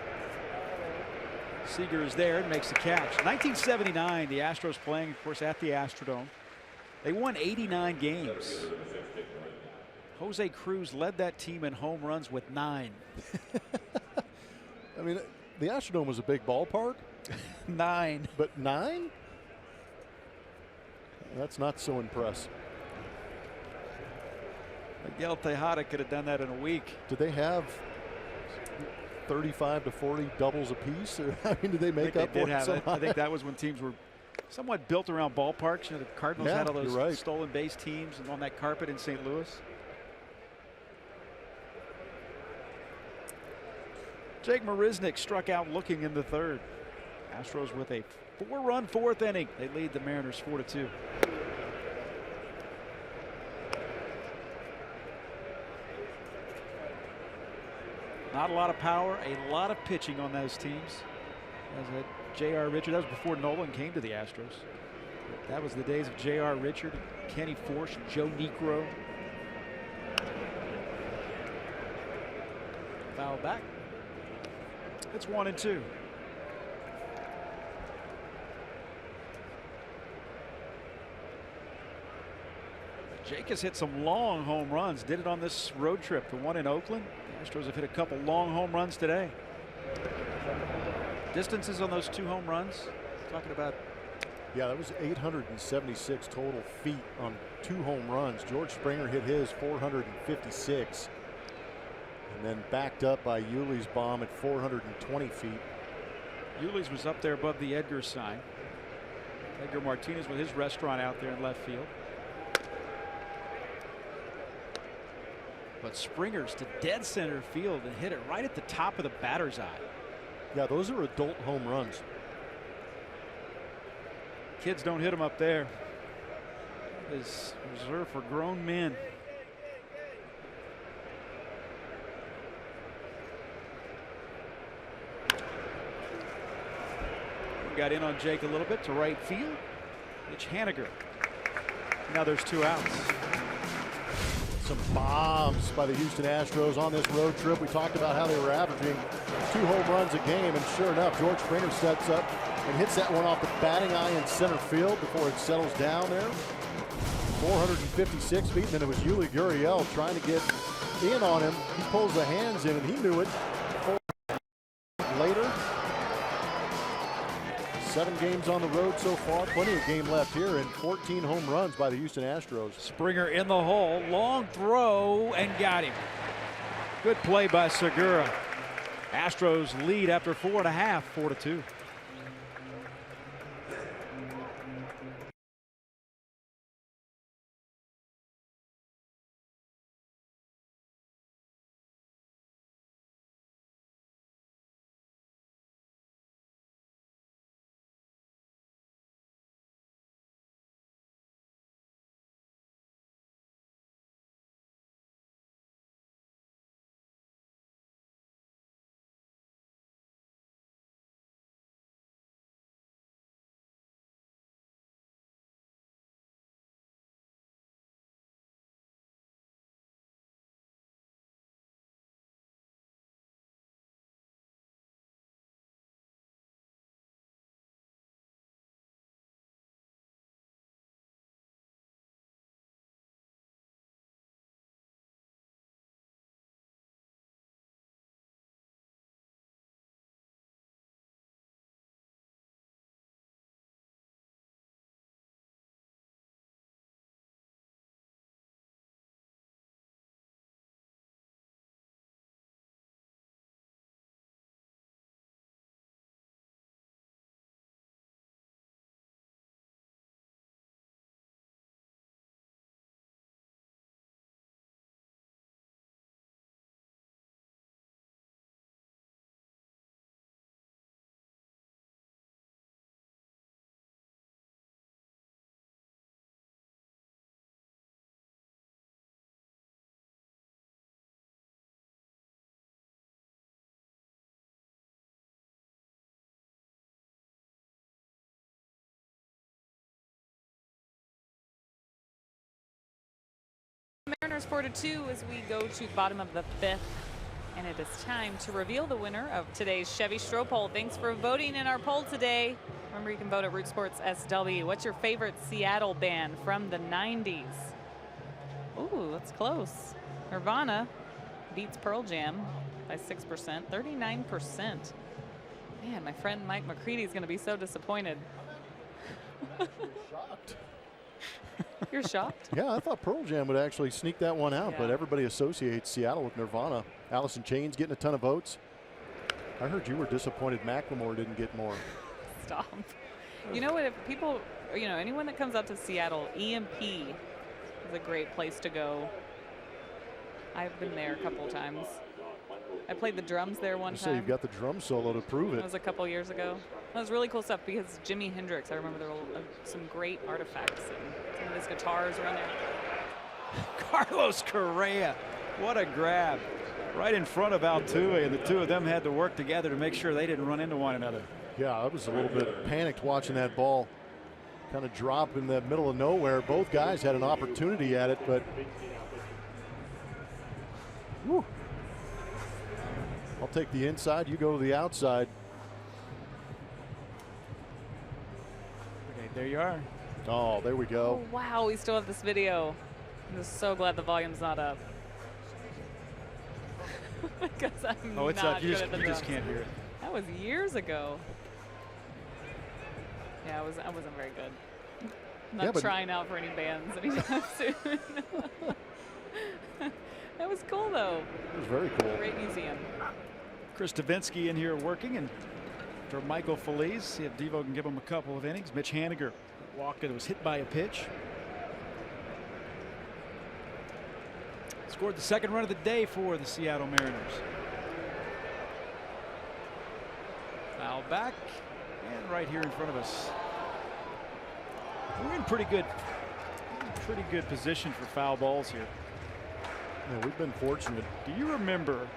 Seager is there and makes the catch. 1979, the Astros playing, of course, at the Astrodome. They won 89 games. Jose Cruz led that team in home runs with 9. I mean, the Astrodome was a big ballpark. 9. But 9? That's not so impressive. Miguel Tejada could have done that in a week. Did they have 35 to 40 doubles apiece? Or, I mean, did they make up for it? I think that was when teams were somewhat built around ballparks. You know, the Cardinals had all those stolen base teams and on that carpet in St. Louis. Jake Marisnick struck out looking in the 3rd. Astros with a 4-run 4th inning. They lead the Mariners 4-2. Not a lot of power, a lot of pitching on those teams. As J.R. Richard, that was before Nolan came to the Astros. That was the days of J.R. Richard, Kenny Forsch, Joe Niekro. Foul back. It's 1-2. Jake has hit some long home runs. Did it on this road trip. The one in Oakland. The Astros have hit a couple long home runs today. Distances on those 2 home runs. Talking about. Yeah, that was 876 total feet on 2 home runs. George Springer hit his 456. And then backed up by Yuli's bomb at 420 feet. Yuli's was up there above the Edgar sign. Edgar Martinez with his restaurant out there in left field. But Springer's to dead center field and hit it right at the top of the batter's eye. Yeah, those are adult home runs. Kids don't hit them up there. Is reserved for grown men. We got in on Jake a little bit to right field. Mitch Haniger. Now there's 2 outs. Some bombs by the Houston Astros on this road trip. We talked about how they were averaging 2 home runs a game, and sure enough, George Springer steps up and hits that one off the batting eye in center field before it settles down there. 456 feet, and then it was Yuli Gurriel trying to get in on him. He pulls the hands in, and he knew it. Later, 7 games on the road so far, plenty of game left here, and 14 home runs by the Houston Astros. Springer in the hole, long throw, and got him. Good play by Segura. Astros lead after 4.5, 4-2. Mariners 4-2 as we go to bottom of the 5th. And it is time to reveal the winner of today's Chevy Stroh poll. Thanks for voting in our poll today. Remember, you can vote at Root Sports SW. What's your favorite Seattle band from the 90s? Ooh, that's close. Nirvana beats Pearl Jam by 6%, 39%. Man, my friend Mike McCready is going to be so disappointed. Shocked. You're shocked? Yeah, I thought Pearl Jam would actually sneak that one out, Yeah. but everybody associates Seattle with Nirvana. Allison Chains getting a ton of votes. I heard you were disappointed Macklemore didn't get more. Stop. You know what? If people, anyone that comes out to Seattle, EMP is a great place to go. I've been there a couple times. I played the drums there one You time. say you've got the drum solo to prove it. That was a couple years ago. That was really cool stuff because Jimi Hendrix, I remember there were some great artifacts and some of his guitars were on there. Carlos Correa, what a grab. Right in front of Altuve, and the two of them had to work together to make sure they didn't run into one another. Yeah, I was a little bit panicked watching that ball kind of drop in the middle of nowhere. Both guys had an opportunity at it, but whew. I'll take the inside, you go to the outside. Okay, there you are. Oh, there we go. Oh, wow, we still have this video. I'm just so glad the volume's not up. Because I'm Oh, it's not up. You good just, at the you just drums. can't hear it. That was years ago. Yeah, I wasn't very good. I'm not Yeah, but trying out for any bands anytime soon. That was cool, though. It was very cool. Great museum. Chris Davinsky in here working, and for Michael Feliz, see if Devo can give him a couple of innings. Mitch Haniger walked and was hit by a pitch. Scored the second run of the day for the Seattle Mariners. Foul back, and right here in front of us. We're in pretty good position for foul balls here. Yeah, we've been fortunate. Do you remember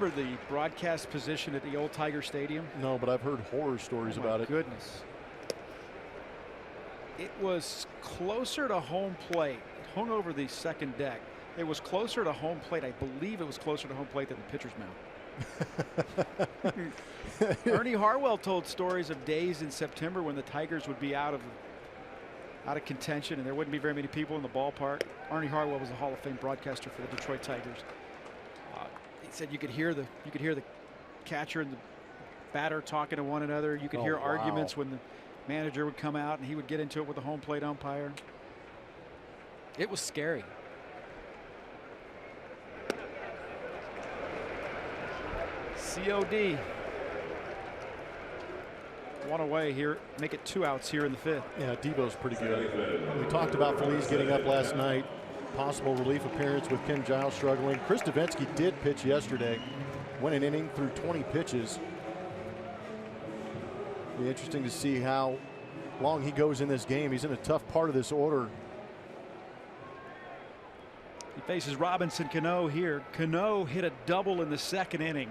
the broadcast position at the old Tiger Stadium? No, but I've heard horror stories about it. Goodness. It was closer to home plate. It hung over the second deck. It was closer to home plate. I believe it was closer to home plate than the pitcher's mound. Ernie Harwell told stories of days in September when the Tigers would be out of contention and there wouldn't be very many people in the ballpark. Ernie Harwell was a Hall of Fame broadcaster for the Detroit Tigers. He said you could hear the catcher and the batter talking to one another. You could hear arguments when the manager would come out and he would get into it with the home plate umpire. It was scary. COD. One away here. Make it 2 outs here in the 5th. Yeah, Devo's pretty good. We talked about Feliz getting up last night. Possible relief appearance with Ken Giles struggling. Chris Davinsky did pitch yesterday. Went an inning through 20 pitches. Be interesting to see how long he goes in this game. He's in a tough part of this order. He faces Robinson Cano here. Cano hit a double in the second inning.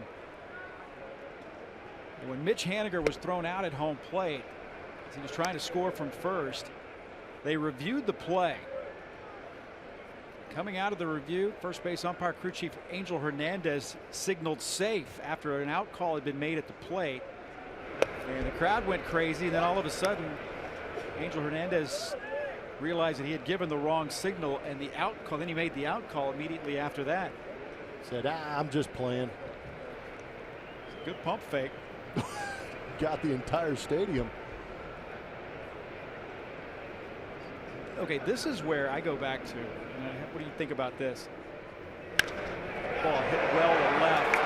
And when Mitch Haniger was thrown out at home plate, as he was trying to score from first, they reviewed the play. Coming out of the review, first base umpire crew chief Angel Hernandez signaled safe after an out call had been made at the plate. And the crowd went crazy. And then all of a sudden, Angel Hernandez realized that he had given the wrong signal and the out call. Then he made the out call immediately after that. Said, I'm just playing. Good pump fake. Got the entire stadium. Okay, this is where I go back to. What do you think about this? Ball hit well to left.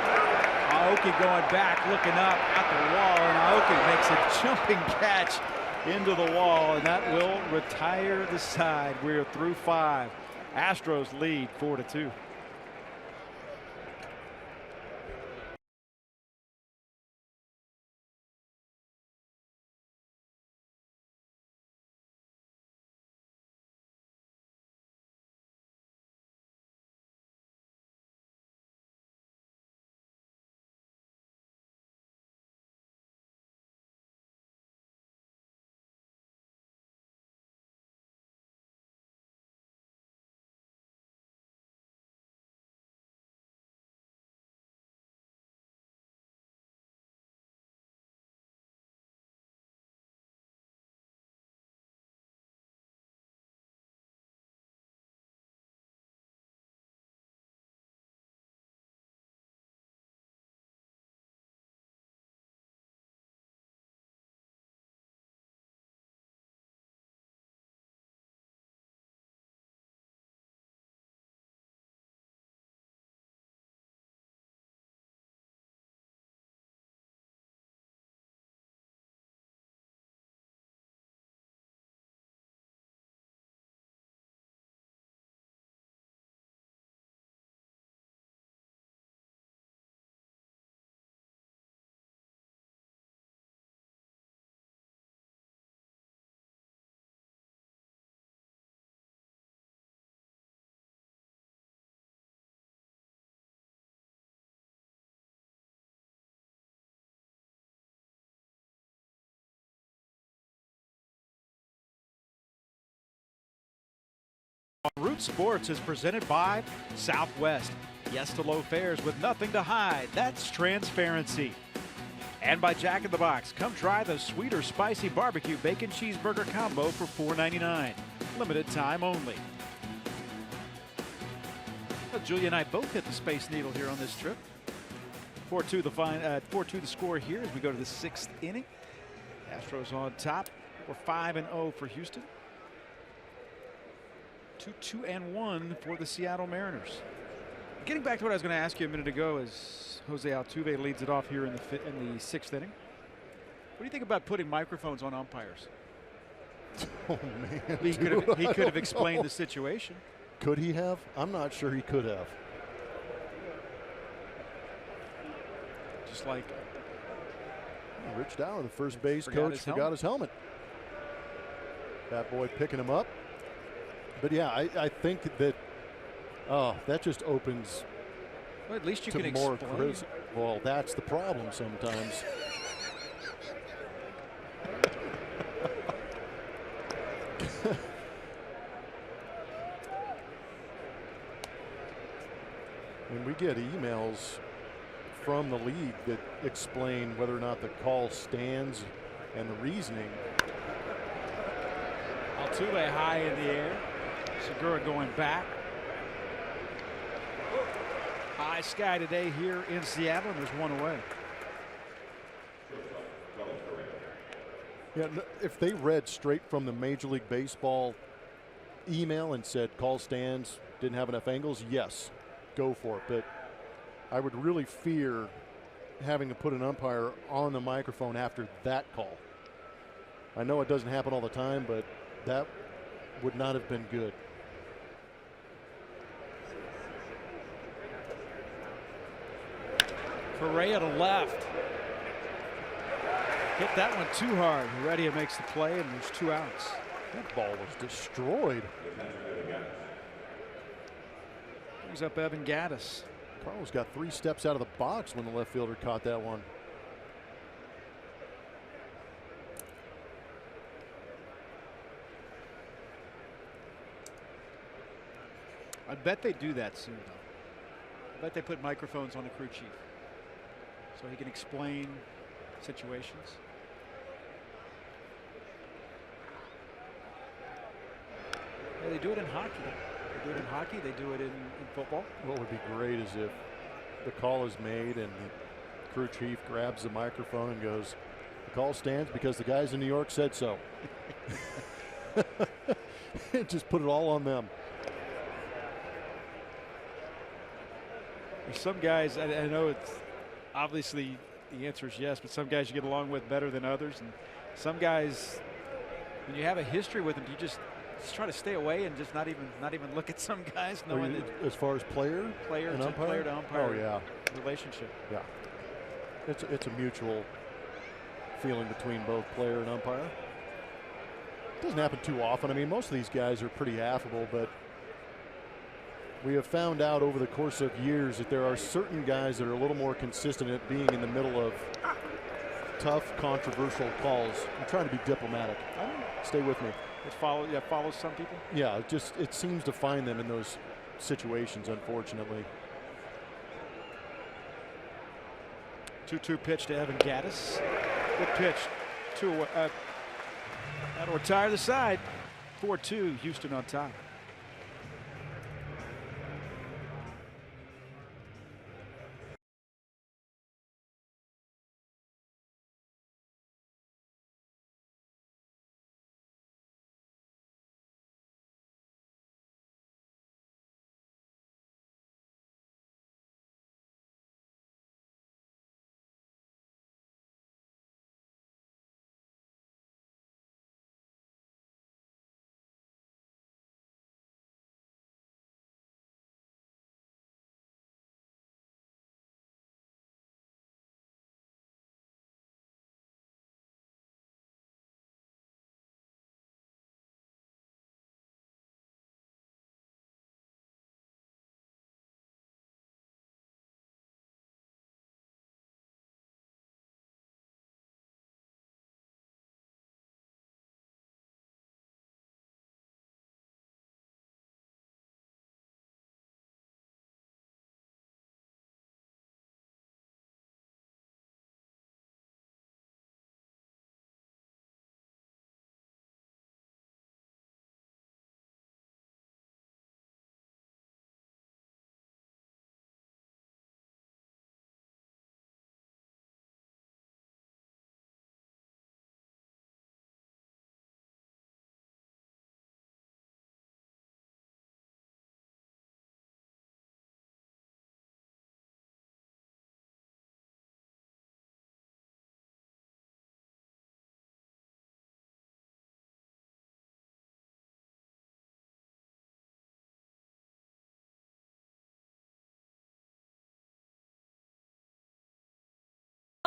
Aoki going back, looking up at the wall, and Aoki makes a jumping catch into the wall, and that will retire the side. We're through 5. Astros lead 4-2. Root Sports is presented by Southwest. Yes to low fares with nothing to hide. That's transparency. And by Jack in the Box. Come try the sweet or spicy barbecue bacon cheeseburger combo for $4.99. Limited time only. Well, Julia and I both hit the Space Needle here on this trip. 4-2 the score here as we go to the 6th inning. Astros on top. We're 5-0 for Houston. 2-2-1 for the Seattle Mariners. Getting back to what I was going to ask you a minute ago, as Jose Altuve leads it off here in the 6th inning. What do you think about putting microphones on umpires? Oh man, he could have explained the situation. Could he have? I'm not sure he could have. Just like Rich Dower, the first base coach, forgot his helmet. That boy picking him up. But yeah, I think that that just opens. Well, at least you to can more explain. Well, that's the problem sometimes. When we get emails from the league that explain whether or not the call stands and the reasoning. Altuve high in the air. Segura going back. High sky today here in Seattle, and there's one away. Yeah, if they read straight from the Major League Baseball email and said call stands, didn't have enough angles, yes, go for it. But I would really fear having to put an umpire on the microphone after that call. I know it doesn't happen all the time, but that would not have been good. Correa to left. Hit that one too hard. Heredia makes the play, and there's 2 outs. That ball was destroyed. Brings up Evan Gattis. Carlos got 3 steps out of the box when the left fielder caught that one. I bet they do that soon, though. I bet they put microphones on the crew chief so he can explain situations. Yeah, they do it in hockey. They do it in hockey. They do it in football. What would be great is if the call is made and the crew chief grabs the microphone and goes, "The call stands because the guys in New York said so." Just put it all on them. There's some guys, I know it's obviously the answer is yes, but some guys you get along with better than others, and some guys, when you have a history with them, you just try to stay away and just not even look at some guys, knowing that as far as player to umpire oh yeah, relationship. Yeah, it's a mutual feeling between both player and umpire. It doesn't happen too often. I mean, most of these guys are pretty affable, but we have found out over the course of years that there are certain guys that are a little more consistent at being in the middle of tough, controversial calls. I'm trying to be diplomatic. Stay with me. It follows some people. Yeah, it seems to find them in those situations, unfortunately. 2-2 pitch to Evan Gattis. Good pitch. That'll retire the side. 4-2, Houston on top.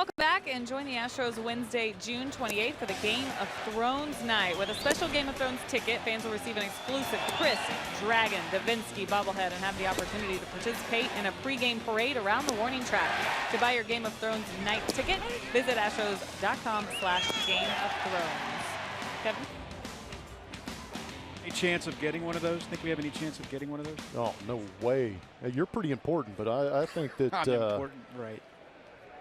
Welcome back and join the Astros Wednesday, June 28th for the Game of Thrones night. With a special Game of Thrones ticket, fans will receive an exclusive Chris Dragon Davinsky bobblehead and have the opportunity to participate in a pregame parade around the warning track. To buy your Game of Thrones night ticket, visit astros.com/Game of Thrones. Kevin? Any chance of getting one of those? Think we have any chance of getting one of those? Oh, no way. You're pretty important, but I think that I'm important, right?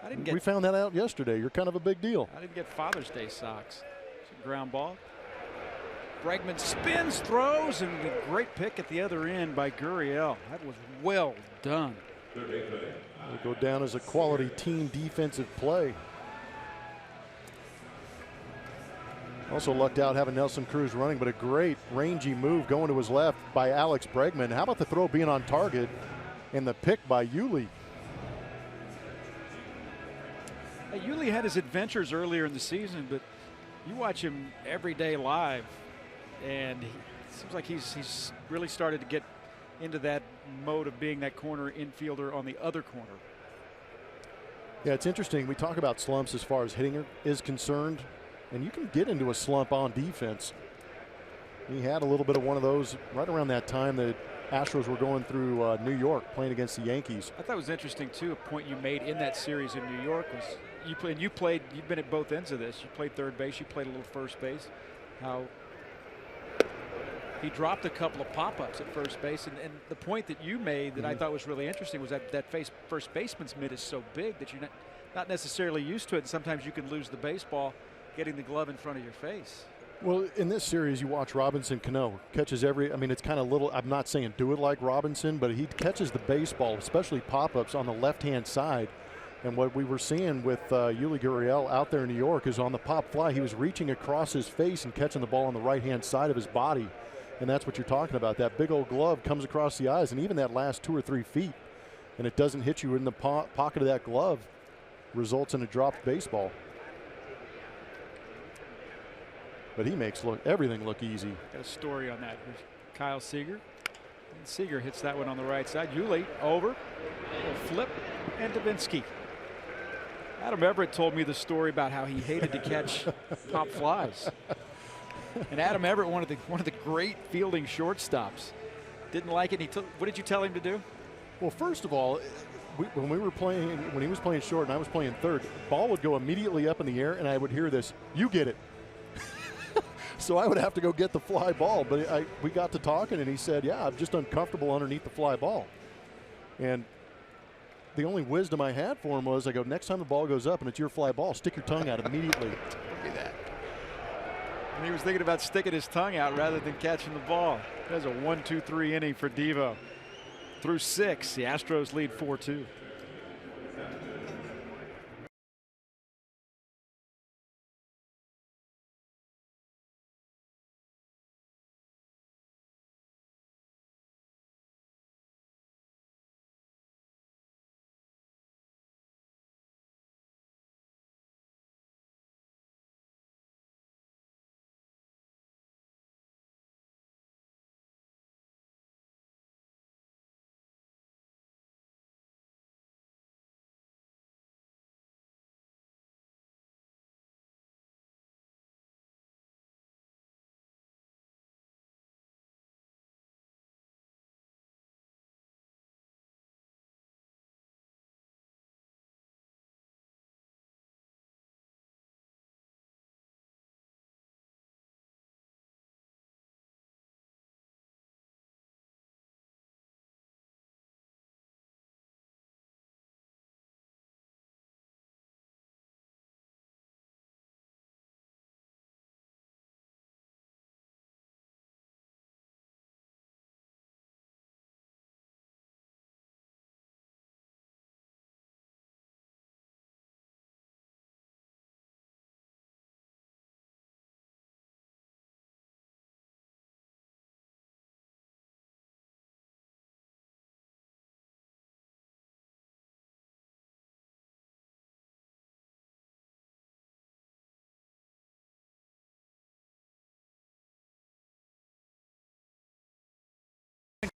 I didn't get. We found that out yesterday. You're kind of a big deal. I didn't get Father's Day socks. It's a ground ball. Bregman spins, throws, and a great pick at the other end by Gurriel. That was well done. It'll go down as a quality team defensive play. Also lucked out having Nelson Cruz running, but a great rangy move going to his left by Alex Bregman. How about the throw being on target and the pick by Yuli? Yuli had his adventures earlier in the season, but you watch him every day live, and it seems like he's really started to get into that mode of being that corner infielder on the other corner. Yeah, it's interesting. We talk about slumps as far as hitting is concerned, and you can get into a slump on defense. He had a little bit of one of those right around that time that Astros were going through New York playing against the Yankees. I thought it was interesting too. A point you made in that series in New York was you've been at both ends of this. You played third base, you played a little first base. How he dropped a couple of pop-ups at first base, and the point that you made that I thought was really interesting was that first baseman's mitt is so big that you're not necessarily used to it, and sometimes you can lose the baseball getting the glove in front of your face. Well, in this series, you watch Robinson Cano catches it's kind of little. I'm not saying do it like Robinson, but he catches the baseball, especially pop-ups on the left-hand side. And what we were seeing with Yuli Gurriel out there in New York is on the pop fly, he was reaching across his face and catching the ball on the right-hand side of his body. And that's what you're talking about. That big old glove comes across the eyes, and even that last 2 or 3 feet, and it doesn't hit you in the pocket of that glove, results in a dropped baseball. But he makes everything look easy. Got a story on that. Here's Kyle Seager. And Seager hits that one on the right side. Yuli over, a flip, and Davinsky. Adam Everett told me the story about how he hated to catch pop flies. And Adam Everett, one of the great fielding shortstops, didn't like it. What did you tell him to do? Well, first of all, when he was playing short and I was playing third, the ball would go immediately up in the air, and I would hear this, "You get it." So I would have to go get the fly ball. But we got to talking, and he said, "Yeah, I'm just uncomfortable underneath the fly ball." And the only wisdom I had for him was, I go, next time the ball goes up and it's your fly ball, stick your tongue out immediately. Look at that. And he was thinking about sticking his tongue out rather than catching the ball. That's a 1-2-3 inning for Devo. Through 6, the Astros lead 4-2.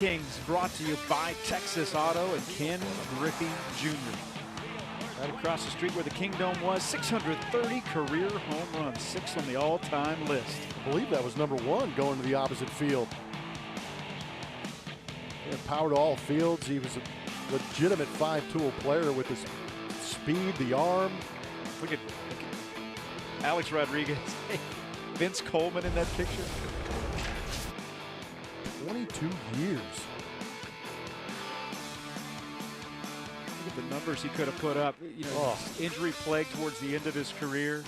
Kings brought to you by Texas Auto and Ken Griffey Jr. Right across the street where the Kingdome was, 630 career home runs, 6th on the all-time list. I believe that was #1 going to the opposite field. He had power to all fields. He was a legitimate 5-tool player with his speed, the arm. Look at Alex Rodriguez. Vince Coleman in that picture. 22 years. Look at the numbers he could have put up. You know, injury plagued towards the end of his career.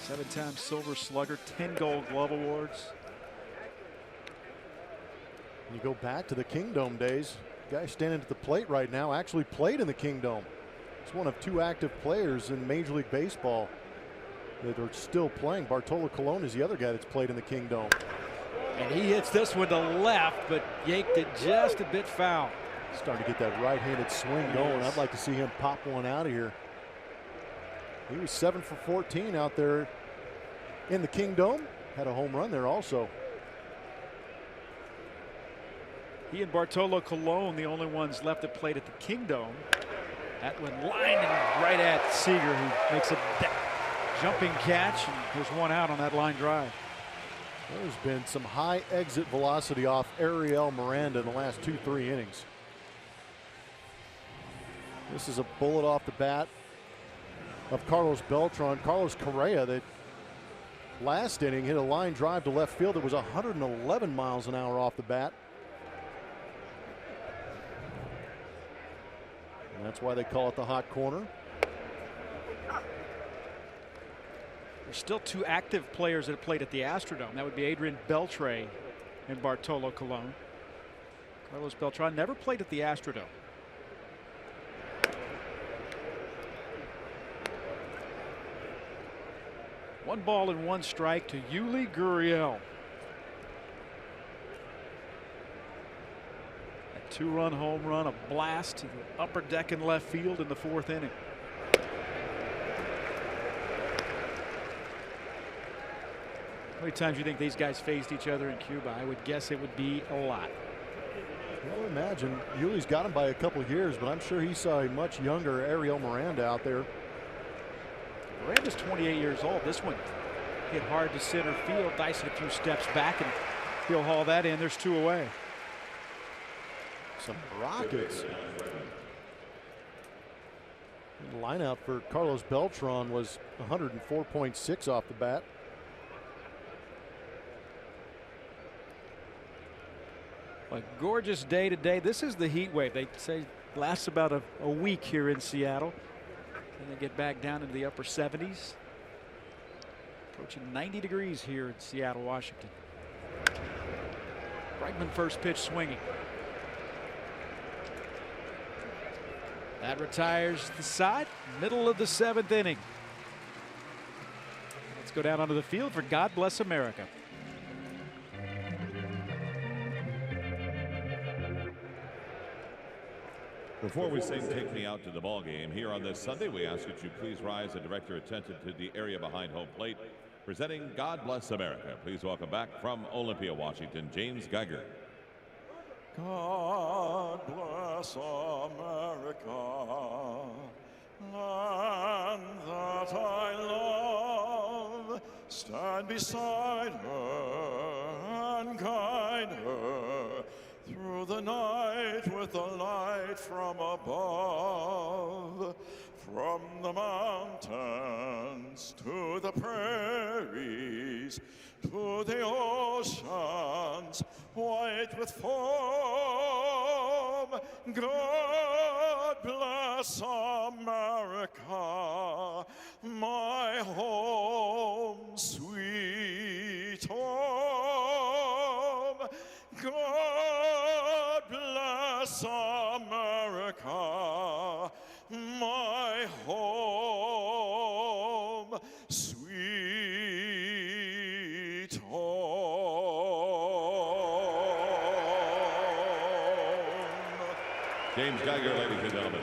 7-time Silver Slugger, 10 Gold Glove awards. You go back to the Kingdome days. The guy standing at the plate right now actually played in the Kingdome. He's one of 2 active players in Major League Baseball that are still playing. Bartolo Colon is the other guy that's played in the Kingdome. And he hits this one to left, but yanked it just a bit foul. Starting to get that right-handed swing going. I'd like to see him pop one out of here. He was 7 for 14 out there in the Kingdome. Had a home run there also. He and Bartolo Colon, the only ones left that played at the Kingdome. That one lining right at Seager, who makes a jumping catch, and there's one out on that line drive. There's been some high exit velocity off Ariel Miranda in the last 2-3 innings. This is a bullet off the bat of Carlos Beltran. Carlos Correa, that last inning hit a line drive to left field that was 111 miles an hour off the bat. And that's why they call it the hot corner. There's still 2 active players that have played at the Astrodome. That would be Adrian Beltre and Bartolo Colon. Carlos Beltran never played at the Astrodome. One ball and 1 strike to Yuli Gurriel. A 2-run home run, a blast to the upper deck in left field in the 4th inning. How many times do you think these guys faced each other in Cuba? I would guess it would be a lot. I would imagine Yuli's got him by a couple of years, but I'm sure he saw a much younger Ariel Miranda out there. Miranda's 28 years old. This one hit hard to center field. Dyson a few steps back, and he'll haul that in. There's 2 away. Some rockets. The lineup for Carlos Beltran was 104.6 off the bat. A gorgeous day today. This is the heat wave. They say lasts about a week here in Seattle. And they get back down into the upper 70s. Approaching 90 degrees here in Seattle, Washington. Bregman first pitch swinging. That retires the side. Middle of the 7th inning. Let's go down onto the field for God Bless America. Before we sing Take Me Out to the Ball Game here on this Sunday, we ask that you please rise and direct your attention to the area behind home plate. Presenting God Bless America. Please welcome back from Olympia, Washington, James Geiger. God bless America, land that I love. Stand beside her and guide her through the night with the light from above. From the mountains to the prairies, to the oceans white with foam. God bless America, my home, sweet home. God bless America, my home, sweet home. James Geiger, ladies and gentlemen.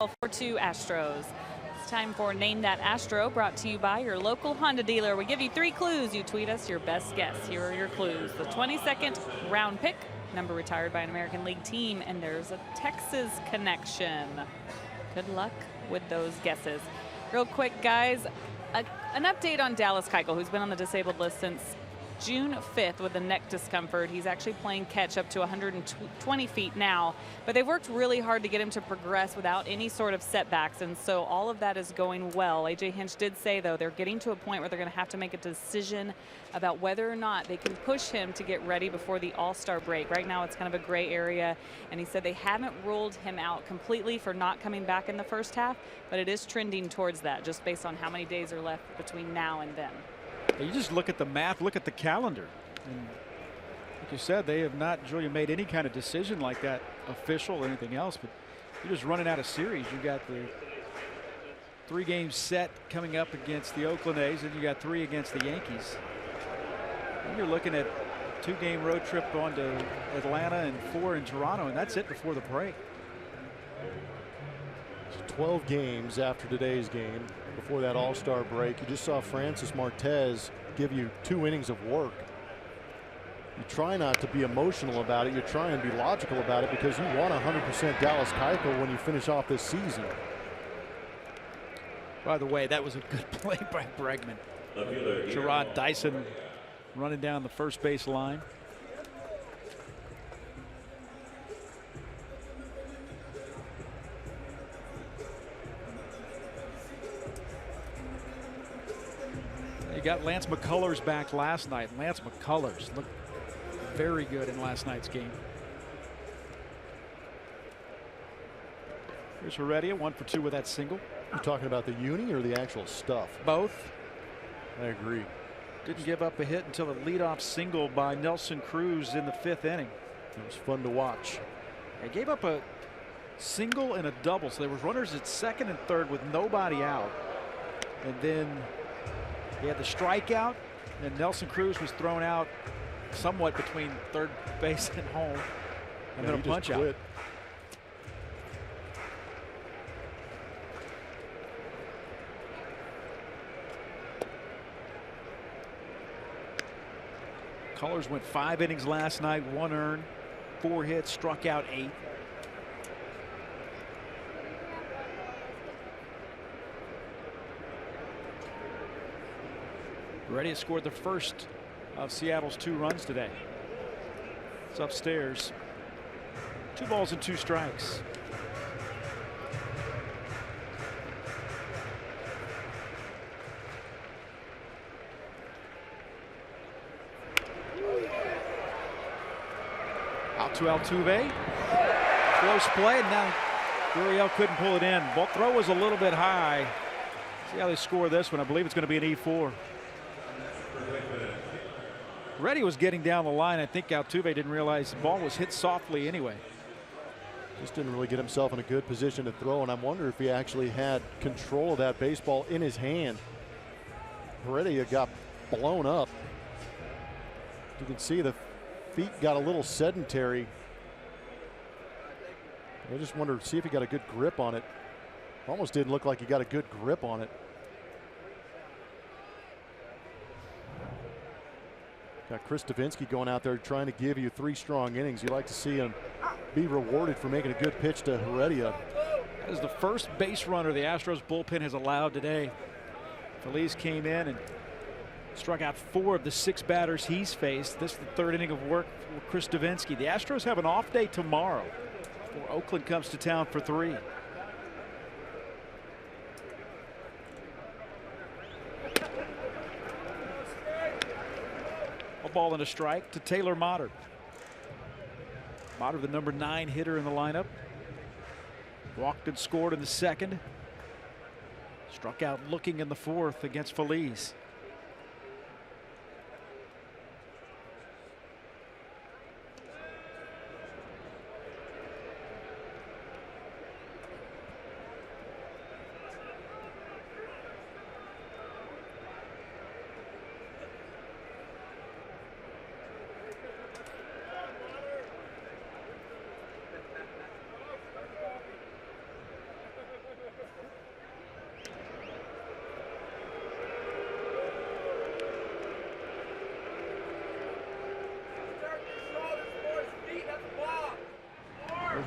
4-2 Astros. It's time for Name That Astro, brought to you by your local Honda dealer. We give you 3 clues. You tweet us your best guess. Here are your clues. The 22nd round pick, number retired by an American League team, and there's a Texas connection. Good luck with those guesses. Real quick, guys, an update on Dallas Keuchel, who's been on the disabled list since June 5th with a neck discomfort. He's actually playing catch up to 120 feet now, but they've worked really hard to get him to progress without any sort of setbacks, and so all of that is going well. A.J. Hinch did say, though, they're getting to a point where they're going to have to make a decision about whether or not they can push him to get ready before the All-Star break. Right now it's kind of a gray area, and he said they haven't ruled him out completely for not coming back in the first half, but it is trending towards that just based on how many days are left between now and then. You just look at the math, look at the calendar. And like you said, they have not, Julia, made any kind of decision like that, official or anything else, but you're just running out of series. You got the 3-game set coming up against the Oakland A's, and you got 3 against the Yankees. And you're looking at a 2-game road trip on to Atlanta and 4 in Toronto, and that's it before the break. 12 games after today's game, before that All-Star break. You just saw Francis Martez give you 2 innings of work. You try not to be emotional about it. You try and be logical about it because you want 100% Dallas Keuchel when you finish off this season. By the way, that was a good play by Bregman. Gerard Dyson running down the first base line. You got Lance McCullers back last night. Lance McCullers looked very good in last night's game. Here's Heredia, 1 for 2 with that single. You talking about the uni or the actual stuff? Both. I agree. Didn't give up a hit until a leadoff single by Nelson Cruz in the 5th inning. It was fun to watch. They gave up a single and a double, so there was runners at 2nd and 3rd with nobody out. And then he had the strikeout, and Nelson Cruz was thrown out somewhat between third base and home, and then a punch out. Colors went 5 innings last night, 1 earned, 4 hits, struck out 8. Heredia scored the first of Seattle's 2 runs today. It's upstairs. 2 balls and 2 strikes. Out to Altuve. Close play, and now Gurriel couldn't pull it in. Ball throw was a little bit high. See how they score this one. I believe it's going to be an E4. Heredia was getting down the line. I think Altuve didn't realize the ball was hit softly anyway. Just didn't really get himself in a good position to throw, and I wonder if he actually had control of that baseball in his hand. Heredia got blown up. You can see the feet got a little sedentary. I just wonder, see if he got a good grip on it. Almost didn't look like he got a good grip on it. Got Chris Davinsky going out there trying to give you 3 strong innings. You like to see him be rewarded for making a good pitch to Heredia. That is the first base runner the Astros bullpen has allowed today. Phillies came in and struck out 4 of the 6 batters he's faced. This is the 3rd inning of work for Chris Davinsky. The Astros have an off day tomorrow before Oakland comes to town for 3. A ball and a strike to Taylor Motter. Motter, the number 9 hitter in the lineup. Walked and scored in the 2nd. Struck out looking in the 4th against Phillies.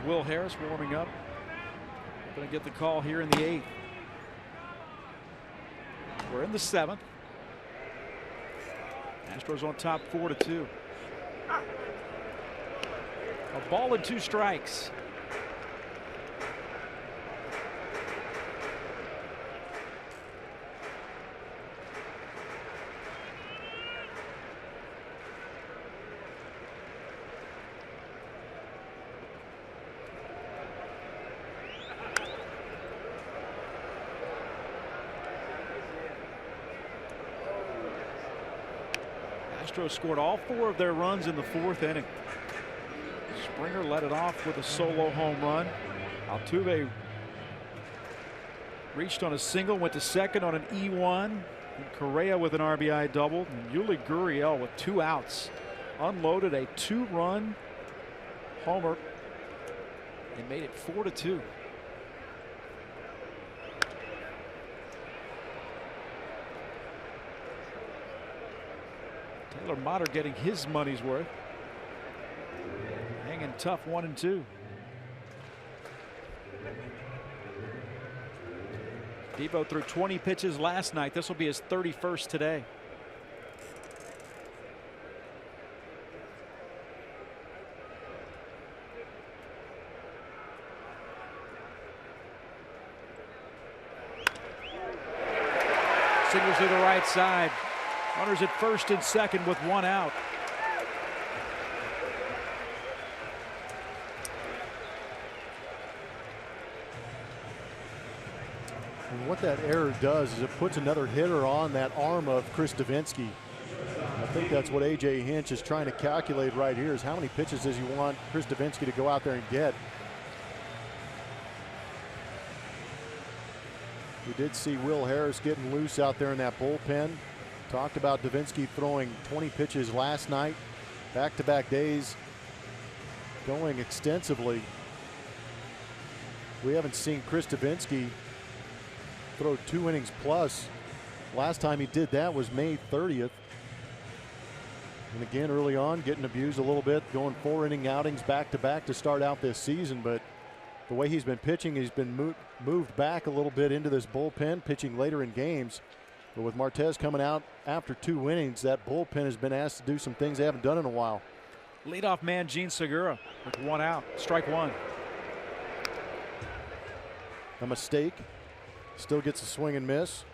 Will Harris warming up. Going to get the call here in the 8th. We're in the 7th. Astros on top 4-2. A ball and 2 strikes. Astros scored all 4 of their runs in the 4th inning. Springer led it off with a solo home run. Altuve reached on a single, went to second on an E1. And Correa with an RBI double. And Yuli Gurriel with 2 outs unloaded a 2-run homer and made it 4-2. Taylor Motter getting his money's worth. Hanging tough 1-2. Devo threw 20 pitches last night. This will be his 31st today. Signals to the right side. Runners at first and second with 1 out. And what that error does is it puts another hitter on that arm of Chris Davinsky. I think that's what A.J. Hinch is trying to calculate right here, is how many pitches does he want Chris Davinsky to go out there and get. We did see Will Harris getting loose out there in that bullpen. Talked about Davinsky throwing 20 pitches last night, back-to-back days, going extensively. We haven't seen Chris Davinsky throw 2 innings plus. Last time he did that was May 30th. And again, early on, getting abused a little bit, going 4-inning outings back-to-back to start out this season. But the way he's been pitching, he's been moved back a little bit into this bullpen, pitching later in games. But with Martez coming out after 2 innings, that bullpen has been asked to do some things they haven't done in a while. Leadoff man Gene Segura with 1 out, strike 1. A mistake. Still gets a swing and miss.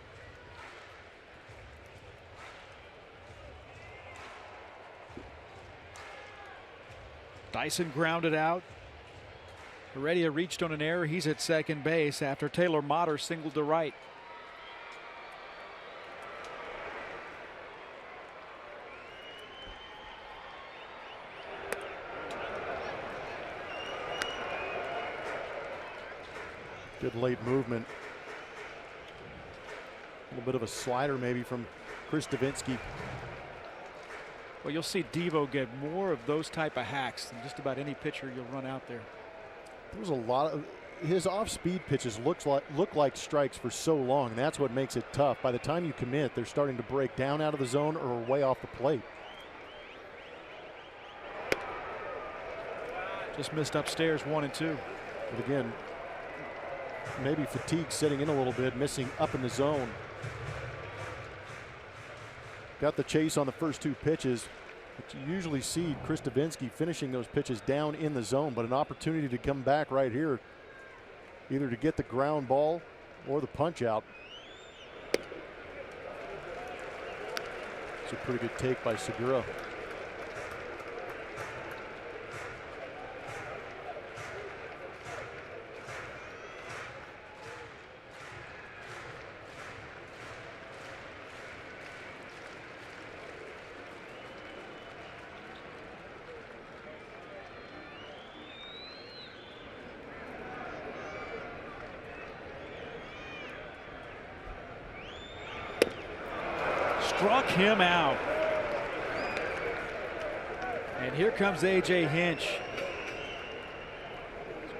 Dyson grounded out. Heredia reached on an error. He's at second base after Taylor Motter singled to right. Good late movement. A little bit of a slider maybe from Chris Davinsky. Well, you'll see Devo get more of those type of hacks than just about any pitcher you'll run out there. There was a lot of his off-speed pitches look like strikes for so long, and that's what makes it tough. By the time you commit, they're starting to break down out of the zone or way off the plate. Just missed upstairs 1-2. But again, maybe fatigue setting in a little bit, missing up in the zone. Got the chase on the first 2 pitches. But you usually see Chris Davinsky finishing those pitches down in the zone, but an opportunity to come back right here, either to get the ground ball or the punch out. It's a pretty good take by Segura. Struck him out. And here comes A.J. Hinch.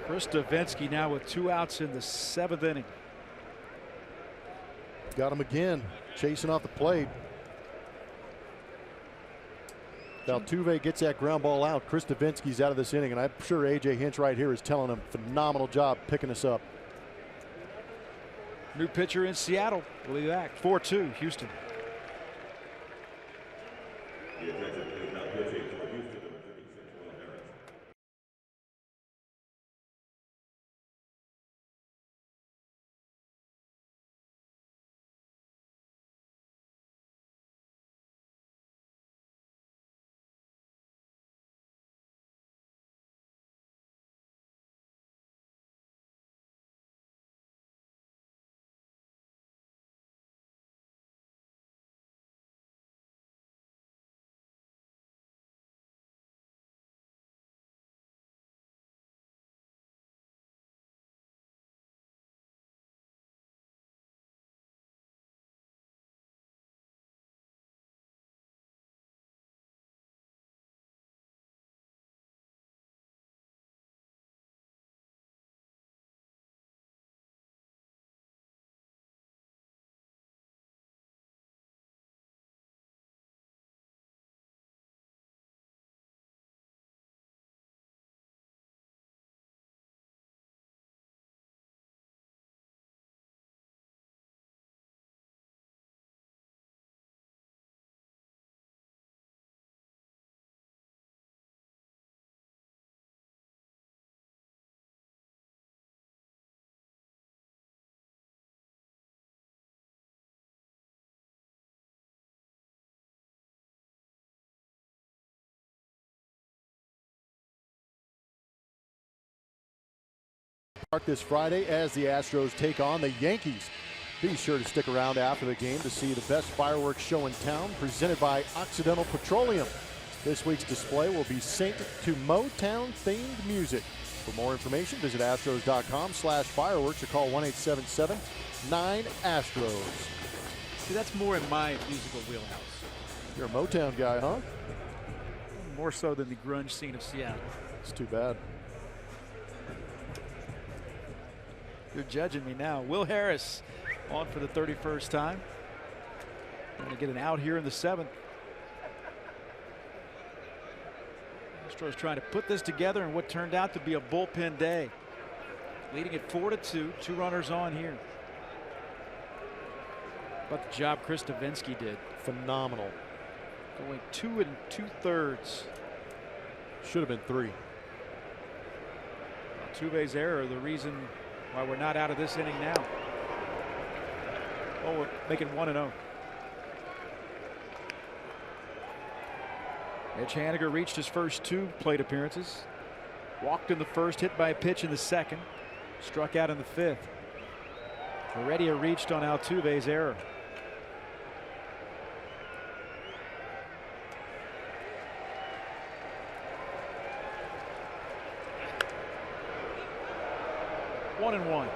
Chris Davinsky now with 2 outs in the 7th inning. Got him again, chasing off the plate. Altuve gets that ground ball out. Chris Davinsky's out of this inning, and I'm sure A.J. Hinch right here is telling him phenomenal job picking us up. New pitcher in Seattle. We'll be back. 4-2 Houston. This Friday as the Astros take on the Yankees. Be sure to stick around after the game to see the best fireworks show in town, presented by Occidental Petroleum. This week's display will be synced to Motown-themed music. For more information, visit astros.com/fireworks or call 1-877-9-ASTROS. See, that's more in my musical wheelhouse. You're a Motown guy, huh? More so than the grunge scene of Seattle. It's too bad. You're judging me now. Will Harris on for the 31st time. Going to get an out here in the 7th. Astros trying to put this together in what turned out to be a bullpen day. Leading it 4-2. 2 runners on here. But the job Chris Davinsky did. Phenomenal. Going 2 2/3. Should have been 3. Altuve's error, the reason why we're not out of this inning now. Oh, we're making 1-0. Mitch Haniger reached his first 2 plate appearances. Walked in the first, hit by a pitch in the second. Struck out in the 5th. Heredia reached on Altuve's error. 1-1.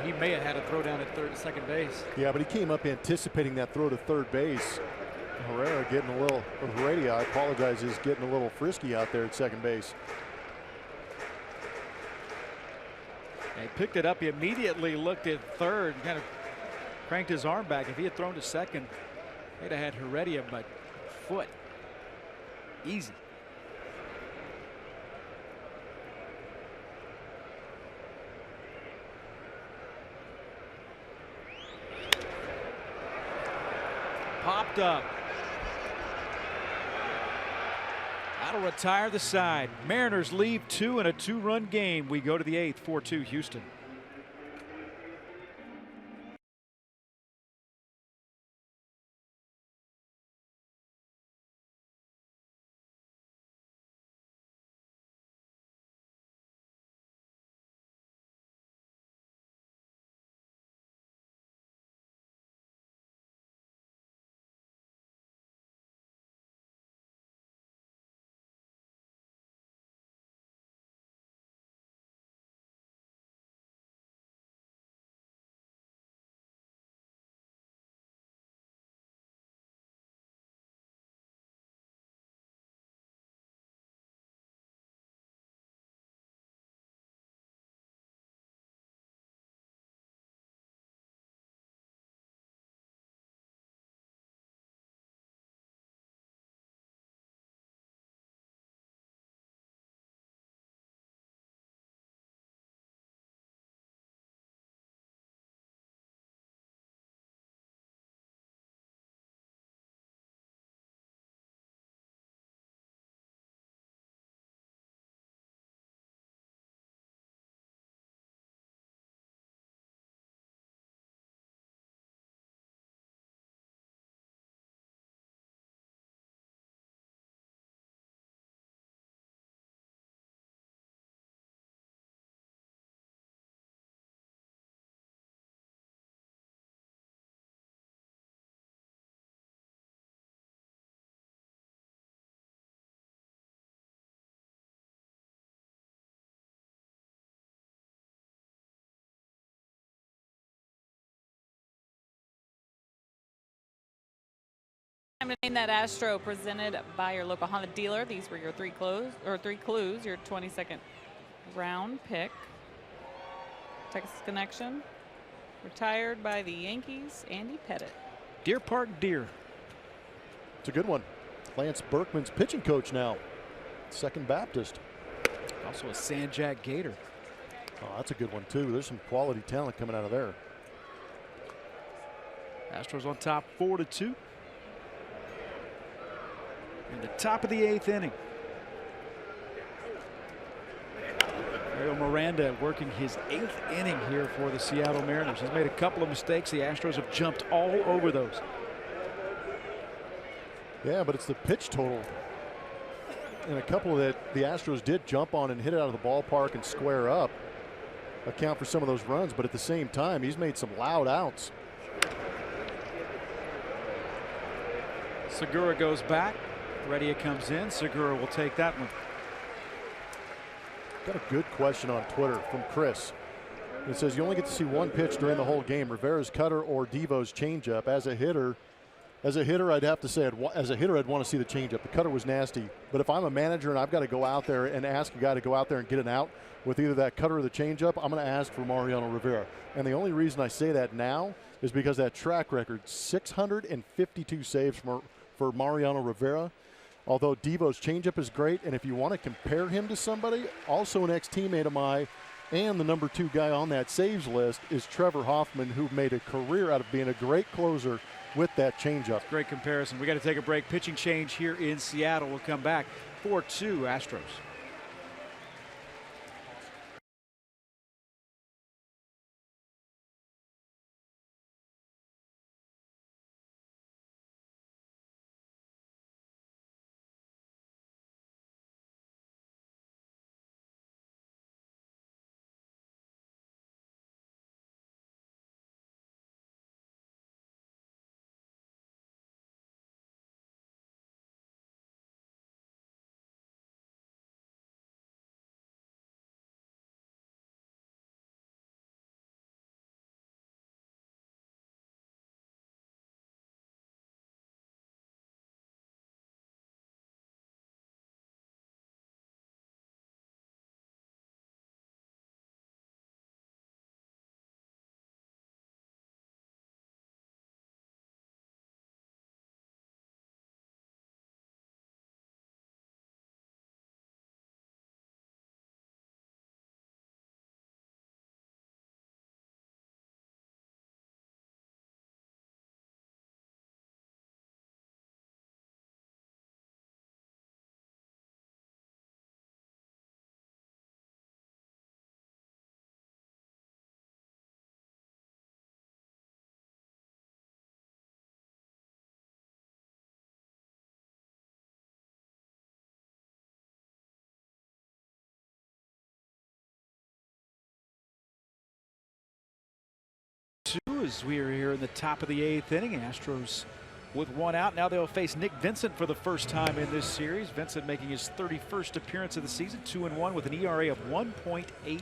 He may have had a throw down at second base. Yeah, but he came up anticipating that throw to third base. Herrera getting a little, Heredia, I apologize, is getting a little frisky out there at second base. He picked it up. He immediately looked at third and kind of cranked his arm back. If he had thrown to second, they'd have had Heredia, but foot. Easy. Popped up. That'll retire the side. Mariners leave 2 in a 2-run game. We go to the 8th, 4-2 Houston. Time to name that Astro, presented by your local Honda dealer. These were your three clues, your 22nd round pick. Texas connection. Retired by the Yankees, Andy Pettit. Deer Park Deer. It's a good one. Lance Berkman's pitching coach now. Second Baptist. Also a Sanjak Gator. Oh, that's a good one too. There's some quality talent coming out of there. Astros on top 4-2. In the top of the 8th inning. Ariel Miranda working his 8th inning here for the Seattle Mariners. He's made a couple of mistakes. The Astros have jumped all over those. Yeah, but it's the pitch total. And a couple that the Astros did jump on and hit it out of the ballpark and square up account for some of those runs. But at the same time, he's made some loud outs. Segura goes back. Heredia comes in. Segura will take that one. Got a good question on Twitter from Chris. It says you only get to see one pitch during the whole game, Rivera's cutter or Devo's changeup. As a hitter, I'd have to say, as a hitter, I'd want to see the changeup. The cutter was nasty. But if I'm a manager and I've got to go out there and ask a guy to go out there and get an out with either that cutter or the changeup, I'm going to ask for Mariano Rivera. And the only reason I say that now is because that track record, 652 saves for Mariano Rivera. Although Devo's changeup is great, and if you want to compare him to somebody, also an ex-teammate of mine and the number 2 guy on that saves list is Trevor Hoffman, who made a career out of being a great closer with that changeup. Great comparison. We got to take a break. Pitching change here in Seattle. We'll come back. 4-2 Astros. As we are here in the top of the 8th inning, Astros with one out. Now they'll face Nick Vincent for the first time in this series. Vincent making his 31st appearance of the season, 2-1 with an ERA of 1.80.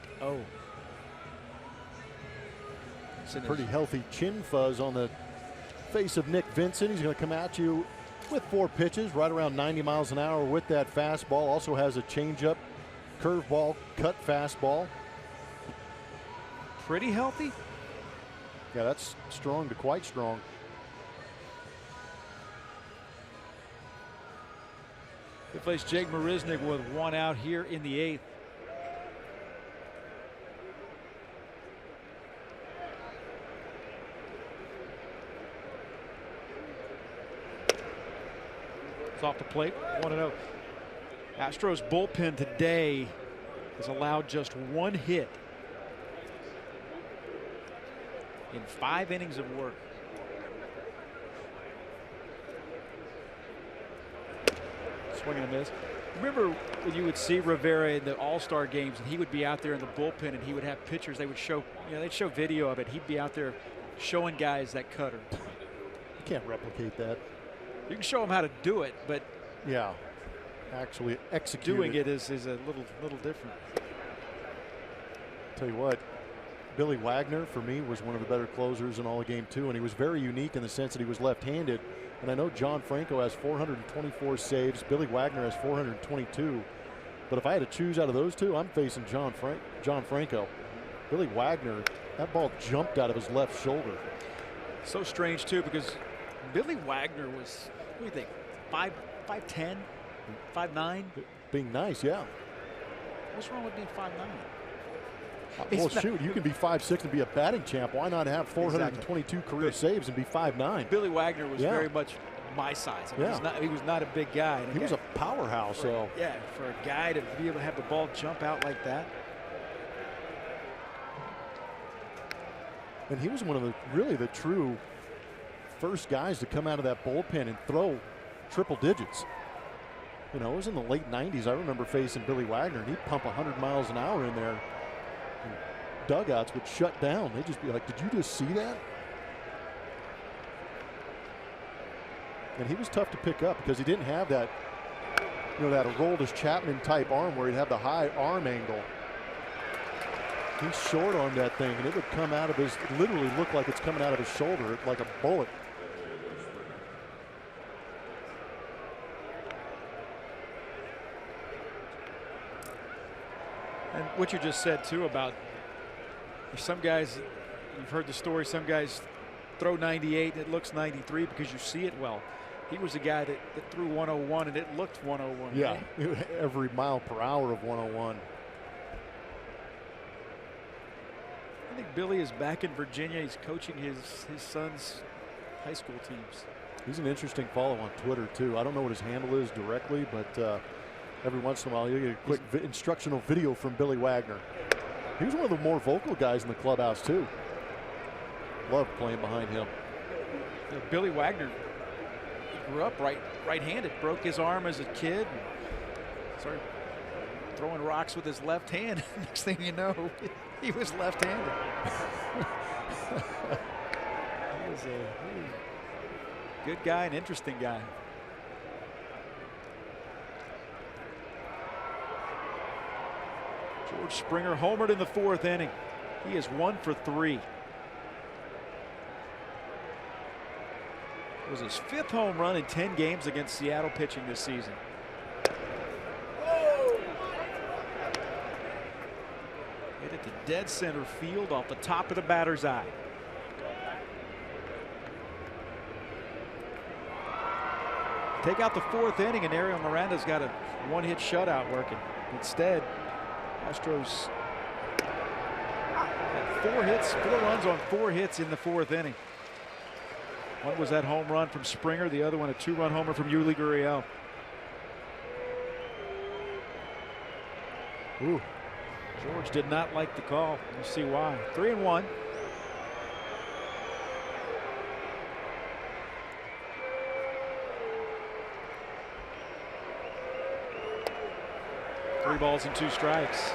Pretty healthy chin fuzz on the face of Nick Vincent. He's going to come at you with 4 pitches, right around 90 miles an hour with that fastball. Also has a changeup, curveball, cut fastball. Pretty healthy. Yeah, that's strong to quite strong. They face Jake Marisnick with one out here in the 8th. It's off the plate, 1-0. Astros bullpen today has allowed just 1 hit in 5 innings of work. Swing and a miss. Remember when you would see Rivera in the All-Star games and he would be out there in the bullpen and he would have pitchers, they would show, they'd show video of it. He'd be out there showing guys that cutter. You can't replicate that. You can show them how to do it, but yeah, actually execute doing it is a little different. Tell you what, Billy Wagner, for me, was one of the better closers in all of Game 2, and he was very unique in the sense that he was left-handed. And I know John Franco has 424 saves. Billy Wagner has 422. But if I had to choose out of those two, I'm facing John Franco. Billy Wagner, that ball jumped out of his left shoulder. So strange, too, because Billy Wagner was, what do you think, 5'10", 5'9"? Being nice, yeah. What's wrong with being 5'9"? Well, shoot, you can be 5'6" and be a batting champ. Why not have 422 career saves and be 5'9"? Billy Wagner was very much my size. I mean, he was not a big guy. He was a powerhouse. So yeah, for a guy to be able to have the ball jump out like that. And he was one of the true first guys to come out of that bullpen and throw triple digits. You know, it was in the late 90s. I remember facing Billy Wagner, and he'd pump 100 miles an hour in there. And dugouts would shut down. They'd just be like, did you just see that? And he was tough to pick up because he didn't have that, you know, that Aroldis Chapman type arm where he'd have the high arm angle. He short-armed that thing, and it would come out of his, literally look like it's coming out of his shoulder like a bullet. And what you just said, too, about some guys, you've heard the story, some guys throw 98 and it looks 93 because you see it well. He was a guy that threw 101 and it looked 101. Yeah, every mile per hour of 101. I think Billy is back in Virginia. He's coaching his son's high school teams. He's an interesting follow on Twitter, too. I don't know what his handle is directly, but every once in a while you get a quick instructional video from Billy Wagner. He was one of the more vocal guys in the clubhouse, too. Loved playing behind him. You know, Billy Wagner grew up right-handed, broke his arm as a kid, and started throwing rocks with his left hand. Next thing you know, he was left-handed. He was a good guy, an interesting guy. George Springer homered in the 4th inning. He is 1 for 3. It was his 5th home run in 10 games against Seattle pitching this season. Hit it to dead center field off the top of the batter's eye. Take out the 4th inning and Ariel Miranda's got a 1-hit shutout working. Instead, Astros had 4 hits, 4 runs on 4 hits in the 4th inning. One was that home run from Springer, the other one a 2-run homer from Yuli Gurriel. Ooh, George did not like the call. You see why. 3-1. Three balls and 2 strikes.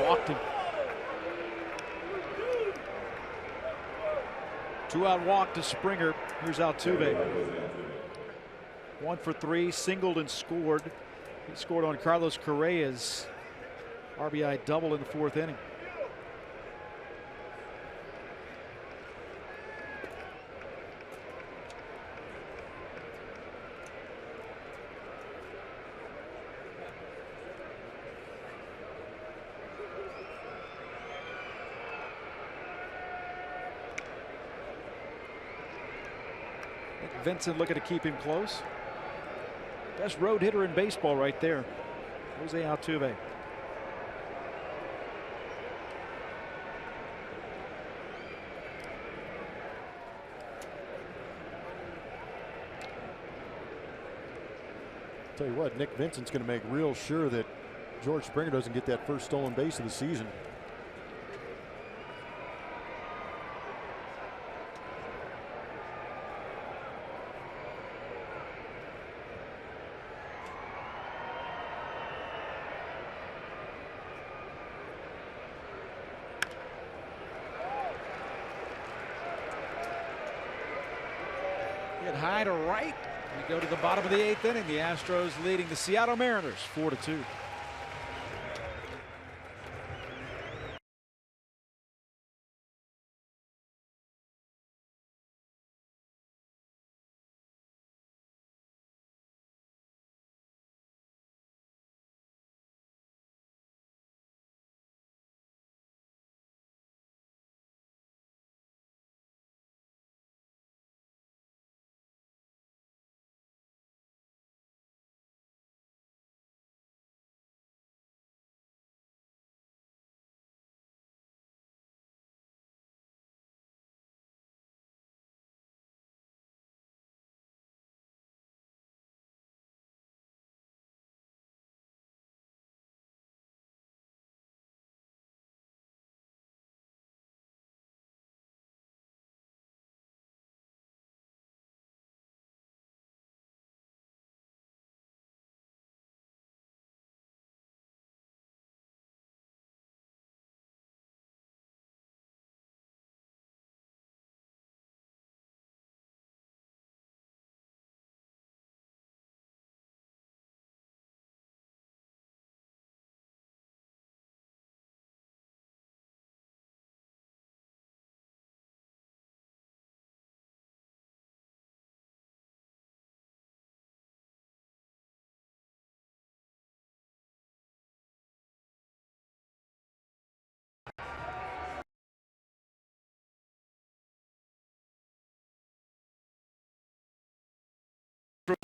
Walked him. 2-out walk to Springer. Here's Altuve. 1 for 3, singled and scored. He scored on Carlos Correa's RBI double in the 4th inning. Vincent looking to keep him close. Best road hitter in baseball right there, Jose Altuve. Tell you what, Nick Vincent's going to make real sure that George Springer doesn't get that first stolen base of the season. Hit high to right. We go to the bottom of the 8th inning. The Astros leading the Seattle Mariners 4-2.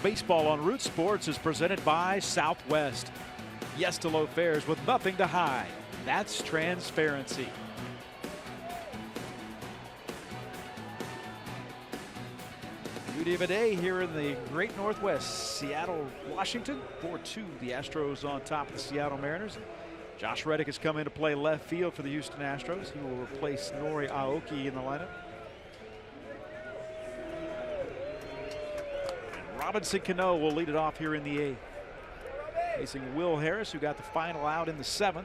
Baseball on Root Sports is presented by Southwest. Yes to low fares with nothing to hide. That's transparency. Beauty of a day here in the great Northwest. Seattle, Washington, 4-2. The Astros on top of the Seattle Mariners. Josh Reddick has come in to play left field for the Houston Astros. He will replace Nori Aoki in the lineup. Robinson Cano will lead it off here in the 8th. Facing Will Harris, who got the final out in the 7th.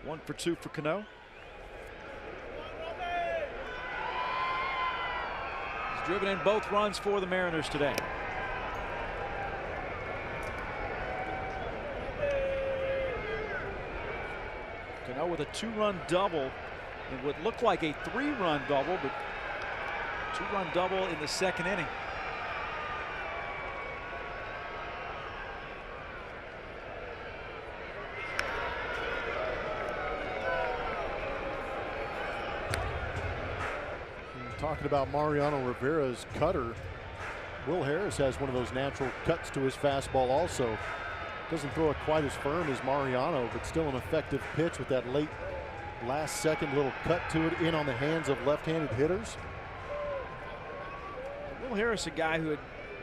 1 for 2 for Cano. He's driven in both runs for the Mariners today. Cano with a 2-run double and what looked like a 3-run double, but 2-run double in the 2nd inning. Talking about Mariano Rivera's cutter, Will Harris has one of those natural cuts to his fastball also. Doesn't throw it quite as firm as Mariano, but still an effective pitch with that late last second little cut to it in on the hands of left-handed hitters. Will Harris, a guy who had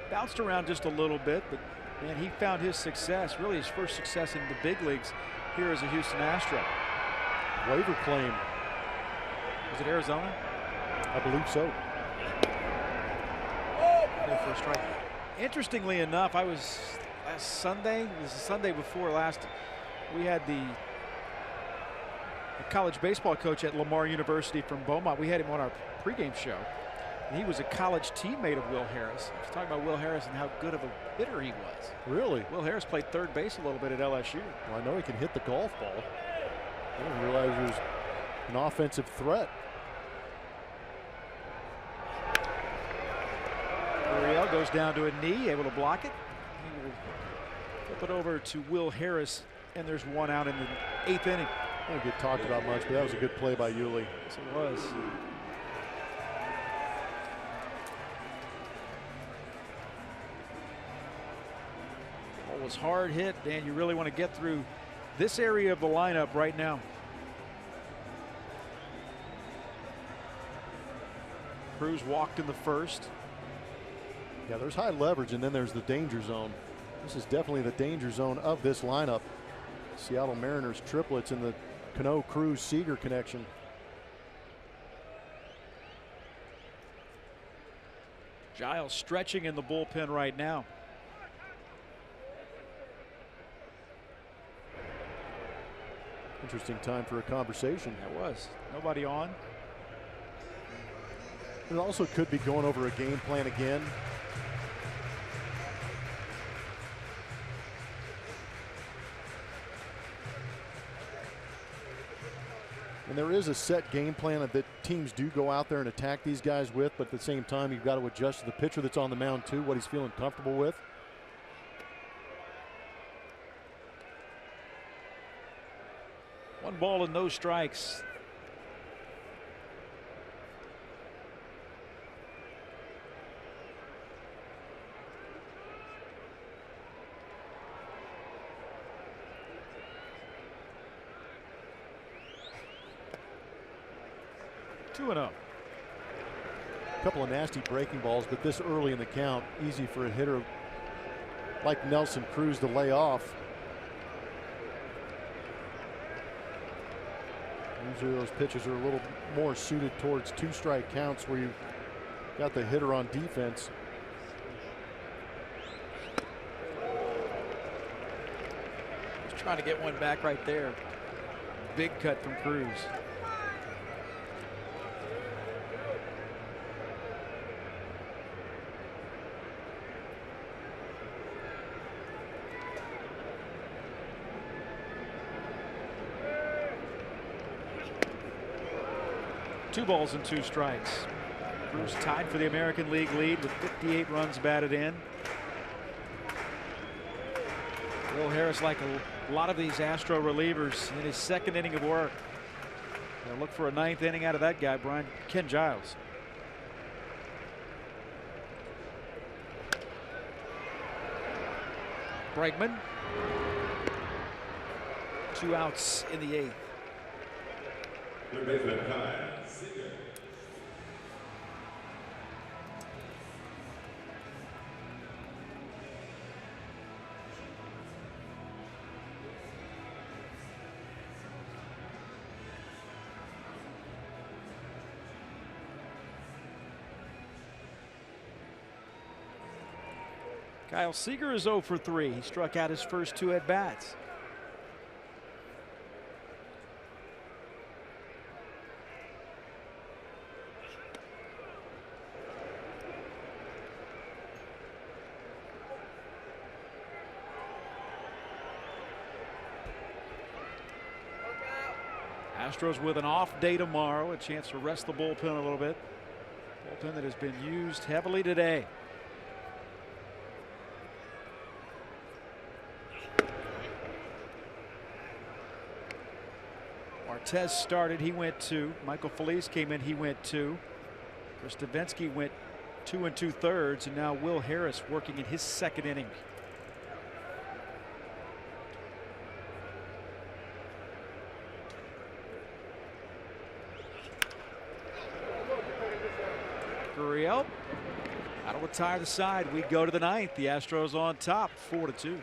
bounced around just a little bit, but man, he found his success, really his first success in the big leagues here as a Houston Astro. Waiver claim. Was it Arizona? I believe so. For a strike. Interestingly enough, I was last Sunday, it was the Sunday before last, we had the college baseball coach at Lamar University from Beaumont. We had him on our pregame show. He was a college teammate of Will Harris. I was talking about Will Harris and how good of a hitter he was. Really? Will Harris played third base a little bit at LSU. Well, I know he can hit the golf ball. I didn't realize he was an offensive threat. Oriel goes down to a knee, able to block it. He will flip it over to Will Harris, and there's one out in the 8th inning. I don't get talked about much, but that was a good play by Yuli. Yes, it was. Was hard hit, Dan. You really want to get through this area of the lineup right now. Cruz walked in the 1st. Yeah, there's high leverage, and then there's the danger zone. This is definitely the danger zone of this lineup. Seattle Mariners triplets in the Cano, Cruz, Seager connection. Giles stretching in the bullpen right now. Interesting time for a conversation. That was. Nobody on. It also could be going over a game plan again. And there is a set game plan that teams do go out there and attack these guys with, but at the same time, you've got to adjust to the pitcher that's on the mound too, what he's feeling comfortable with. One ball and no strikes. Two and up. A couple of nasty breaking balls, but this early in the count, easy for a hitter like Nelson Cruz to lay off. Usually those pitches are a little more suited towards two-strike counts where you got the hitter on defense. Just trying to get one back right there. Big cut from Cruz. Two balls and two strikes. Cruz tied for the American League lead with 58 runs batted in. Will Harris, like a lot of these Astro relievers, in his second inning of work. They'll look for a ninth inning out of that guy, Ken Giles. Bregman. 2 outs in the 8th. Third baseman Kyle Seager. Kyle Seager is 0 for 3. He struck out his first 2 at bats. Astros with an off day tomorrow, a chance to rest the bullpen a little bit. Bullpen that has been used heavily today. Martez started, he went 2. Michael Feliz came in, he went 2. Chris Davinsky went 2 2/3, and now Will Harris working in his second inning. Gurriel, that'll retire the side. We go to the 9th. The Astros on top, 4-2.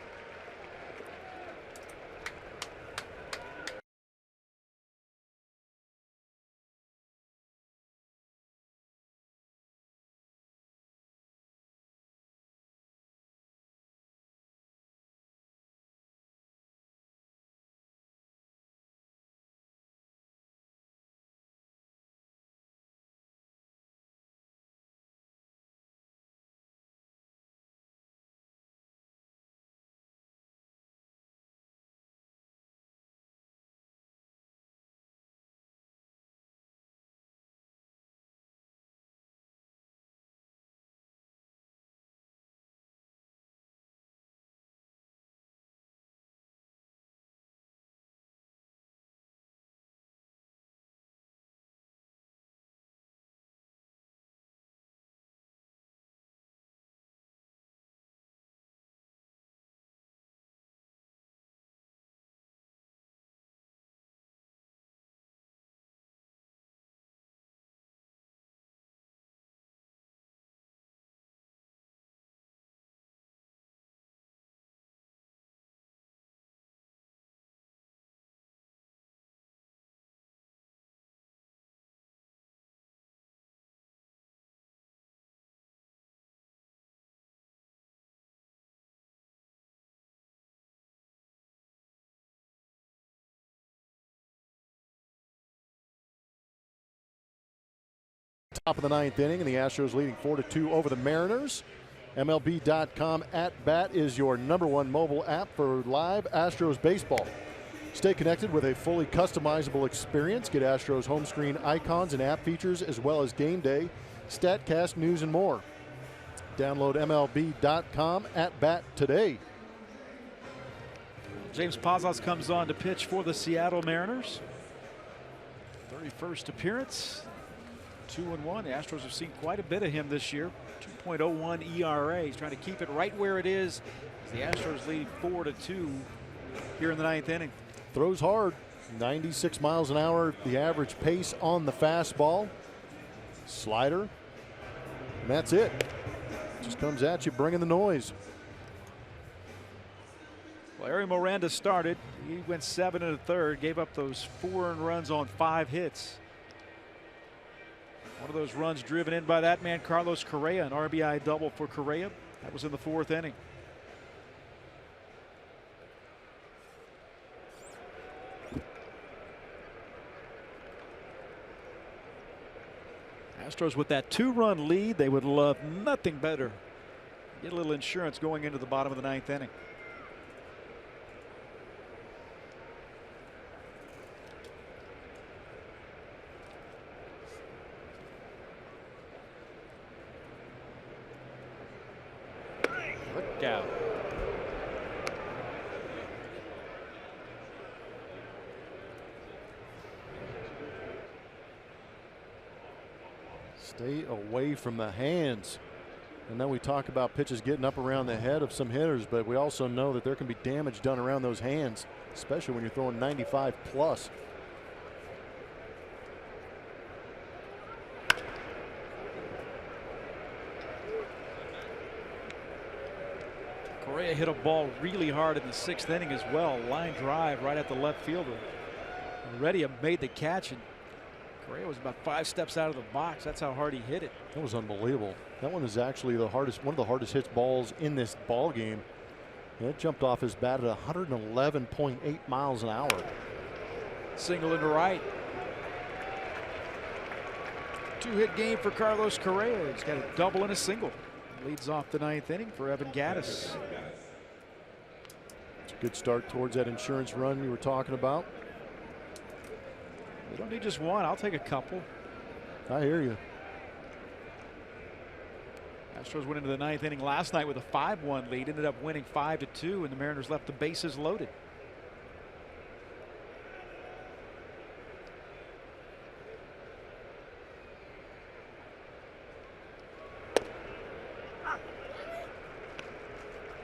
Top of the 9th inning, and the Astros leading 4-2 over the Mariners. MLB.com @bat is your #1 mobile app for live Astros baseball. Stay connected with a fully customizable experience. Get Astros home screen icons and app features, as well as game day, StatCast, news, and more. Download MLB.com @bat today. James Pazos comes on to pitch for the Seattle Mariners. 31st appearance, 2-1. The Astros have seen quite a bit of him this year. 2.01 ERA. He's trying to keep it right where it is. The Astros lead 4-2 here in the 9th inning. Throws hard, 96 miles an hour, the average pace on the fastball. Slider, and that's it. Just comes at you, bringing the noise. Well, Ari Miranda started. He went 7 1/3, gave up those 4 earned runs on 5 hits. One of those runs driven in by that man, Carlos Correa, an RBI double for Correa. That was in the 4th inning. Astros with that 2-run lead, they would love nothing better. Get a little insurance going into the bottom of the 9th inning. Look out. Stay away from the hands. And then we talk about pitches getting up around the head of some hitters, but we also know that there can be damage done around those hands, especially when you're throwing 95 plus. Correa hit a ball really hard in the 6th inning as well. Line drive right at the left fielder. Heredia made the catch, and Correa was about 5 steps out of the box. That's how hard he hit it. That was unbelievable. That one is actually one of the hardest hit balls in this ball game. And it jumped off his bat at 111.8 miles an hour. Single into right. 2-hit game for Carlos Correa. He's got a double and a single. Leads off the 9th inning for Evan Gattis. It's a good start towards that insurance run you were talking about. We don't need just one. I'll take a couple. I hear you. Astros went into the 9th inning last night with a 5-1 lead. Ended up winning 5-2, and the Mariners left the bases loaded.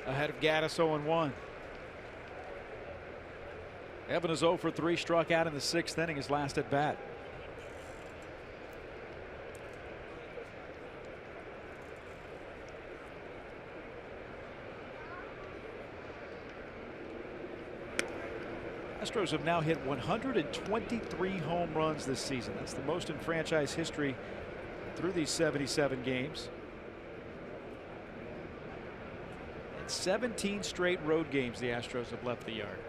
Ahead of Gattis, 0-1. Evan is 0 for 3, struck out in the 6th inning, his last at bat. Astros have now hit 123 home runs this season. That's the most in franchise history through these 77 games. 17 straight road games the Astros have left the yard.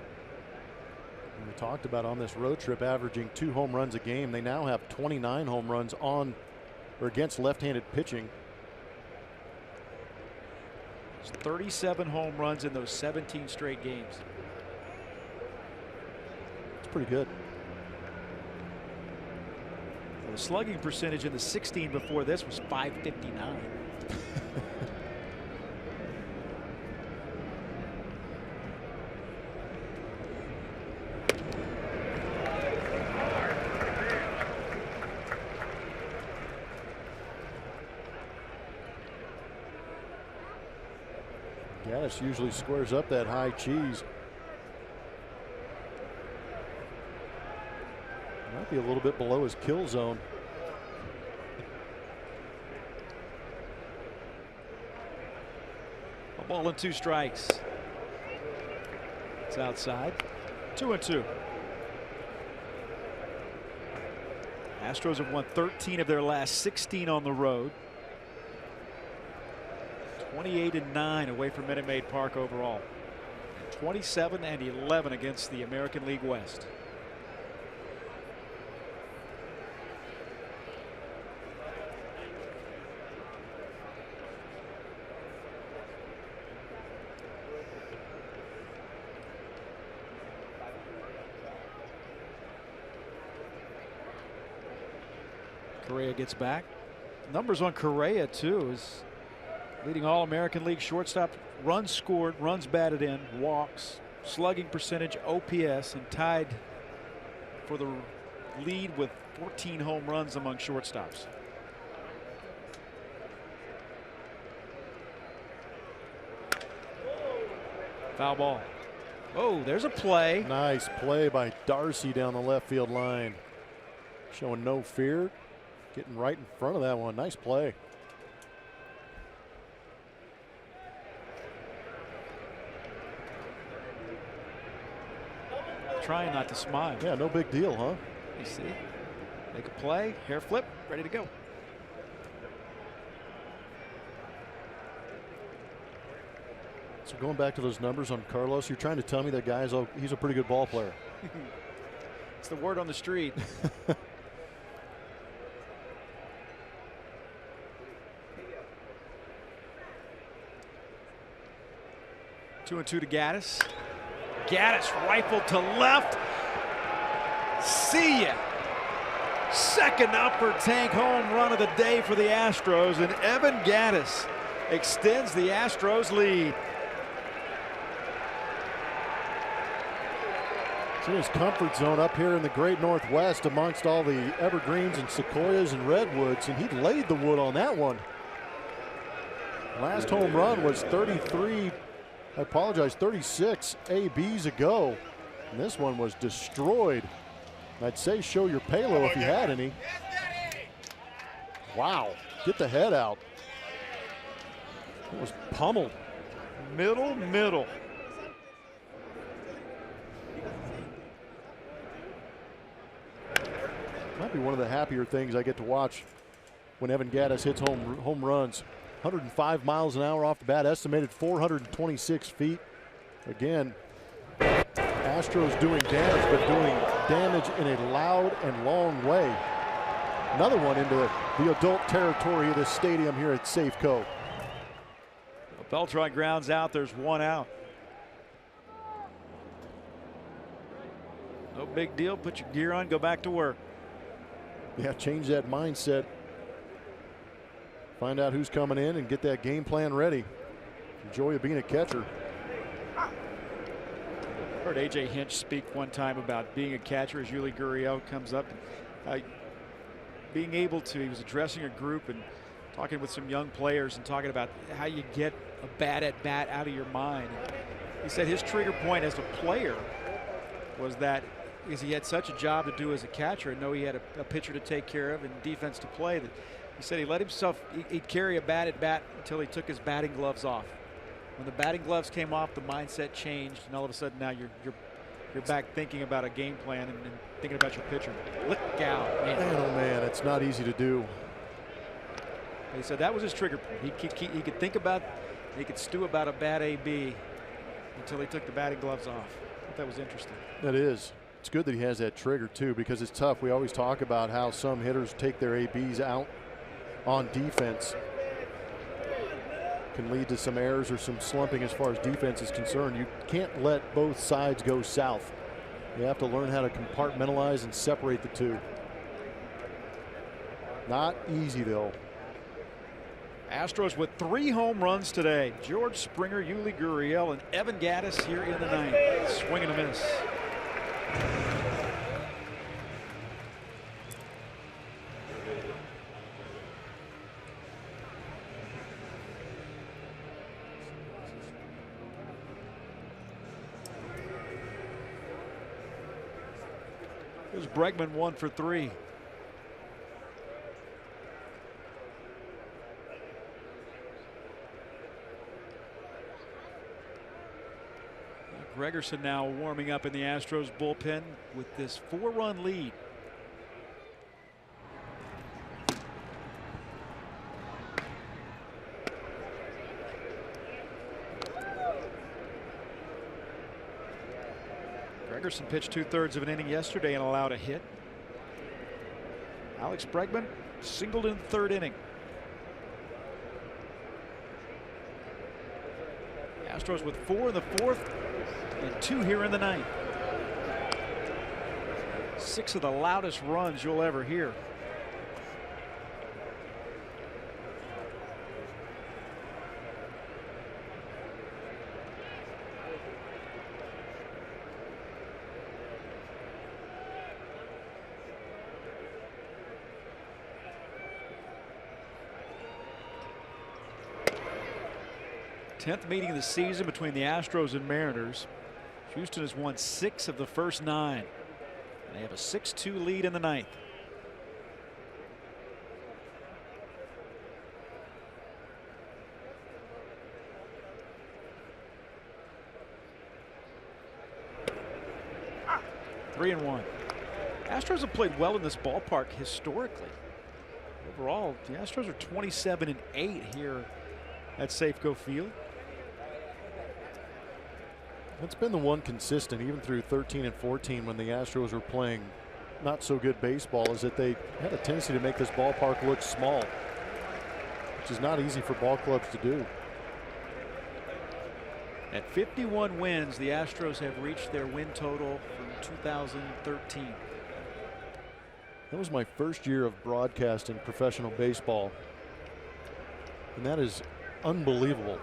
We talked about on this road trip averaging 2 home runs a game. They now have 29 home runs on or against left-handed pitching. It's 37 home runs in those 17 straight games. It's pretty good. Well, the slugging percentage in the 16 before this was .559. Gattis usually squares up that high cheese. Might be a little bit below his kill zone. A ball and 2 strikes. It's outside. 2-2. Astros have won 13 of their last 16 on the road. 28-9 away from Minute Maid Park overall. 27-11 against the American League West. Correa gets back. Numbers on Correa, too, is leading All-American League shortstop. Runs scored, runs batted in, walks, slugging percentage, OPS, and tied for the lead with 14 home runs among shortstops. Foul ball. Oh, there's a play. Nice play by Darcy down the left field line. Showing no fear. Getting right in front of that one. Nice play. Trying not to smile. Yeah, no big deal, huh? You see? Make a play, hair flip, ready to go. So going back to those numbers on Carlos, you're trying to tell me that he's a pretty good ball player. It's the word on the street. 2-2 to Gaddis. Gaddis rifled to left. See ya. Second upper tank home run of the day for the Astros, and Evan Gaddis extends the Astros lead. It's in his comfort zone up here in the great Northwest amongst all the evergreens and sequoias and redwoods, and he laid the wood on that one. Last home run was 36 ABs ago, and this one was destroyed. I'd say show your palo if you had any. Wow, get the head out. It was pummeled. Middle. Might be one of the happier things I get to watch when Evan Gaddis hits home runs. 105 miles an hour off the bat, estimated 426 feet. Again, Astros doing damage, but doing damage in a loud and long way. Another one into the adult territory of this stadium here at Safeco. Beltran grounds out. There's one out. No big deal. Put your gear on. Go back to work. Yeah, change that mindset. Find out who's coming in and get that game plan ready. Joy of being a catcher. Heard AJ Hinch speak one time about being a catcher as Yuli Gurriel comes up. Being able to, he was addressing a group and talking with some young players and talking about how you get a bad at bat out of your mind. He said his trigger point as a player was that because he had such a job to do as a catcher and know he had a pitcher to take care of and defense to play, that he said he let himself, he'd carry a bad at bat until he took his batting gloves off. When the batting gloves came off, the mindset changed, and all of a sudden now you're back thinking about a game plan and thinking about your pitcher. Look out, man. Man, oh man, it's not easy to do. He said that was his trigger point. He could think about, he could stew about a bad AB until he took the batting gloves off. I thought that was interesting. That is. It's good that he has that trigger too, because it's tough. We always talk about how some hitters take their ABs out on defense. Can lead to some errors or some slumping as far as defense is concerned. You can't let both sides go south. You have to learn how to compartmentalize and separate the two. Not easy though. Astros with 3 home runs today. George Springer, Yuli Gurriel, and Evan Gaddis here in the 9th. Swing and a miss. Here's Bregman 1 for 3. Gregerson now warming up in the Astros bullpen with this 4-run lead. Gregerson pitched 2/3 of an inning yesterday and allowed a hit. Alex Bregman singled in the 3rd inning. Astros with 4 in the 4th and 2 here in the 9th. 6 of the loudest runs you'll ever hear. 10th meeting of the season between the Astros and Mariners. Houston has won 6 of the first 9. They have a 6-2 lead in the 9th. Three and 1. Astros have played well in this ballpark historically. Overall, the Astros are 27-8 here at Safeco Field. That's been the one consistent, even through 13 and 14, when the Astros were playing not so good baseball, is that they had a tendency to make this ballpark look small, which is not easy for ball clubs to do. At 51 wins, the Astros have reached their win total from 2013. That was my first year of broadcasting professional baseball, and that is unbelievable.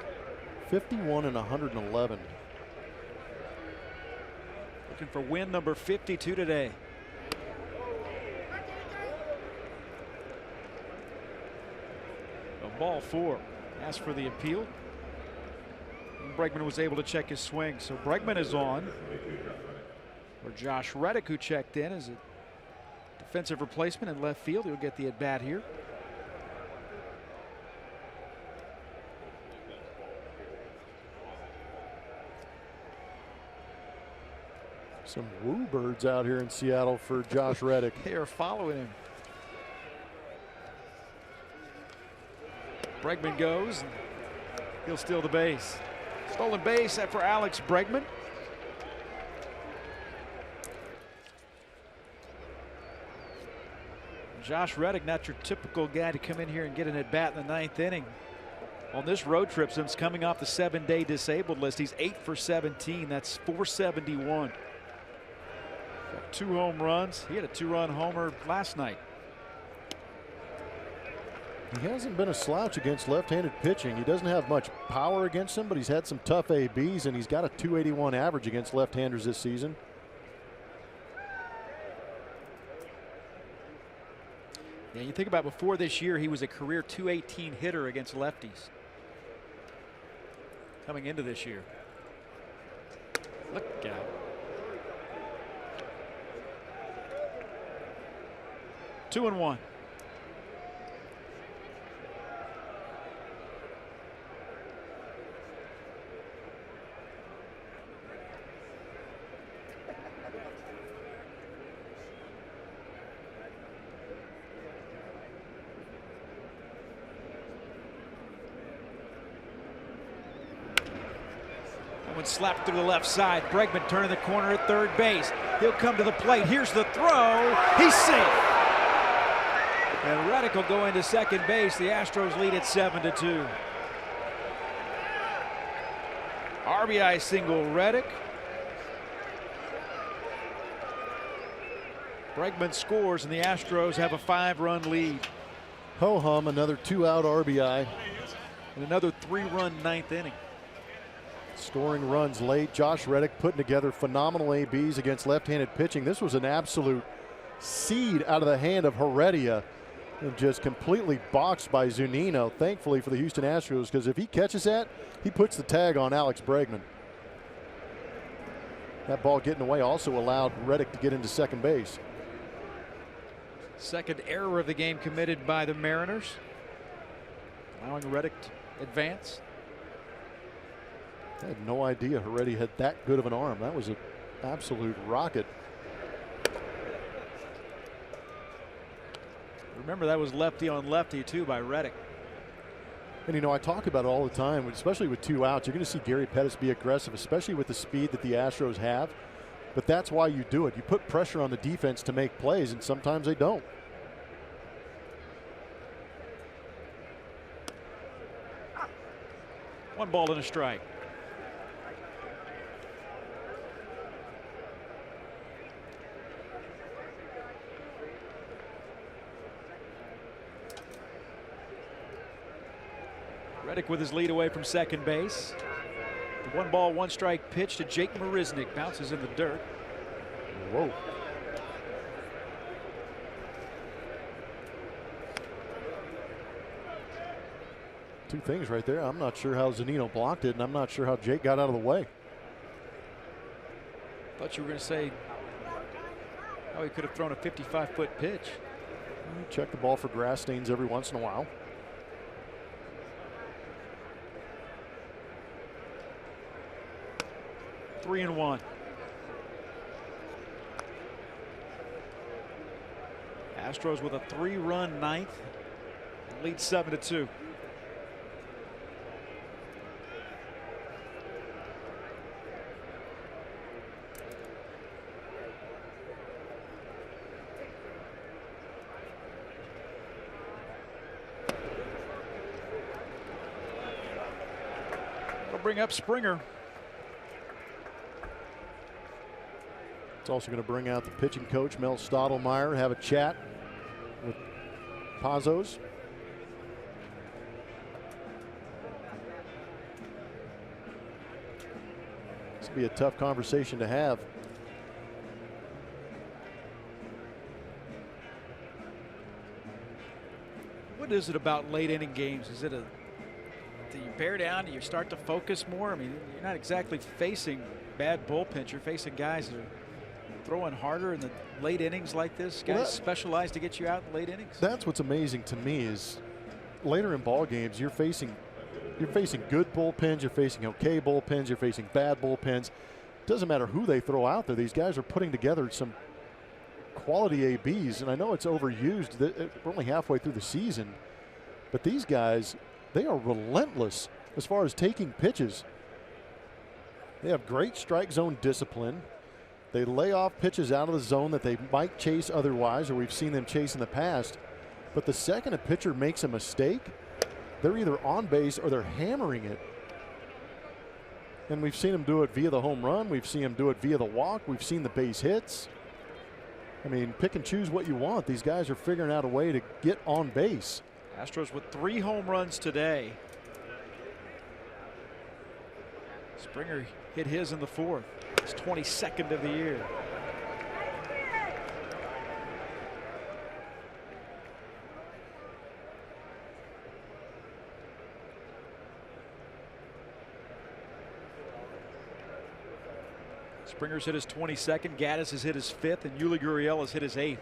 51 and 111. Looking for win number 52 today. A ball 4. Asked for the appeal. And Bregman was able to check his swing. So Bregman is on. Or Josh Reddick, who checked in as a defensive replacement in left field. He'll get the at bat here. Some woo birds out here in Seattle for Josh Reddick. They are following him. Bregman goes. And he'll steal the base. Stolen base for Alex Bregman. Josh Reddick, not your typical guy to come in here and get an at bat in the 9th inning. On this road trip, since coming off the 7-day disabled list, he's 8 for 17. That's 471. Got 2 home runs. He had a 2-run homer last night. He hasn't been a slouch against left-handed pitching. He doesn't have much power against him, but he's had some tough ABs, and he's got a .281 average against left-handers this season. Yeah, you think about before this year, he was a career .218 hitter against lefties. Coming into this year. Look out. Two and 1. Slapped through the left side. Bregman turning the corner at third base. He'll come to the plate. Here's the throw. He's safe. And Reddick will go into second base. The Astros lead at 7-2. RBI single Reddick. Bregman scores and the Astros have a 5-run lead. Ho-hum, another 2-out RBI. And another 3-run 9th inning. Scoring runs late. Josh Reddick putting together phenomenal ABs against left-handed pitching. This was an absolute seed out of the hand of Heredia, and just completely boxed by Zunino. Thankfully for the Houston Astros, because if he catches that, he puts the tag on Alex Bregman. That ball getting away also allowed Reddick to get into second base. Second error of the game committed by the Mariners, allowing Reddick to advance. I had no idea Heredia had that good of an arm. That was an absolute rocket. Remember, that was lefty on lefty too by Reddick. And you know, I talk about it all the time, especially with 2 outs. You're going to see Gary Pettis be aggressive, especially with the speed that the Astros have. But that's why you do it. You put pressure on the defense to make plays, and sometimes they don't. One ball and a strike. Reddick with his lead away from second base. The 1 ball, 1 strike pitch to Jake Marisnick. Bounces in the dirt. Whoa. Two things right there. I'm not sure how Zunino blocked it, and I'm not sure how Jake got out of the way. Thought you were going to say how he could have thrown a 55-foot pitch. Check the ball for grass stains every once in a while. Three and one. Astros with a 3-run ninth. Lead 7-2. They'll bring up Springer. It's also going to bring out the pitching coach, Mel Stottlemyre, have a chat with Pazos. This will be a tough conversation to have. What is it about late inning games? Is it do you bear down? Do you start to focus more? I mean, you're not exactly facing bad bullpens. You're facing guys that are throwing harder in the late innings like this. Guys specialized to get you out in late innings. That's what's amazing to me is later in ball games, you're facing good bullpens, you're facing okay bullpens, you're facing bad bullpens. Doesn't matter who they throw out there. These guys are putting together some quality ABs, and I know it's overused. We're only halfway through the season, but these guys, they are relentless as far as taking pitches. They have great strike zone discipline. They lay off pitches out of the zone that they might chase otherwise, or we've seen them chase in the past. But the second a pitcher makes a mistake, they're either on base or they're hammering it. And we've seen them do it via the home run. We've seen them do it via the walk. We've seen the base hits. I mean, pick and choose what you want. These guys are figuring out a way to get on base. Astros with 3 home runs today. Springer hit his in the 4th. His 22nd of the year. Springer's hit his 22nd, Gaddis has hit his 5th, and Yuli Gurriel has hit his 8th.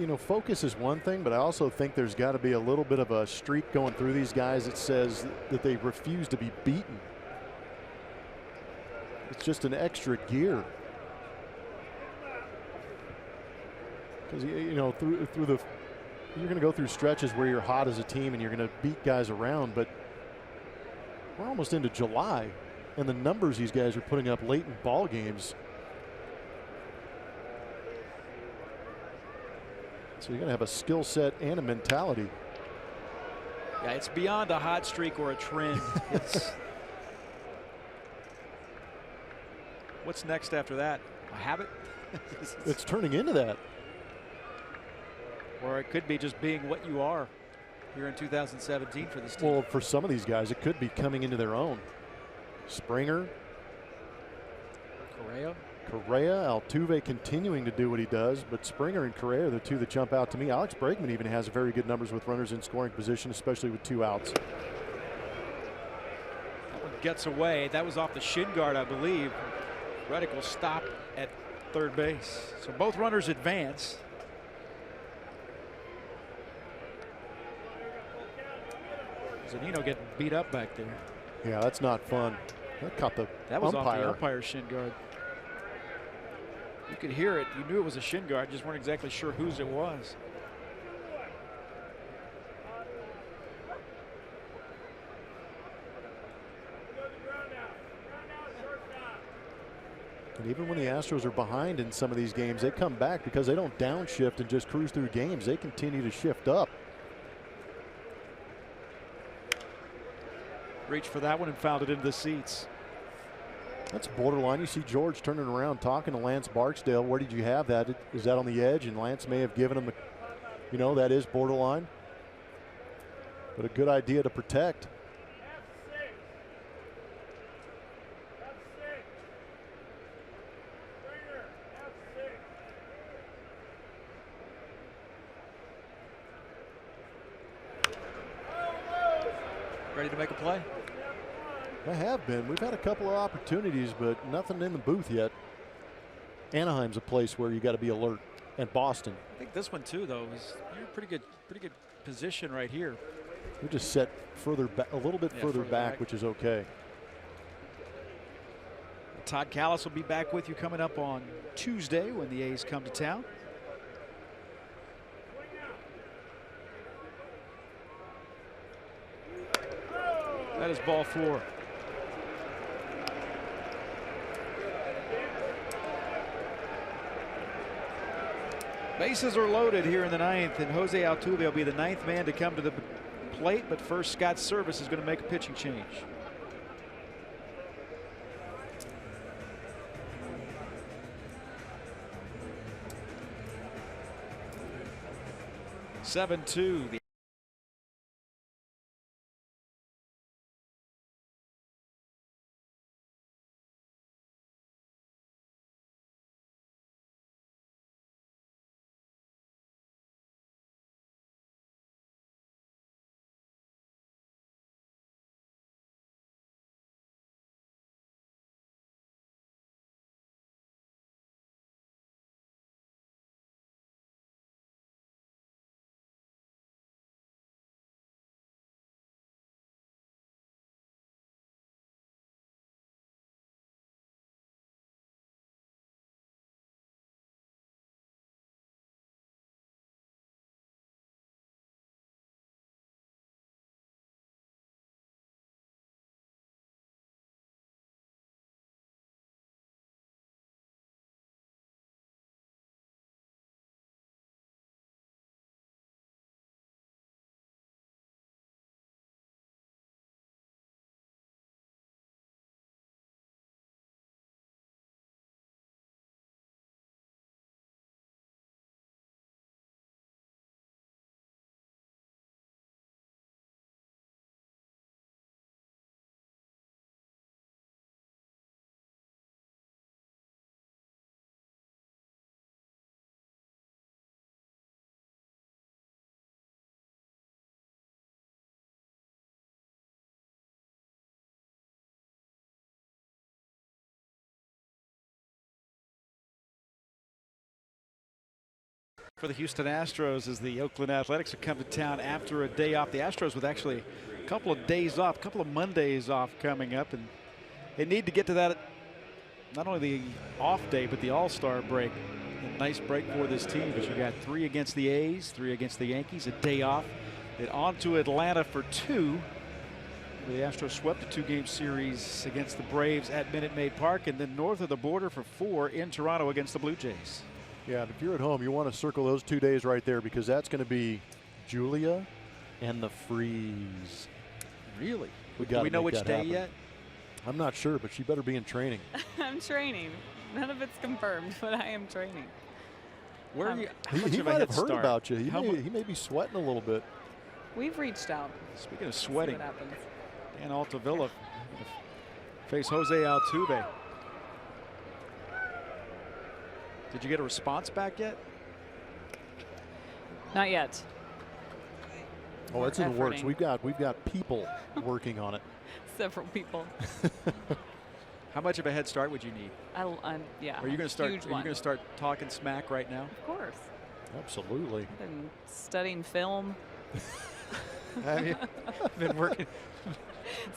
You know, focus is one thing, but I also think there's got to be a little bit of a streak going through these guys that says that they refuse to be beaten. It's just an extra gear. Because, you know, through the, you're going to go through stretches where you're hot as a team and you're going to beat guys around, but we're almost into July, and the numbers these guys are putting up late in ball games. So you're going to have a skill set and a mentality. Yeah, it's beyond a hot streak or a trend. It's what's next after that? A habit? It's turning into that. Or it could be just being what you are here in 2017 for this team. Well, for some of these guys, it could be coming into their own. Springer, Correa, Altuve continuing to do what he does, but Springer and Correa are the two that jump out to me. Alex Bregman even has very good numbers with runners in scoring position, especially with 2 outs. That one gets away. That was off the shin guard, I believe. Reddick will stop at third base. So both runners advance. Zunino getting beat up back there. Yeah, that's not fun. That caught the That was umpire. off the umpire's shin guard. You could hear it. You knew it was a shin guard. Just weren't exactly sure whose it was. And even when the Astros are behind in some of these games, they come back because they don't downshift and just cruise through games. They continue to shift up. Reached for that one and fouled it into the seats. That's borderline. You see George turning around talking to Lance Barksdale. Where did you have that? Is that on the edge? And Lance may have given him, you know, that is borderline. But a good idea to protect. Ready to make a play? They have been. We've had a couple of opportunities, but nothing in the booth yet. Anaheim's a place where you got to be alert, and Boston. I think this one too, though, is you're in pretty good position right here. We're just set further back, a little bit further back, which is okay. Todd Callis will be back with you coming up on Tuesday when the A's come to town. That is ball 4. Bases are loaded here in the 9th, and Jose Altuve will be the 9th man to come to the plate, but first Scott Service is going to make a pitching change. (7-2). For the Houston Astros, as the Oakland Athletics have come to town after a day off. The Astros with actually a couple of days off, a couple of Mondays off coming up, and they need to get to that, not only the off day, but the All-Star break. A nice break for this team, because you got 3 against the A's, 3 against the Yankees, a day off. Then on to Atlanta for 2. The Astros swept a 2-game series against the Braves at Minute Maid Park, and then north of the border for 4 in Toronto against the Blue Jays. Yeah, if you're at home, you want to circle those 2 days right there, because that's going to be Julia and the freeze. Really? Do we know which day yet? I'm not sure, but she better be in training. I'm training. None of it's confirmed, but I am training. Where are you? He might have heard about you. He may be sweating a little bit. We've reached out. Speaking of sweating, See what happens. Dan Altavilla face Jose Altuve. Did you get a response back yet? Not yet. Oh, it's in the works. We've got people working on it. Several people. How much of a head start would you need? Yeah. Are you going to start? Huge Are you going to start talking smack right now? Of course. Absolutely. I've been studying film. Have you? Been working.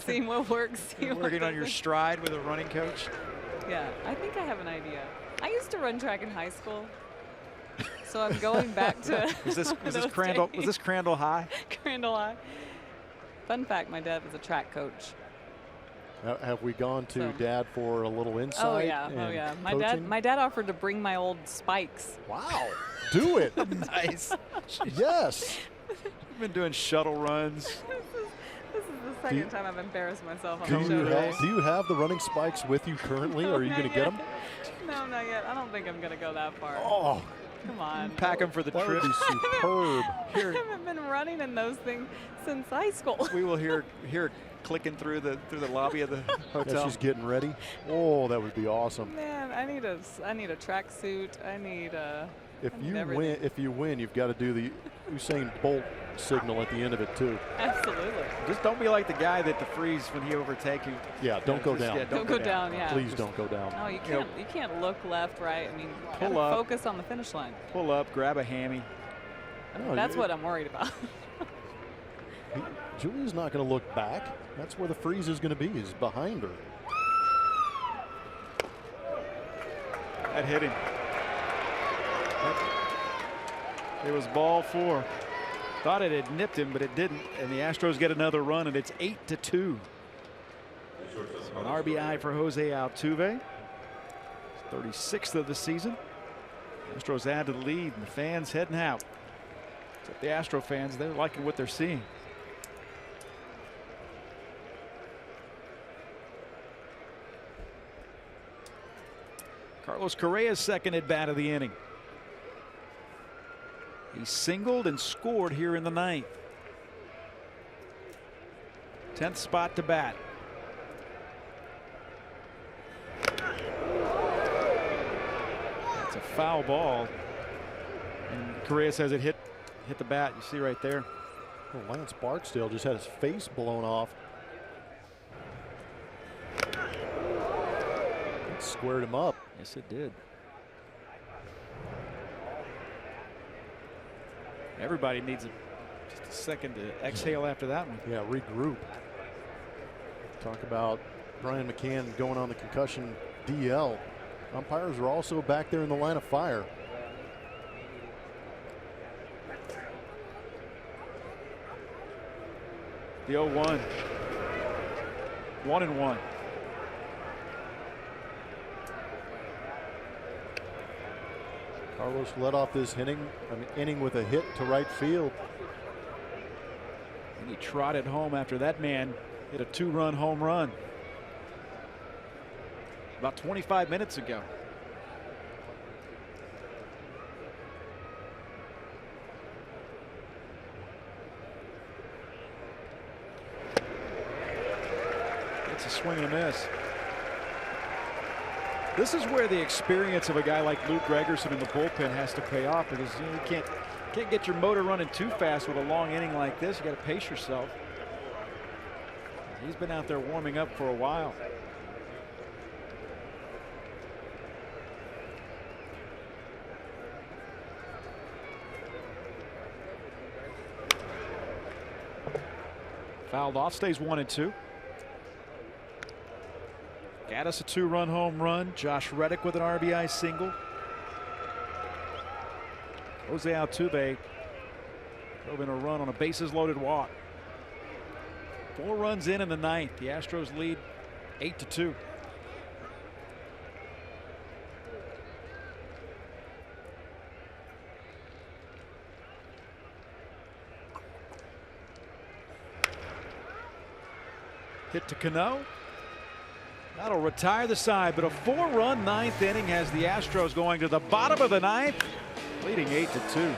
Seeing what works. Working on your stride with a running coach. Yeah, I think I have an idea. I used to run track in high school, so I'm going back to. Was this Crandall? Was this Crandall High? Crandall High. Fun fact: my dad was a track coach. Have we gone to Dad for a little insight? Oh yeah, oh yeah. My dad offered to bring my old spikes. Wow, do it. Nice. Yes. You've been doing shuttle runs. This is the second time I've embarrassed myself on do the show today. Do you have the running spikes with you currently, or are you going to get them? No, not yet. I don't think I'm going to go that far. Oh. Come on. Pack them for the That trip. would be superb. I haven't been running in those things since high school. We will hear clicking through the lobby of the hotel. Yeah, she's getting ready. Oh, that would be awesome. Man, I need a track suit. I need If you win, you've got to do the Usain Bolt signal at the end of it too. Absolutely. Just don't be like the guy that the freeze when he overtakes you. Yeah, don't go down. Yeah, Don't go down. Yeah. Please don't go down. No, you can't. You can't look left, right. I mean, Pull gotta up. focus on the finish line. Pull up, grab a hammy. No, That's what I'm worried about. Julia's not going to look back. That's where the freeze is going to be, is behind her. That hit him. It was ball 4. Thought it had nipped him, but it didn't. And the Astros get another run, and it's 8-2. So an RBI for Jose Altuve. 36th of the season. Astros add to the lead, and the fans heading out. Except the Astro fans, they're liking what they're seeing. Carlos Correa's second at bat of the inning. He singled and scored here in the 9th. 10th spot to bat. It's a foul ball. And Correa says it hit the bat. You see right there. Well, Lance Barksdale just had his face blown off. It squared him up. Yes, it did. Everybody needs just a second to exhale after that one. Yeah, regroup. Talk about Brian McCann going on the concussion DL. Umpires are also back there in the line of fire. The 0-1. 1-1. Carlos led off this inning with a hit to right field. And he trotted home after that man hit a 2-run home run about 25 minutes ago. It's a swing and a miss. This is where the experience of a guy like Luke Gregerson in the bullpen has to pay off, because you can't get your motor running too fast with a long inning like this. You got to pace yourself. He's been out there warming up for a while. Fouled off, stays 1-2. Gaddis a 2-run home run. Josh Reddick with an RBI single. Jose Altuve drove in a run on a bases loaded walk. 4 runs in the 9th. The Astros lead 8-2. Hit to Cano. That'll retire the side, but a 4-run 9th inning has the Astros going to the bottom of the 9th, leading 8-2.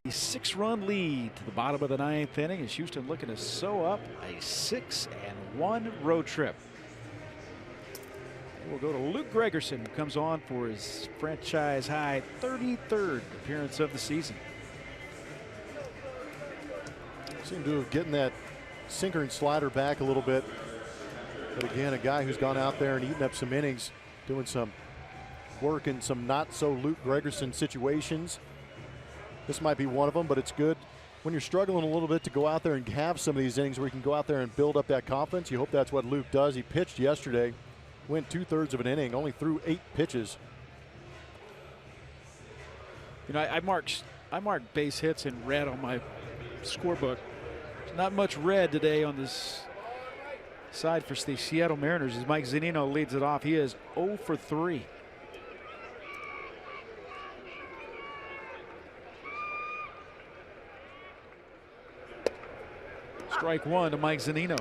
6-run lead to the bottom of the 9th inning as Houston looking to sew up a 6-1 road trip. We'll go to Luke Gregerson, who comes on for his franchise high 33rd appearance of the season. Seem to have getting that sinker and slider back a little bit. But again, a guy who's gone out there and eaten up some innings, doing some work in some not so Luke Gregerson situations. This might be one of them, but it's good when you're struggling a little bit to go out there and have some of these innings where you can go out there and build up that confidence. You hope that's what Luke does. He pitched yesterday, went 2/3 of an inning, only threw 8 pitches. You know, I marked base hits in red on my scorebook. There's not much red today on this side for the Seattle Mariners as Mike Zunino leads it off. He is 0 for 3. Strike one to Mike Zunino.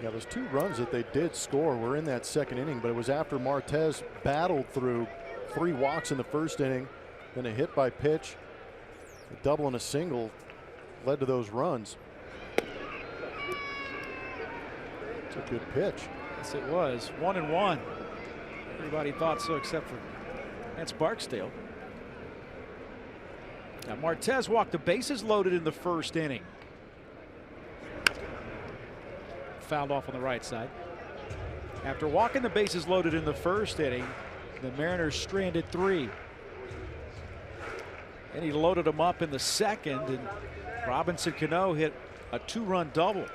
Yeah, those 2 runs that they did score were in that second inning, but it was after Martez battled through 3 walks in the first inning, then a hit by pitch, a double and a single led to those runs. It's a good pitch. Yes, it was. 1-1. Everybody thought so except for Lance Barksdale. Now Martez walked the bases loaded in the first inning. Fouled off on the right side. After walking the bases loaded in the first inning, the Mariners stranded 3. And he loaded them up in the second, and Robinson Cano hit a 2-run double.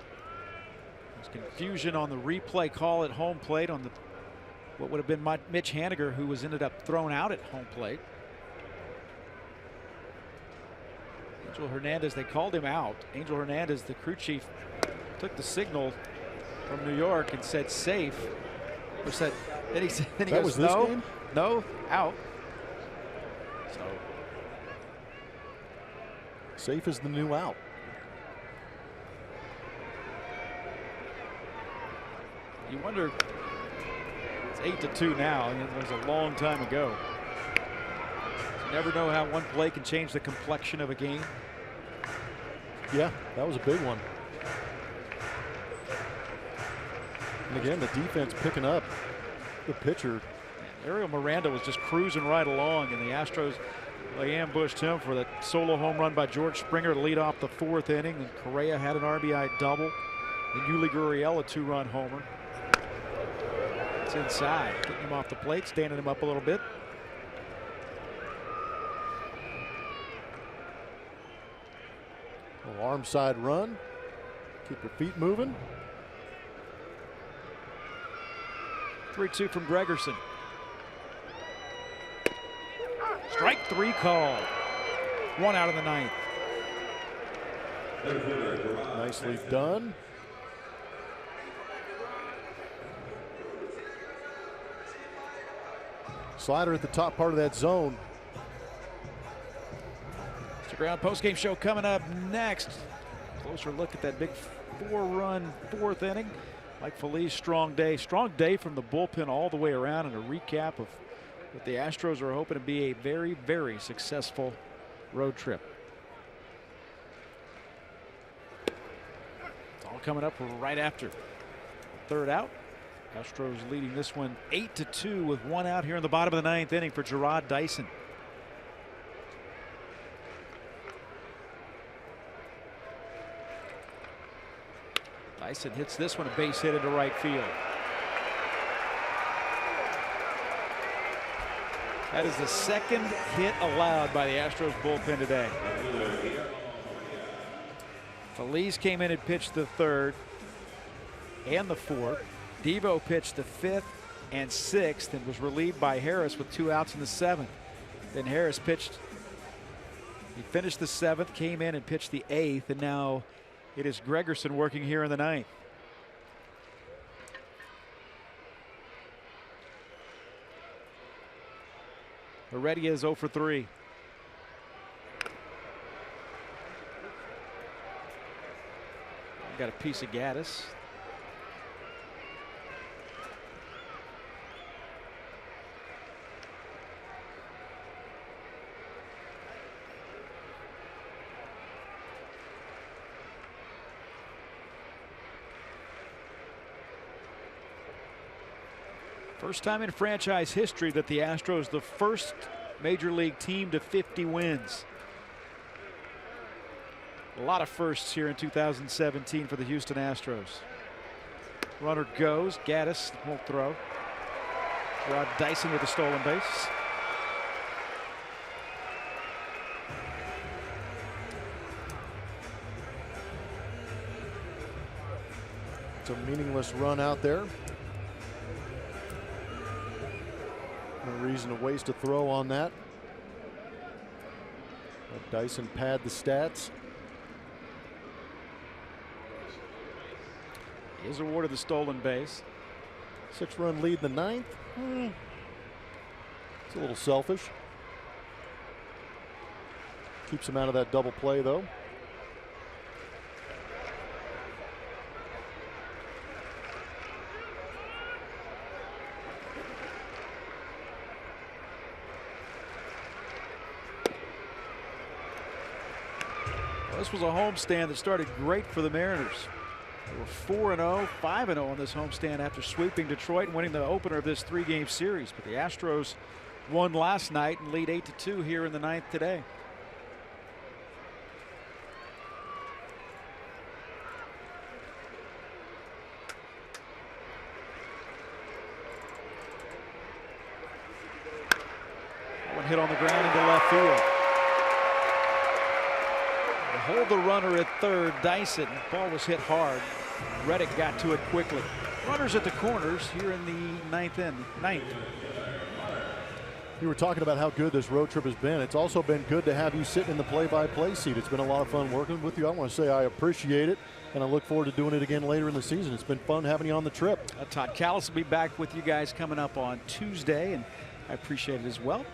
There's confusion on the replay call at home plate on the what would have been Mitch Haniger, who was ended up thrown out at home plate. Angel Hernandez, they called him out. Angel Hernandez, the crew chief, took the signal from New York and said safe. Or said, then he goes, no, no, out. So safe is the new out. You wonder, it's 8-2 now, and it was a long time ago. You never know how one play can change the complexion of a game. Yeah, that was a big one. And again, the defense picking up the pitcher. Ariel Miranda was just cruising right along, and the Astros, they ambushed him for the solo home run by George Springer to lead off the 4th inning. And Correa had an RBI double, and Yuli Gurriel a 2-run homer. It's inside, getting him off the plate, standing him up a little bit. A little arm side run. Keep your feet moving. 3-2 from Gregerson. Strike 3 call. 1 out of the 9th. Nicely done. Slider at the top part of that zone. It's a ground postgame show coming up next. Closer look at that big 4-run 4th inning. Mike Feliz, strong day from the bullpen all the way around, and a recap of what the Astros are hoping to be a very, very successful road trip. It's all coming up right after 3rd out. Astros leading this one 8-2 with 1 out here in the bottom of the 9th inning for Jarrod Dyson. Dyson hits this one a base hit into right field. That is the 2nd hit allowed by the Astros bullpen today. Feliz came in and pitched the 3rd and the 4th. Devo pitched the 5th and 6th and was relieved by Harris with 2 outs in the 7th. Then Harris pitched. He finished the 7th, came in and pitched the 8th, and now it is Gregerson working here in the 9th. Heredia is 0 for 3. Got a piece of Gaddis. First time in franchise history that the Astros, the first major league team to 50 wins. A lot of firsts here in 2017 for the Houston Astros. Runner goes. Gaddis won't throw. Rod Dyson with a stolen base. It's a meaningless run out there. No reason to waste a throw on that. Let Dyson pad the stats. He is awarded the stolen base. 6-run lead in the 9th. It's a little selfish. Keeps him out of that double play, though. Well, this was a homestand that started great for the Mariners. They were 4-0, 5-0 on this homestand after sweeping Detroit and winning the opener of this 3-game series. But the Astros won last night and lead 8-2 here in the 9th today. One hit on the ground into left field. Hold the runner at third. Dyson. Ball was hit hard. Reddick got to it quickly. Runners at the corners here in the 9th. You were talking about how good this road trip has been. It's also been good to have you sitting in the play-by-play seat. It's been a lot of fun working with you. I want to say I appreciate it, and I look forward to doing it again later in the season. It's been fun having you on the trip. Todd Callis will be back with you guys coming up on Tuesday, and I appreciate it as well.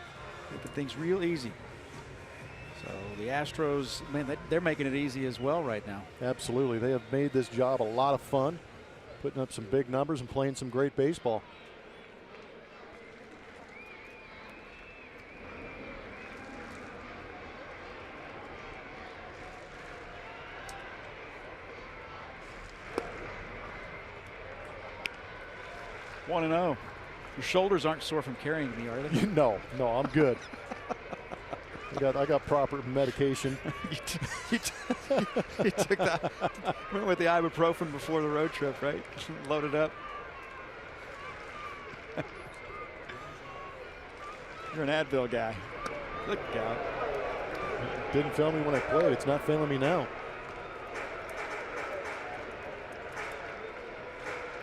Making things real easy. So the Astros, man, they're making it easy as well right now. Absolutely. They have made this job a lot of fun, putting up some big numbers and playing some great baseball. One and 0. Your shoulders aren't sore from carrying me, are they? No, I'm good. I got proper medication. you took that. Went with the ibuprofen before the road trip, right? Loaded up. You're an Advil guy. Look out. Didn't fail me when I played. It's not failing me now.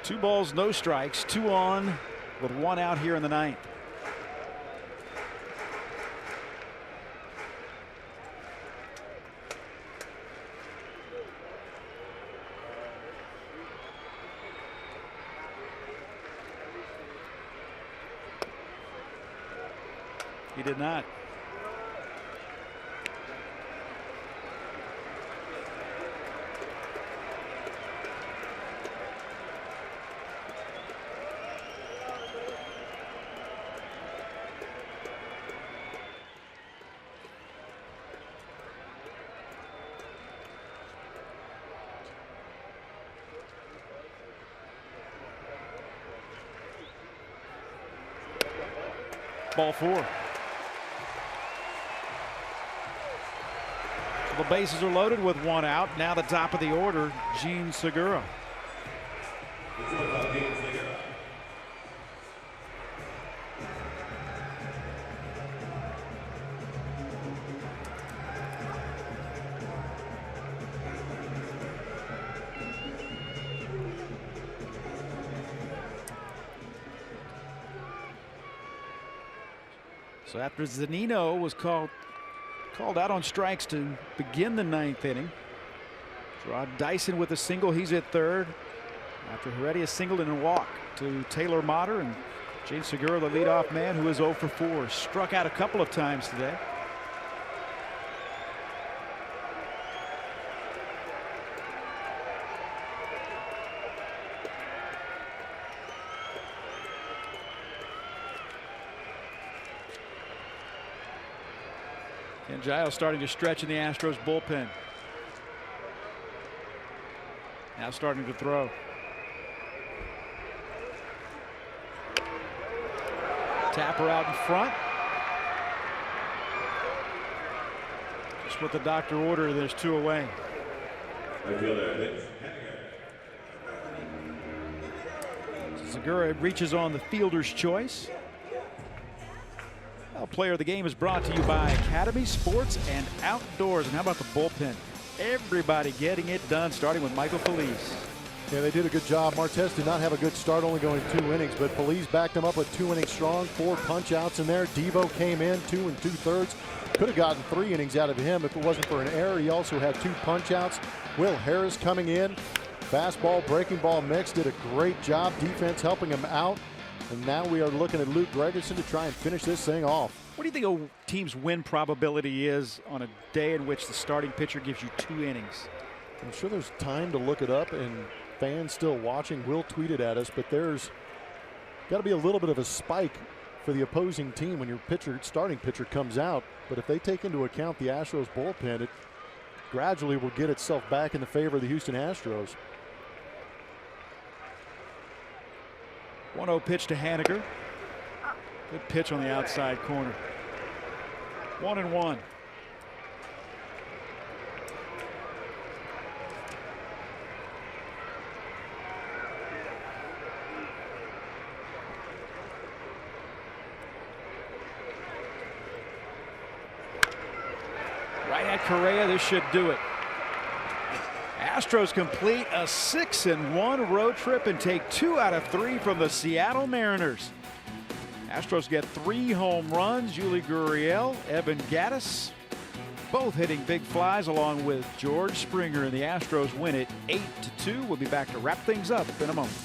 2 balls, no strikes, 2 on with 1 out here in the 9th. He did not. Ball 4. The bases are loaded with 1 out. Now the top of the order, Gene Segura. So after Zunino was called out on strikes to begin the 9th inning, Rod Dyson with a single. He's at third after Heredia singled and a walk to Taylor Motter, and Gene Segura, the leadoff man, who is 0 for 4, struck out a couple of times today. And Giles starting to stretch in the Astros bullpen. Now starting to throw. Tapper out in front. Just what the doctor ordered. There's 2 away. Segura reaches on the fielder's choice. Well, player of the game is brought to you by Academy Sports and Outdoors. And how about the bullpen? Everybody getting it done, starting with Michael Feliz. Yeah, they did a good job. Martez did not have a good start, only going 2 innings, but Feliz backed him up with 2 innings strong, 4 punch outs in there. Devo came in 2 2/3. Could have gotten 3 innings out of him if it wasn't for an error. He also had 2 punch outs. Will Harris coming in, fastball, breaking ball mix, did a great job. Defense helping him out. And now we are looking at Luke Gregerson to try and finish this thing off. What do you think a team's win probability is on a day in which the starting pitcher gives you 2 innings? I'm sure there's time to look it up, and fans still watching will tweet it at us, but there's got to be a little bit of a spike for the opposing team when your starting pitcher comes out. But if they take into account the Astros bullpen, it gradually will get itself back in the favor of the Houston Astros. 1-0 pitch to Haniger. Good pitch on the outside corner. 1-1. Right at Correa, this should do it. Astros complete a 6-1 road trip and take 2 out of 3 from the Seattle Mariners. Astros get 3 home runs. Yuli Gurriel, Evan Gattis, both hitting big flies along with George Springer, and the Astros win it 8-2. We'll be back to wrap things up in a moment.